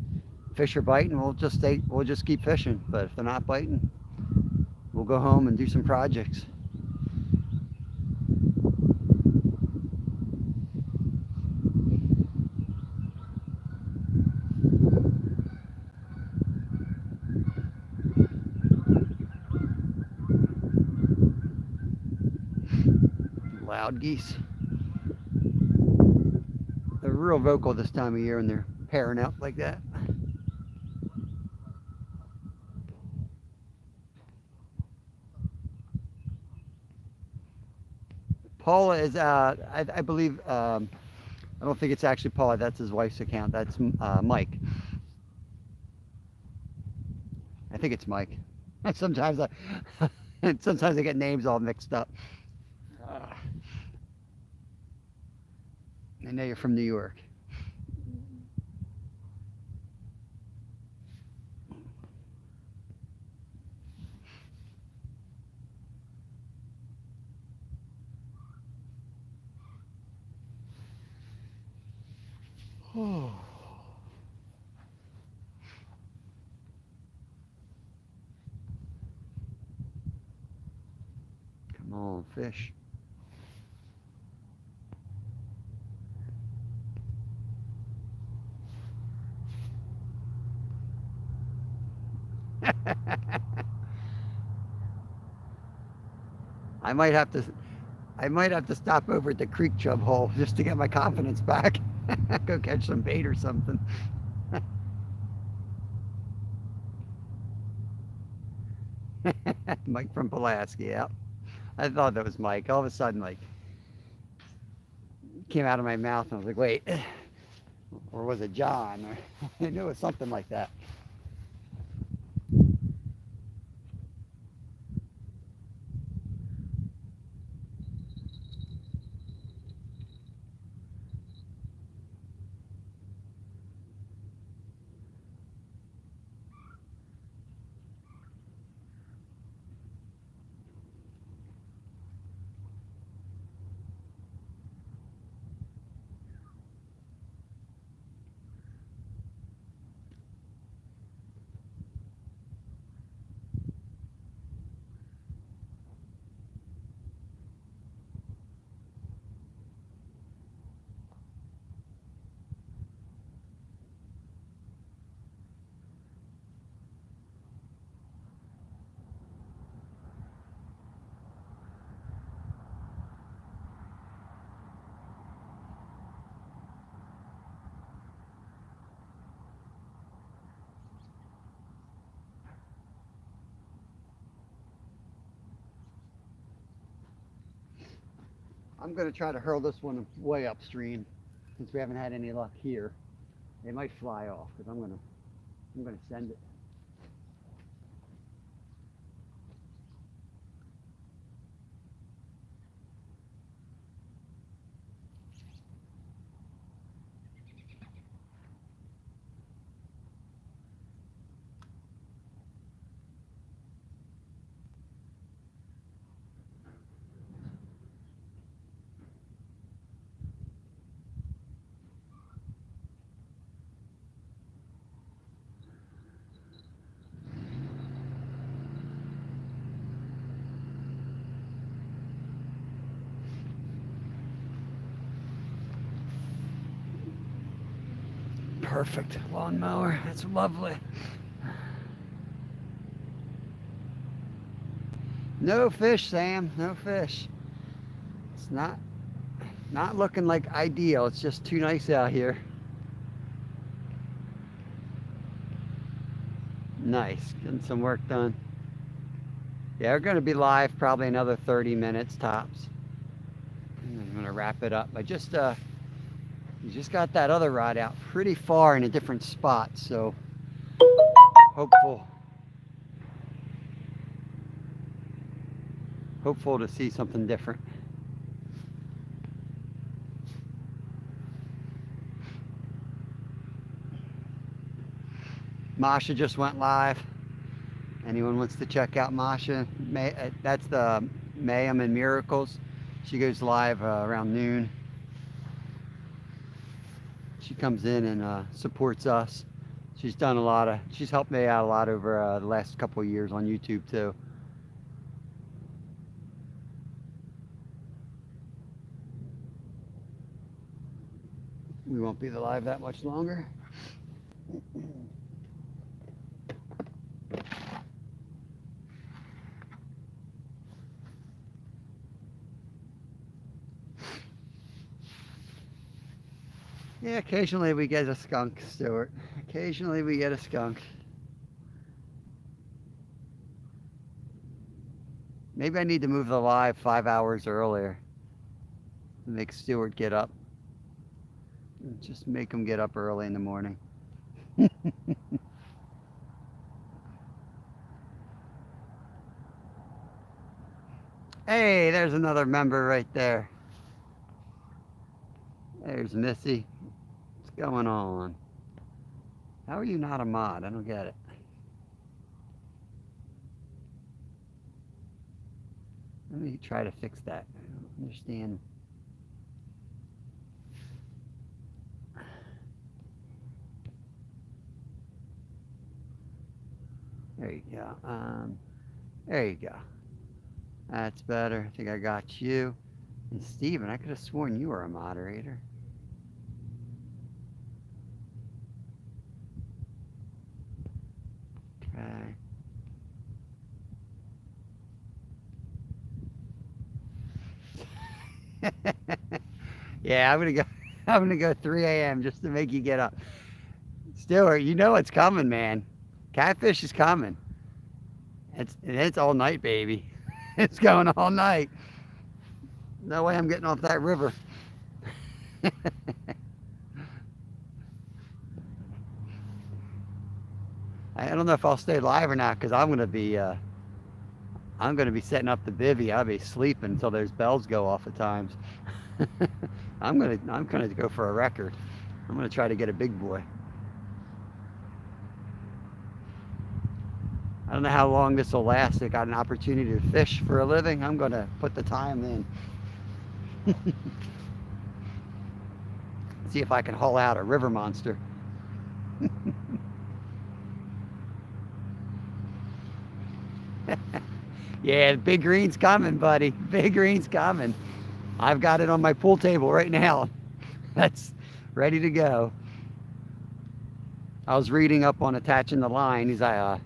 Fish are biting. We'll just keep fishing. But if they're not biting, we'll go home and do some projects. Loud geese. They're real vocal this time of year when they're pairing up like that. Paula is, I believe, I don't think it's actually Paula. That's his wife's account. That's Mike. I think it's Mike. Sometimes sometimes I get names all mixed up. I know you're from New York. Oh. Come on, fish. I might have to stop over at the creek chub hole just to get my confidence back. Go catch some bait or something. Mike from Pulaski, yeah. I thought that was Mike. All of a sudden, like, came out of my mouth and I was like, wait, or was it John? Or I knew it was something like that. I'm going to try to hurl this one way upstream since we haven't had any luck here. They might fly off because I'm going to send it. Perfect lawnmower. That's lovely. No fish, Sam. No fish. It's not looking like ideal. It's just too nice out here. Nice. Getting some work done. Yeah, we're going to be live probably another 30 minutes tops. And I'm going to wrap it up. You just got that other rod out pretty far in a different spot, so hopeful to see something different. Masha just went live. Anyone wants to check out Masha? That's the Mayhem and Miracles. She goes live around noon. She comes in and supports us. She's helped me out a lot over the last couple of years on YouTube too. We won't be live that much longer. Yeah, occasionally we get a skunk, Stuart. Occasionally we get a skunk. Maybe I need to move the live 5 hours earlier to make Stuart get up. Just make him get up early in the morning. Hey, there's another member right there. There's Missy. What's going on? How are you not a mod? I don't get it. Let me try to fix that. I don't understand. There you go. There you go. That's better. I think I got you. And Steven, I could have sworn you were a moderator. Okay. Yeah, I'm gonna go 3 a.m. just to make you get up. Stuart, you know it's coming, man. Catfish is coming. It's all night, baby. It's going all night. No way I'm getting off that river. I don't know if I'll stay live or not because I'm gonna be setting up the bivvy. I'll be sleeping until those bells go off at times. I'm gonna go for a record. I'm gonna try to get a big boy. I don't know how long this will last. I got an opportunity to fish for a living. I'm gonna put the time in. See if I can haul out a river monster. Yeah, big green's coming, buddy. Big green's coming. I've got it on my pool table right now. That's ready to go. I was reading up on attaching the line. I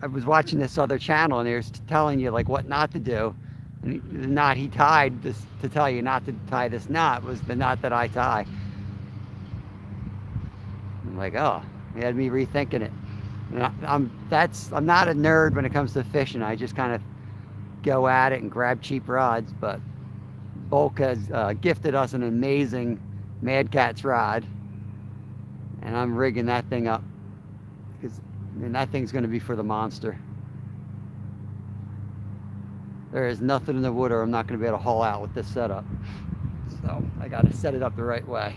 was watching this other channel and they were telling you like what not to do. And the knot he tied this to tell you not to tie this knot was the knot that I tie. I'm like, oh, he had me rethinking it. I'm not a nerd when it comes to fishing. I just kind of go at it and grab cheap rods, but Bulk has gifted us an amazing Mad Catz rod, and I'm rigging that thing up because that thing's going to be for the monster. There is nothing in the water I'm not going to be able to haul out with this setup. So I got to set it up the right way.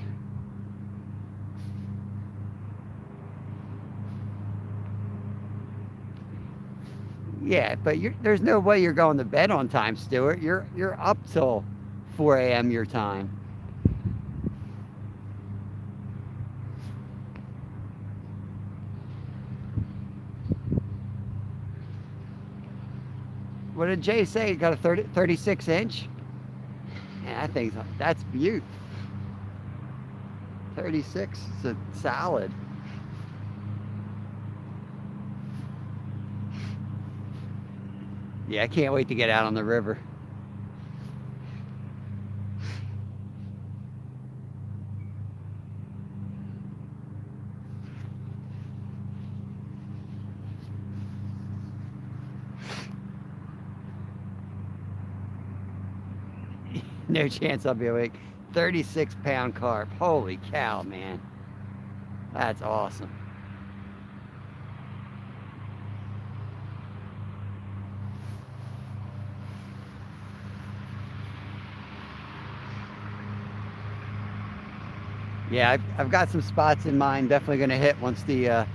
Yeah, but there's no way you're going to bed on time, Stuart. You're up till 4 a.m. your time. What did Jay say? You got a 36 inch? Yeah, I think that's beaut. 36 is a solid. Yeah, I can't wait to get out on the river. No chance I'll be awake. 36-pound carp. Holy cow, man. That's awesome. Yeah, I've got some spots in mind. Definitely going to hit once the,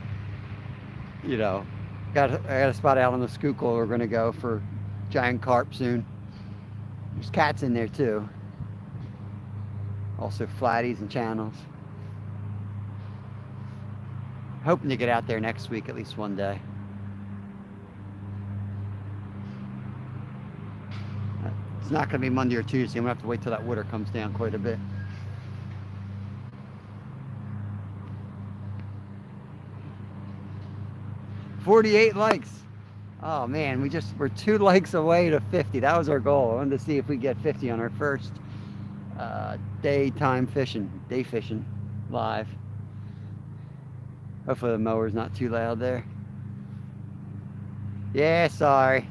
you know, I got a spot out on the Schuylkill. We're going to go for giant carp soon. There's cats in there too. Also flatties and channels. Hoping to get out there next week at least one day. It's not going to be Monday or Tuesday. I'm going to have to wait till that water comes down quite a bit. $48 likes. Oh man, we're 2 likes away to 50. That was our goal. I wanted to see if we get 50 on our first day fishing live. Hopefully the mower's not too loud there. Yeah, sorry.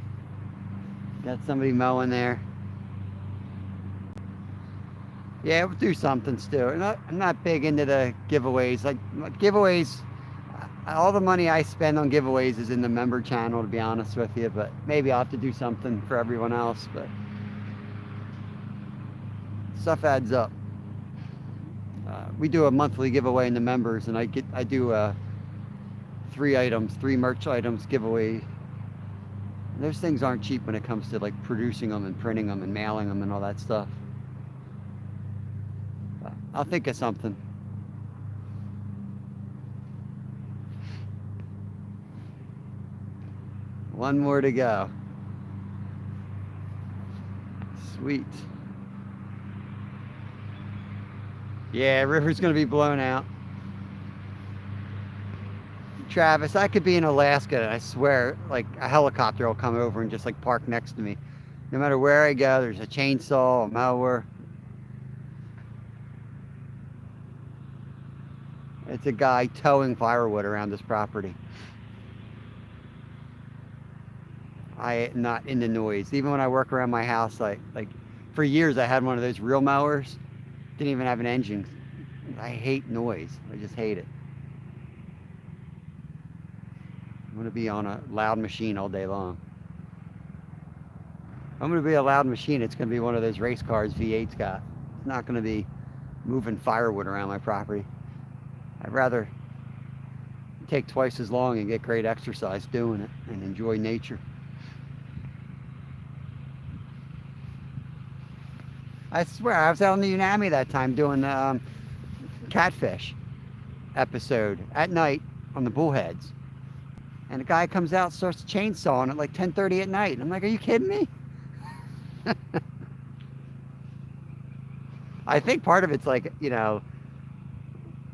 Got somebody mowing there. Yeah, we'll do something, Stu. I'm not big into the giveaways. Like giveaways, all the money I spend on giveaways is in the member channel, to be honest with you. But maybe I'll have to do something for everyone else. But stuff adds up. We do a monthly giveaway in the members, and I do 3 merch items giveaway. And those things aren't cheap when it comes to like producing them and printing them and mailing them and all that stuff. I'll think of something. One more to go. Sweet. Yeah, river's gonna be blown out. Travis, I could be in Alaska and I swear like a helicopter will come over and just like park next to me. No matter where I go, there's a chainsaw, a mower. It's a guy towing firewood around this property. I am not into noise. Even when I work around my house, like for years I had one of those reel mowers. Didn't even have an engine. I hate noise. I just hate it. I'm going to be on a loud machine all day long. I'm going to be a loud machine. It's going to be one of those race cars V8's got. It's not going to be moving firewood around my property. I'd rather take twice as long and get great exercise doing it and enjoy nature. I swear, I was out in the Unami that time doing the catfish episode at night on the bullheads. And a guy comes out, starts chainsawing at like 10:30 at night. And I'm like, are you kidding me? I think part of it's like, you know,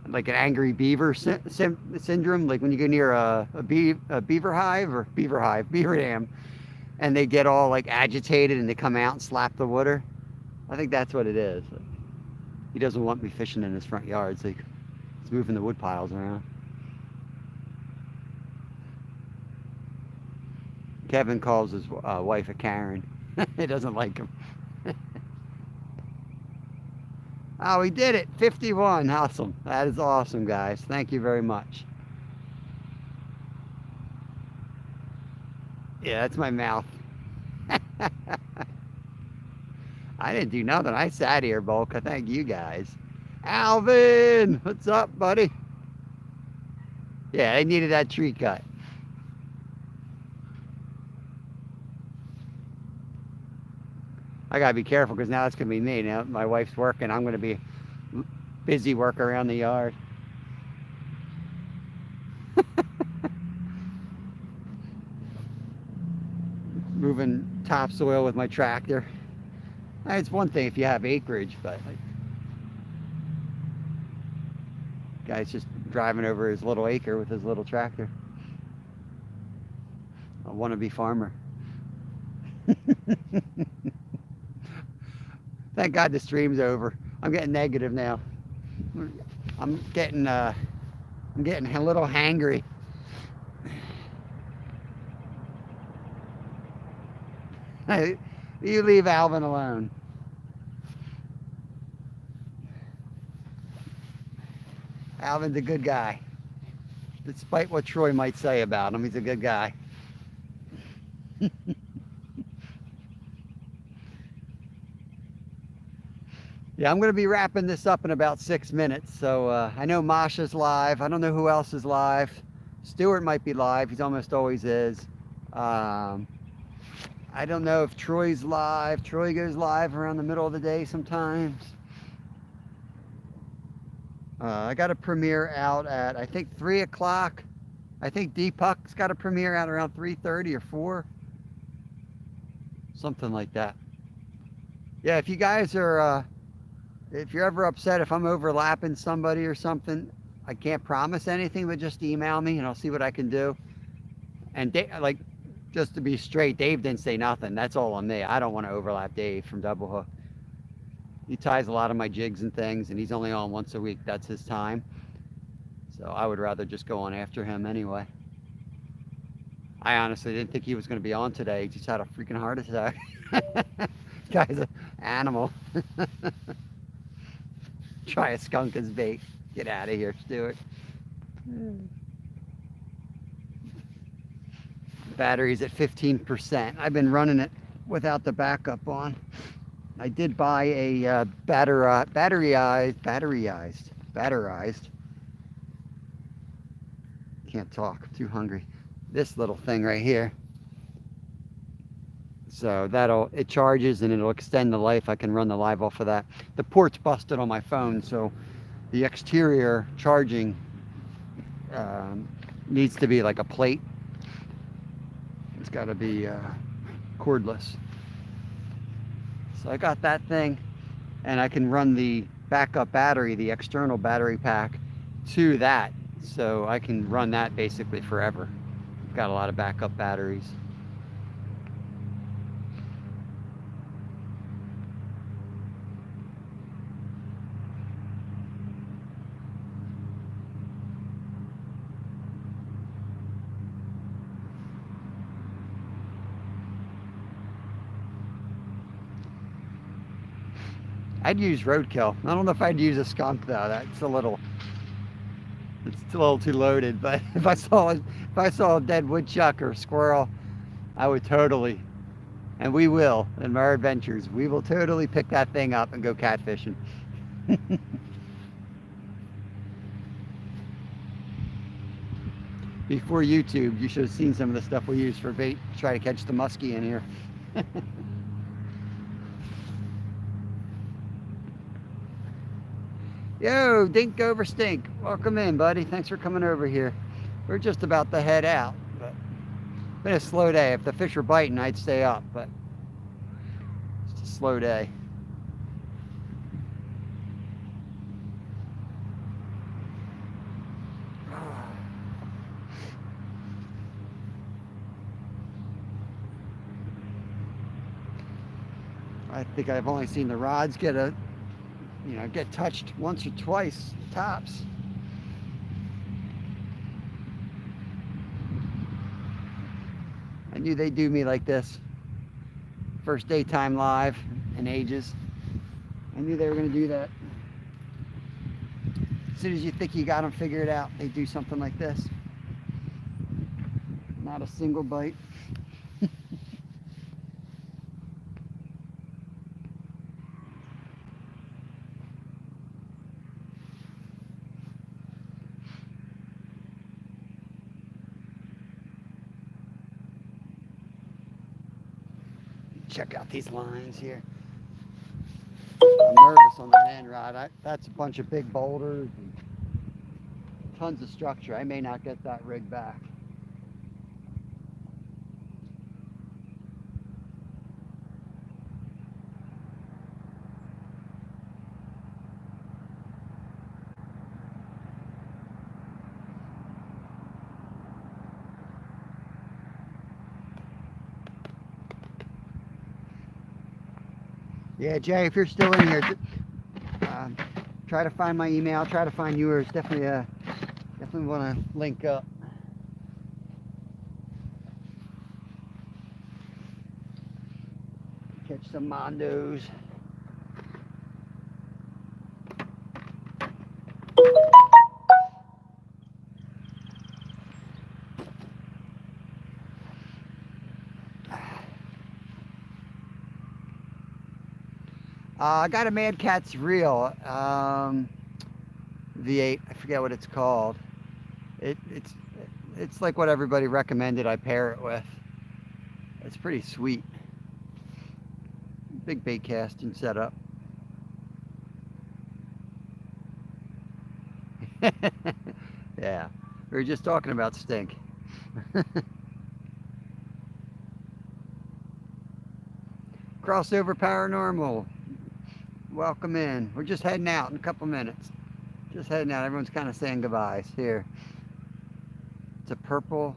like an angry beaver syndrome. Like when you go near a beaver dam, and they get all like agitated and they come out and slap the water. I think that's what it is. Like, he doesn't want me fishing in his front yard, so he's moving the wood piles around. Kevin calls his wife a Karen. He doesn't like him. Oh, we did it. 51. Awesome. That is awesome, guys. Thank you very much. Yeah, that's my mouth. I didn't do nothing. I sat here, Bulk. I thank you guys. Alvin! What's up, buddy? Yeah, they needed that tree cut. I gotta be careful because now it's gonna be me. Now my wife's working. I'm gonna be busy working around the yard. Moving topsoil with my tractor. It's one thing if you have acreage, but like, guy's just driving over his little acre with his little tractor. A wannabe farmer. Thank God the stream's over. I'm getting negative now. I'm getting a little hangry. Hey, you leave Alvin alone. Alvin's a good guy. Despite what Troy might say about him, he's a good guy. Yeah, I'm going to be wrapping this up in about 6 minutes. So I know Masha's live. I don't know who else is live. Stuart might be live. He's almost always is. I don't know if Troy's live. Troy goes live around the middle of the day sometimes. I got a premiere out at, I think, 3 o'clock. I think Deepak's got a premiere out around 3:30 or 4. Something like that. Yeah, if you guys are, if you're ever upset if I'm overlapping somebody or something, I can't promise anything, but just email me and I'll see what I can do. And like, just to be straight, Dave didn't say nothing. That's all on me. I don't want to overlap Dave from Double Hook. He ties a lot of my jigs and things, and he's only on once a week. That's his time. So I would rather just go on after him anyway. I honestly didn't think he was going to be on today. He just had a freaking heart attack. This guy's an animal. Try a skunk as bait. Get out of here, Stuart. Battery's at 15%. I've been running it without the backup on. I did buy a batterized. Can't talk, I'm too hungry. This little thing right here. So it charges and it'll extend the life. I can run the live off of that. The port's busted on my phone, so the exterior charging needs to be like a plate. It's got to be cordless. So I got that thing, and I can run the backup battery, the external battery pack, to that. So I can run that basically forever. I've got a lot of backup batteries. I'd use roadkill. I don't know if I'd use a skunk though. It's a little too loaded. But if I saw a dead woodchuck or squirrel, I would totally, and we will in our adventures, we will totally pick that thing up and go catfishing. Before YouTube, you should have seen some of the stuff we use for bait to try to catch the muskie in here. Yo, Dink over Stink. Welcome in, buddy. Thanks for coming over here. We're just about to head out, but it's been a slow day. If the fish were biting, I'd stay up, but it's a slow day. I think I've only seen the rods get touched once or twice, tops. I knew they'd do me like this. First daytime live in ages. I knew they were going to do that. as soon as you think you got them figured out, they do something like this. Not a single bite. Check out these lines here. I'm nervous on that end rod. That's a bunch of big boulders and tons of structure. I may not get that rig back. Yeah, Jay, if you're still in here, try to find my email, try to find yours. Definitely want to link up. Catch some mondos. I got a Mad Catz reel, V8. I forget what it's called. It's like what everybody recommended I pair it with. It's pretty sweet. Big bait casting setup. Yeah, we were just talking about stink. Crossover Paranormal. Welcome in. We're just heading out in a couple minutes. Just heading out. Everyone's kind of saying goodbyes here. It's a purple.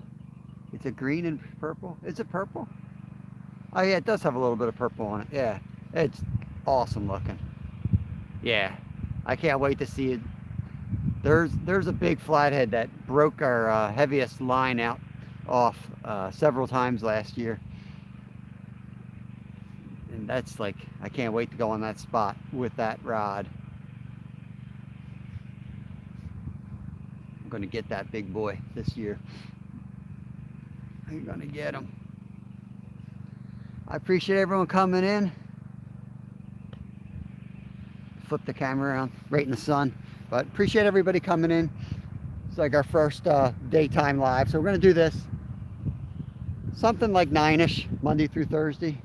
It's a green and purple. Is it purple? Oh yeah, it does have a little bit of purple on it. Yeah, it's awesome looking. Yeah, I can't wait to see it. There's a big flathead that broke our heaviest line out off several times last year. And that's like, I can't wait to go on that spot with that rod. I'm going to get that big boy this year. I'm going to get him. I appreciate everyone coming in. Flip the camera around right in the sun. But appreciate everybody coming in. It's like our first daytime live. So we're going to do this something like 9-ish, Monday through Thursday.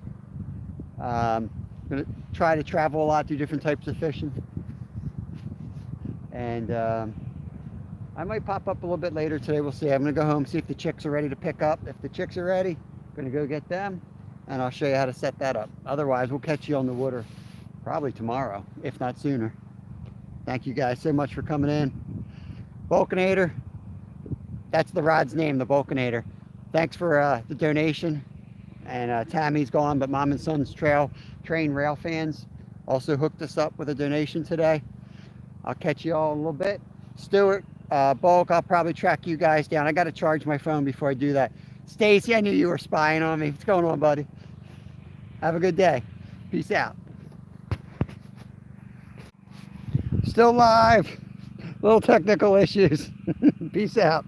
I'm going to try to travel a lot, do different types of fishing. And I might pop up a little bit later today. We'll see. I'm going to go home, see if the chicks are ready to pick up. If the chicks are ready, I'm going to go get them. And I'll show you how to set that up. Otherwise, we'll catch you on the water probably tomorrow, if not sooner. Thank you guys so much for coming in. Vulcanator. That's the rod's name, the Vulcanator. Thanks for the donation. And Tammy's gone, but Mom and Son's Train Rail Fans also hooked us up with a donation today. I'll catch you all in a little bit. Stuart, Bulk, I'll probably track you guys down. I got to charge my phone before I do that. Stacy, I knew you were spying on me. What's going on, buddy? Have a good day. Peace out. Still live. Little technical issues. Peace out.